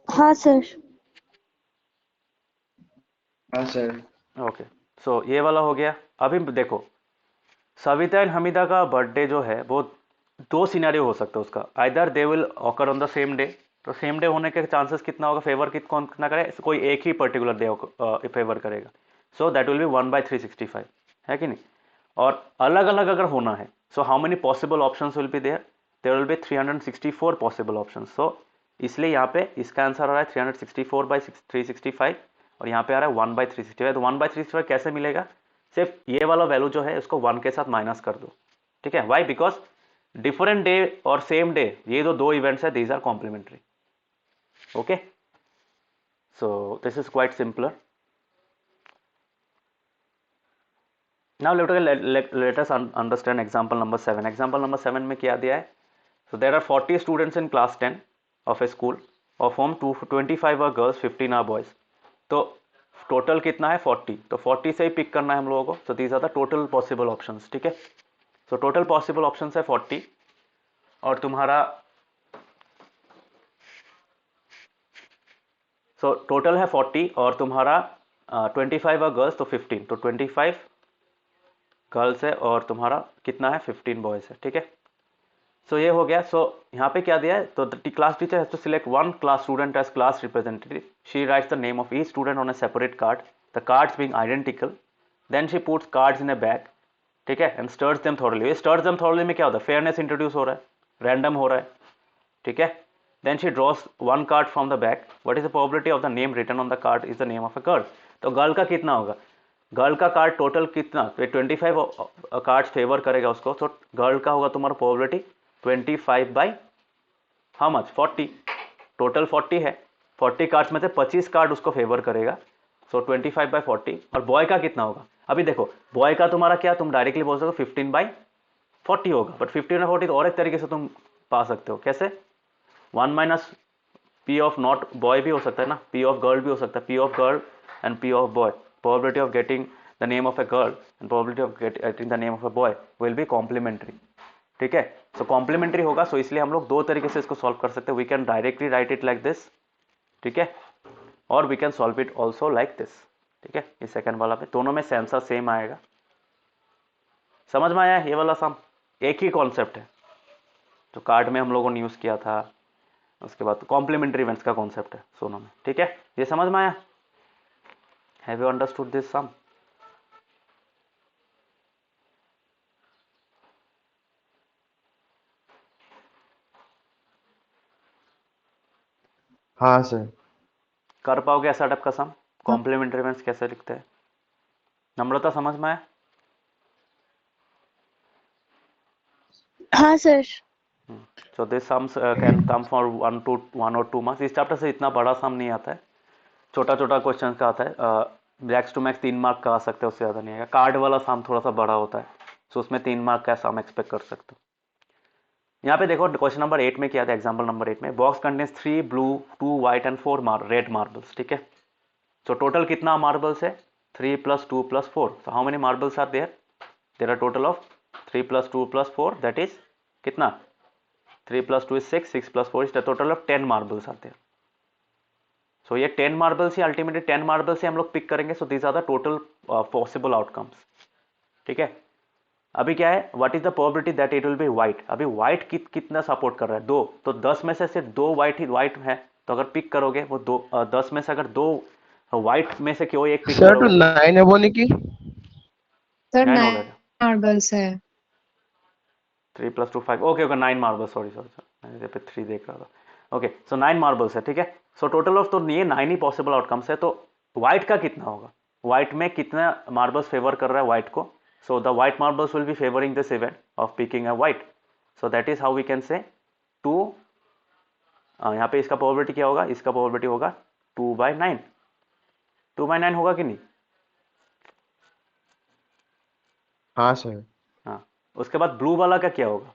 हाँ सर. हाँ सर. ओके, सो ये वाला हो गया. अभी देखो, सविता एंड हमीदा का बर्थडे जो है वो दो सिनेरियो हो सकता है उसका. Either they will occur on the same day. तो सेम डे होने के चांसेस कितना होगा? फेवर कौन कितना करे? कोई एक ही पर्टिकुलर डे फेवर करेगा. सो दैट विल बी 1/365, है कि नहीं? और अलग अलग अगर होना है, so how many possible options will be there? There will be 364 possible options. So इसलिए यहाँ पे इसका आंसर आ रहा है 364/365 और यहाँ पे आ रहा है 1/365. तो 1/365 कैसे मिलेगा? सिर्फ ये वाला वैल्यू जो है उसको 1 के साथ माइनस कर दो. ठीक है, वाई? बिकॉज डिफरेंट डे और सेम डे ये दो इवेंट्स है, these are complementary. Okay, so this is quite simpler. Now let us understand example number 7. example number 7 में क्या दिया है? So there are 40 students in class 10 of a school, of whom 25 are girls, 15 are boys. तो total कितना है? 40. तो 40 से ही pick करना है हम लोगों को. तो these are the total possible options. ठीक है, सो टोटल पॉसिबल ऑप्शंस है 40 और तुम्हारा टोटल है 40 और तुम्हारा 25 है गर्ल्स तो 15. तो 25 गर्ल्स है और तुम्हारा कितना है? 15 बॉयज है. ठीक है, सो ये हो गया. सो यहाँ पे क्या दिया है, तो the class teacher has to select one class student as class representative. She writes the name of each student on a separate card, the cards being identical. Then she puts cards in a bag. ठीक है, and stirs them thoroughly. Stirs them thoroughly में क्या होता है, fairness introduce हो रहा है, random हो रहा है. ठीक है. Then she draws one card from the bag. What is the probability of the name written on the card is the name of a girl. तो गर्ल का कितना होगा, गर्ल का कार्ड टोटल कितना, तो 25 कार्ड्स फेवर करेगा उसको. तो गर्ल का होगा तुम्हारा probability 25 by how much, 40. Total 40 है, 40 कार्ड्स में से 25 कार्ड उसको फेवर करेगा. सो 25 बाई 40. और बॉय का कितना होगा, अभी देखो बॉय का तुम्हारा क्या, तुम डायरेक्टली बोल सकते हो 15 बाई 40 होगा. बट 15 बाई 40 तो और एक तरीके से तुम पा सकते हो. कैसे, 1 minus P of not boy भी हो सकता है ना, पी ऑफ गर्ल भी हो सकता है. P of girl and P of boy, probability of getting the name of a girl and probability of getting the name of a boy will be complementary. ठीक है. सो कॉम्प्लीमेंट्री होगा. सो इसलिए हम लोग दो तरीके से इसको सॉल्व कर सकते हैं. We can directly write it like this. ठीक है, और we can solve it also like this. ठीक है, इस सेकंड वाला पे दोनों में आंसर सेम आएगा. समझ में आया, ये वाला सम एक ही कॉन्सेप्ट है जो कार्ड में हम लोगों ने यूज किया था. उसके बाद कॉम्प्लीमेंट्री इवेंट्स का कॉन्सेप्ट है दोनों में. ठीक है, ये समझ में आया. Have you understood this sum? हाँ सर. कर पाओगे ऐसा टाइप का सम, कॉम्प्लीमेंट्री इवेंट्स कैसे लिखते हैं. नम्रता समझ में आया. हाँ sir. So this sums can come for 1 और 2 मार्क्स. इस चैप्टर से इतना बड़ा सम नहीं आता है, छोटा छोटा क्वेश्चन का आता है. मैक्स टू मैक्स 3 मार्क का आ सकते हैं, उससे ज़्यादा नहीं आएगा. कार्ड वाला सम थोड़ा सा बड़ा होता है, सो उसमें 3 मार्क का सम एक्सपेक्ट कर सकते हो. यहाँ पे देखो क्वेश्चन नंबर 8 में क्या था, एग्जाम्पल नंबर 8 में box contains 3 blue 2 white and 4 red marbles. ठीक है, सो टोटल कितना मार्बल्स है, 3 + 2 + 4. So how many marbles are there, there are total of 3 + 2 + 4, that is कितना, 3 + 2 is 6, 6 + 4 is the total of 10 marbles आते हैं. सो ये 10 मार्बल्स ही ultimately 10 marbles से हम लोग पिक करेंगे. So these are the total possible outcomes. ठीक है, अभी क्या है, what is the probability that it will be white. अभी व्हाइट कितना सपोर्ट कर रहा है, 2. तो 10 में से सिर्फ 2 व्हाइट है. तो अगर पिक करोगे वो 10 में से अगर 2 व्हाइट में से कोई एक पिक सर तो करोगे 9 है वो नहीं की. सर 9 हो 9 गया. मार्बल्स है. 3 + 2 5. Okay 9 marbles. सॉरी मैंने यहाँ पे 3 देख रहा था. ओके, सो 9 मार्बल्स है. ठीक है, सो टोटल ऑफ, तो ये 9 ही पॉसिबल आउटकम्स है. तो व्हाइट का कितना होगा, व्हाइट में कितना मार्बल्स फेवर कर रहा है व्हाइट को. So the white marbles will be favouring this event of picking a white. So that is how we can say 2. यहाँ पे इसका प्रोबेबिलिटी क्या होगा, इसका प्रोबेबिलिटी होगा 2/9. 2/9 होगा कि नहीं. हाँ सर. हाँ, उसके बाद ब्लू वाला का क्या होगा,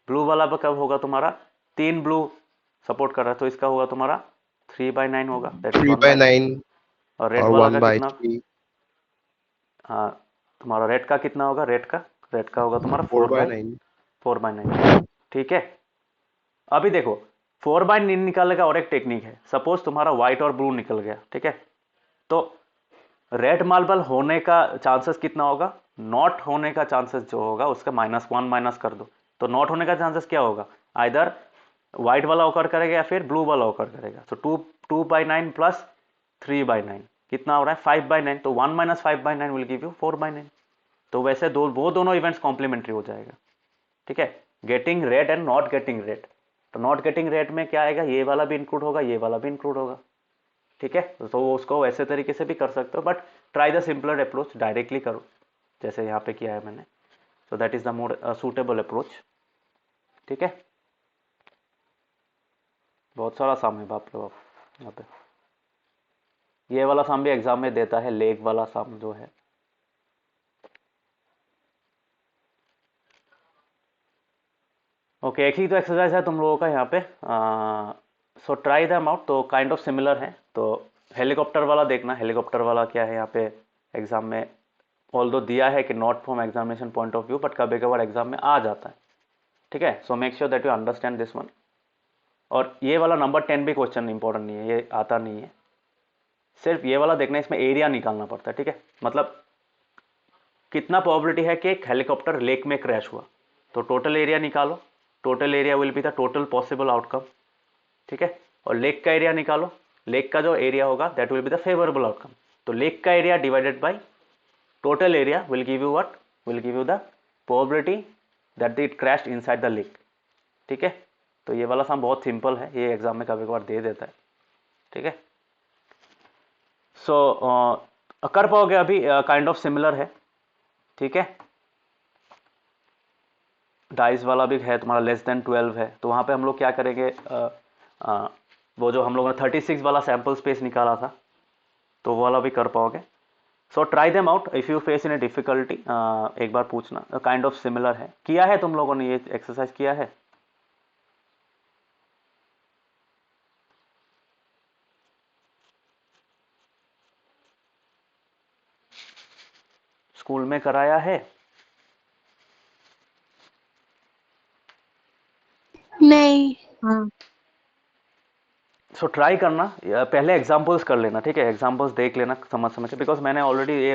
ब्लू वाला पर कब होगा तुम्हारा, 3 ब्लू सपोर्ट कर रहा है, तो इसका होगा तुम्हारा 3/9 होगा, दैट इज 3/9 और रेड और वाला का कितना, 1/3 हाँ तुम्हारा रेड का कितना होगा, रेड का होगा तुम्हारा 4/9. ठीक है. अभी देखो 4/9 निकालने का और एक टेक्निक है. सपोज तुम्हारा व्हाइट और ब्लू निकल गया. ठीक है, तो रेड मार्बल होने का चांसेस कितना होगा, नॉट होने का चांसेस जो होगा उसका -1 माइनस कर दो. तो नॉट होने का चांसेस क्या होगा, आइदर व्हाइट वाला ओकर करेगा या फिर ब्लू वाला ओकर करेगा. सो 2/9 प्लस 3/9 कितना हो रहा है, 5/9. तो 1 - 5/9 विल गिव यू 4/9. तो वैसे वो दोनों इवेंट्स कॉम्प्लीमेंट्री हो जाएगा. ठीक है, getting red and not getting red. तो नॉट गेटिंग रेड में क्या आएगा, ये वाला भी इंक्लूड होगा, ये वाला भी इंक्लूड होगा. ठीक है, तो उसको वैसे तरीके से भी कर सकते हो, but try the simpler approach, directly करो जैसे यहाँ पे किया है मैंने. सो that is the more suitable approach. ठीक है, बहुत सारा सम है बाप रे बाप. यहाँ पे ये वाला सम भी एग्जाम में देता है, लेग वाला सम जो है. ओके, एक ही तो एक्सरसाइज है तुम लोगों का यहाँ पे. So try them out. तो काइंड ऑफ सिमिलर है. तो हेलीकॉप्टर वाला देखना, हेलीकॉप्टर वाला क्या है यहाँ पे एग्जाम में, ऑल्दो दिया है कि not from examination point of view, but कभी कभार एग्जाम में आ जाता है. ठीक है, so make sure that you understand this one. और ये वाला नंबर 10 भी क्वेश्चन इंपॉर्टेंट नहीं है, ये आता नहीं है. सिर्फ ये वाला देखना, इसमें एरिया निकालना पड़ता है. ठीक है, मतलब कितना प्रोबेबिलिटी है कि एक हेलीकॉप्टर लेक में क्रैश हुआ, तो टोटल एरिया निकालो. Total area will be the total possible outcome, ठीक है। और लेक का एरिया निकालो, लेक का जो एरिया होगा that will be the favourable outcome. तो लेक का area divided bye total area will give you what, will give you the probability that it crashed inside the lake, ठीक है। तो ये वाला सम बहुत सिंपल है, ये एग्जाम में कभी कभार दे देता है, ठीक है। सो कर पाओगे अभी, काइंड ऑफ सिमिलर है, ठीक है। डाइस वाला भी है तुम्हारा, लेस देन 12 है, तो वहाँ पे हम लोग क्या करेंगे, वो जो हम लोगों ने 36 वाला सैम्पल स्पेस निकाला था तो वो वाला भी कर पाओगे। So try them out if you face in a difficulty, एक बार पूछना, काइंड ऑफ सिमिलर है। किया है तुम लोगों ने ये एक्सरसाइज किया है? स्कूल में कराया है? नहीं। हाँ सो ट्राई करना, पहले एग्जांपल्स कर लेना, ठीक है। एग्जांपल्स देख लेना समझ के, बिकॉज मैंने ऑलरेडी ये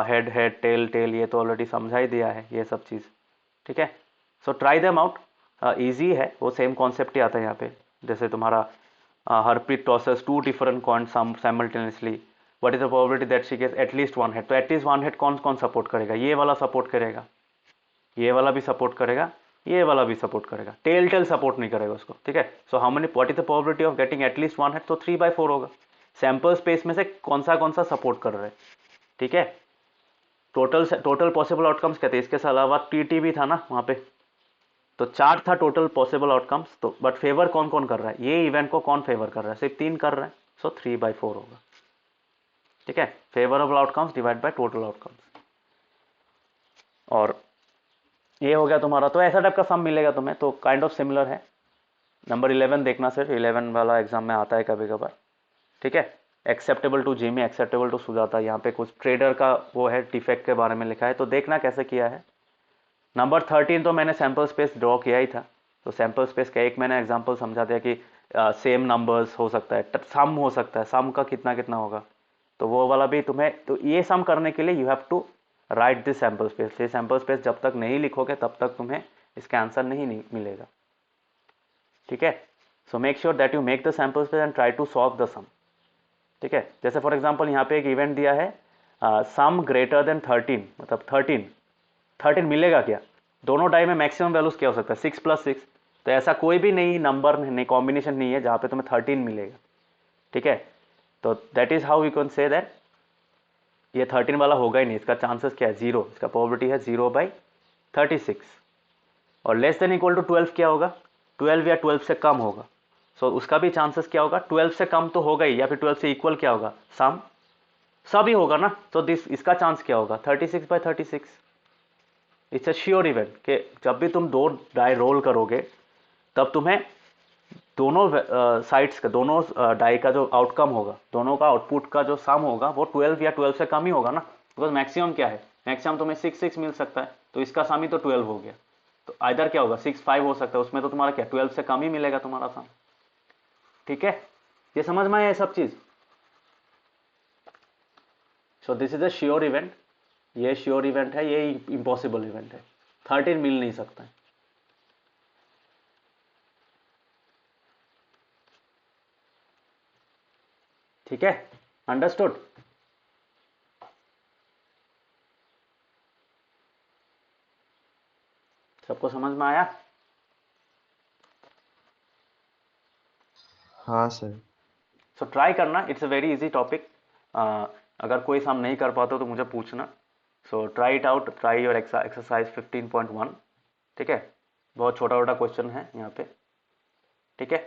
हेड हेड टेल टेल ये तो ऑलरेडी समझा ही दिया है ये सब चीज़, ठीक है। So try them out, easy है, वो सेम कॉन्सेप्ट ही आता है यहाँ पे। जैसे तुम्हारा Harpreet tosses 2 different coins simultaneously, what is the probability that she gets at least 1 head. तो एटलीस्ट 1 हेड कौन कौन सपोर्ट करेगा? ये वाला सपोर्ट करेगा, ये वाला भी सपोर्ट करेगा, ये वाला भी सपोर्ट करेगा, टेल टेल सपोर्ट नहीं करेगा उसको, ठीक है। So how many, what is the probability of getting at least 1 head? तो 3/4 होगा। सैंपल स्पेस में से कौन सा सपोर्ट कर रहा है, ठीक है। टोटल पॉसिबल आउटकम्स कहते हैं, इसके अलावा टीटी भी था ना वहाँ पे, तो 4 था टोटल पॉसिबल आउटकम्स। तो बट फेवर कौन कौन कर रहा है? ये इवेंट को कौन फेवर कर रहा है? सिर्फ 3 कर रहा है, सो 3/4 होगा, ठीक है। Favourable outcomes divide by total outcomes, और ये हो गया तुम्हारा। तो ऐसा टाइप का सम मिलेगा तुम्हें, तो काइंड ऑफ सिमिलर है। नंबर 11 देखना, सिर्फ 11 वाला एग्जाम में आता है कभी कभार, ठीक है। Acceptable to Jimmy, acceptable to Sujata, यहाँ पे कुछ ट्रेडर का वो है, डिफेक्ट के बारे में लिखा है, तो देखना कैसे किया है। नंबर 13 तो मैंने सैम्पल स्पेस ड्रॉ किया ही था, तो सैम्पल स्पेस का एक मैंने एग्जाम्पल समझा दिया कि सेम नंबर्स हो सकता है, सम हो सकता है, सम का कितना कितना होगा, तो वो वाला भी तुम्हें। तो ये सम करने के लिए you have to write this sample space. ये सैम्पल स्पेस जब तक नहीं लिखोगे तब तक तुम्हें इसका आंसर नहीं मिलेगा, ठीक है। So make sure that you make the sample space and try to solve the sum, ठीक है। जैसे फॉर एग्जांपल यहाँ पे एक इवेंट दिया है, सम ग्रेटर देन 13, मतलब 13 मिलेगा क्या? दोनों डाई में मैक्सिमम वैल्यूज क्या हो सकता है? 6 + 6। तो ऐसा कोई भी नहीं नंबर नहीं, कॉम्बिनेशन नहीं है जहाँ पे तुम्हें 13 मिलेगा, ठीक है। तो that is how you can say that ये 13 वाला होगा ही नहीं, इसका चांसेस क्या है? 0, इसका प्रोबेबिलिटी है 0/36। और लेस देन इक्वल टू 12 क्या होगा? 12 या 12 से कम होगा, सो उसका भी चांसेस क्या होगा? 12 से कम तो होगा ही, या फिर 12 से इक्वल क्या होगा? सम, सभी होगा ना। तो दिस, इसका चांस क्या होगा? 36/36। इट्स अ श्योर इवेंट कि जब भी तुम 2 डाई रोल करोगे तब तुम्हें दोनों साइड्स का, दोनों डाई का जो आउटकम होगा, दोनों का आउटपुट का जो सम होगा वो 12 या 12 से कम ही होगा ना, बिकॉज मैक्सिमम क्या है? मैक्सिमम तुम्हें 6 मिल सकता है, तो इसका सम ही तो 12 हो गया। तो आइदर क्या होगा? 6, 5 हो सकता है, उसमें तो तुम्हारा क्या 12 से कम ही मिलेगा तुम्हारा सम, ठीक है। ये समझ में आया सब चीज? सो this is a sure event, ये श्योर इवेंट है, ये इम्पॉसिबल इवेंट है, 13 मिल नहीं सकता है, ठीक है। अंडरस्टूड? सबको समझ में आया? हाँ सर। सो ट्राई करना, it's a very easy topic. अगर कोई सम नहीं कर पाते हो तो मुझे पूछना। So try it out, try your exercise 15.1, ठीक है। बहुत छोटा छोटा क्वेश्चन है यहाँ पे, ठीक है।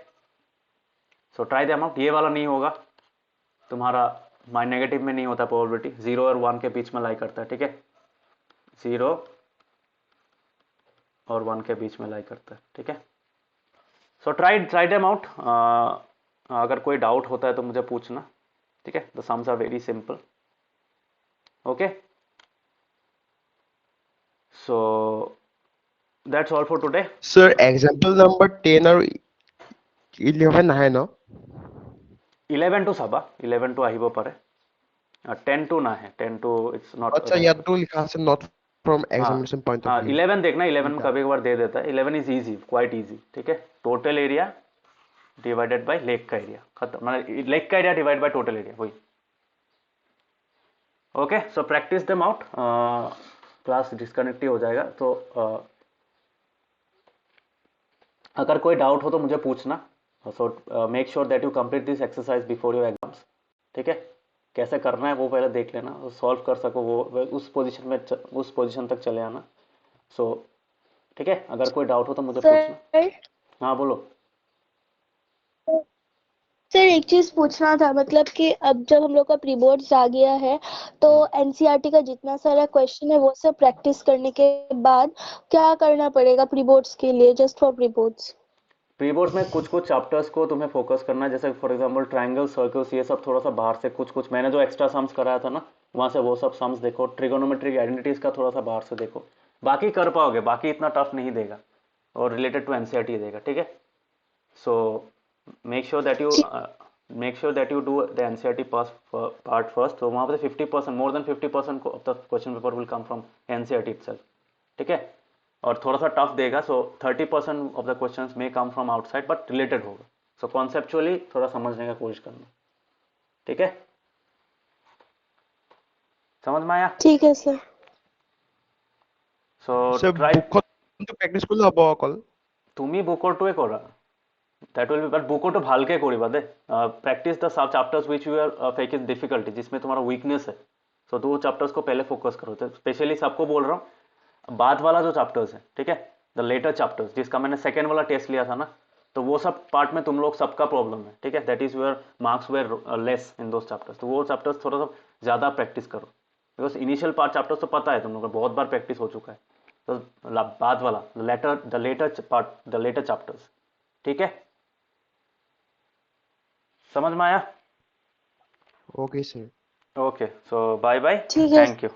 So try them out. ये वाला नहीं होगा तुम्हारा, माइंड नेगेटिव में नहीं होता प्रोबेबिलिटी, 0 और 1 के बीच में लाई करता है, ठीक है। 0 और 1 के बीच में लाई करता है, ठीक है। So try them out. अगर कोई डाउट होता है तो मुझे पूछना, ठीक है। The sums are very simple, okay. So that's all for today. Sir example number 10 और 11 है ना? 11 to চাবা, 11 to আহিব পাৰে, 10 to নাহে, 10 to it's not আচ্ছা ইয়াতো লিখা আছে not from हाँ examination point of हाँ view. 11 देखना, 11 में ठीक है. कभी कभार दे देता है. 11 इज इजी, क्वाइट इजी. ठीक है, total area divided by lake का एरिया, खत्म. मतलब लेक का area divide by total area, वही. Okay, so practice them out. Class disconnect ही हो जाएगा, तो अगर कोई डाउट हो तो मुझे पूछना. सो make sure that you complete this exercise before your exams. ठीक है, कैसे करना है वो पहले देख लेना, तो सॉल्व कर सको वो उस पोजीशन में उस पोजीशन तक चले आना. सो ठीक है, अगर कोई डाउट हो तो मुझे पूछना. सर हाँ बोलो. सर एक चीज पूछना था, मतलब कि अब जब हम लोग का प्री बोर्ड्स आ गया है तो एनसीईआरटी का जितना सारा क्वेश्चन है वो सब प्रैक्टिस करने के बाद क्या करना पड़ेगा प्री बोर्ड्स के लिए, just for pre boards? Pre board में कुछ कुछ चैप्टर्स को तुम्हें फोकस करना है, जैसे फॉर एग्जांपल ट्रायंगल, सर्कल्स, ये सब थोड़ा सा बाहर से कुछ कुछ मैंने जो एक्स्ट्रा सम्स कराया था ना, वहाँ से वो सब सम्स देखो. ट्रिगोनोमेट्रिक आइडेंटिटीज का थोड़ा सा बाहर से देखो. बाकी कर पाओगे, बाकी इतना टफ नहीं देगा और रिलेटेड टू एनसीईआरटी देगा. ठीक है, so make sure that you do the NCERT part first. तो वहाँ पे 50%, more than 50% of the question paper will come from NCERT itself. ठीक है, और थोड़ा सा टफ देगा. सो 30% of the questions may come from outside but related होगा. सो कॉन्सेप्चुअली थोड़ा समझने का कोशिश करना. ठीक है, समझ में आया? ठीक है सर. So Sir, try. bookত practice করলে হব অকল. তুমি বুকৰটোৱে কৰা, दैट विल बी, बट बुकरটো ভালকে কৰিবা দে. प्रैक्टिस द सब chapters which you are facing difficulty, जिसमें तुम्हारा वीकनेस है. सो दो चैप्टर्स को पहले फोकस करो. तो स्पेशली सबको बोल रहा हूँ, बाद वाला जो चैप्टर्स है, ठीक है, द लेटर चैप्टर्स, जिसका मैंने सेकेंड वाला टेस्ट लिया था ना, तो वो सब पार्ट में तुम लोग सबका प्रॉब्लम है. ठीक है, that is where marks were less in those chapters. तो वो चैप्टर्स थोड़ा सा ज़्यादा प्रैक्टिस करो, बिकॉज इनिशियल पार्ट चैप्टर्स तो पता है तुम लोग को, बहुत बार प्रैक्टिस हो चुका है. तो बाद वाला the latter part, the latter chapters. ठीक है, समझ में आया? Okay, sir. Okay, so bye bye, ठीक है. Thank you.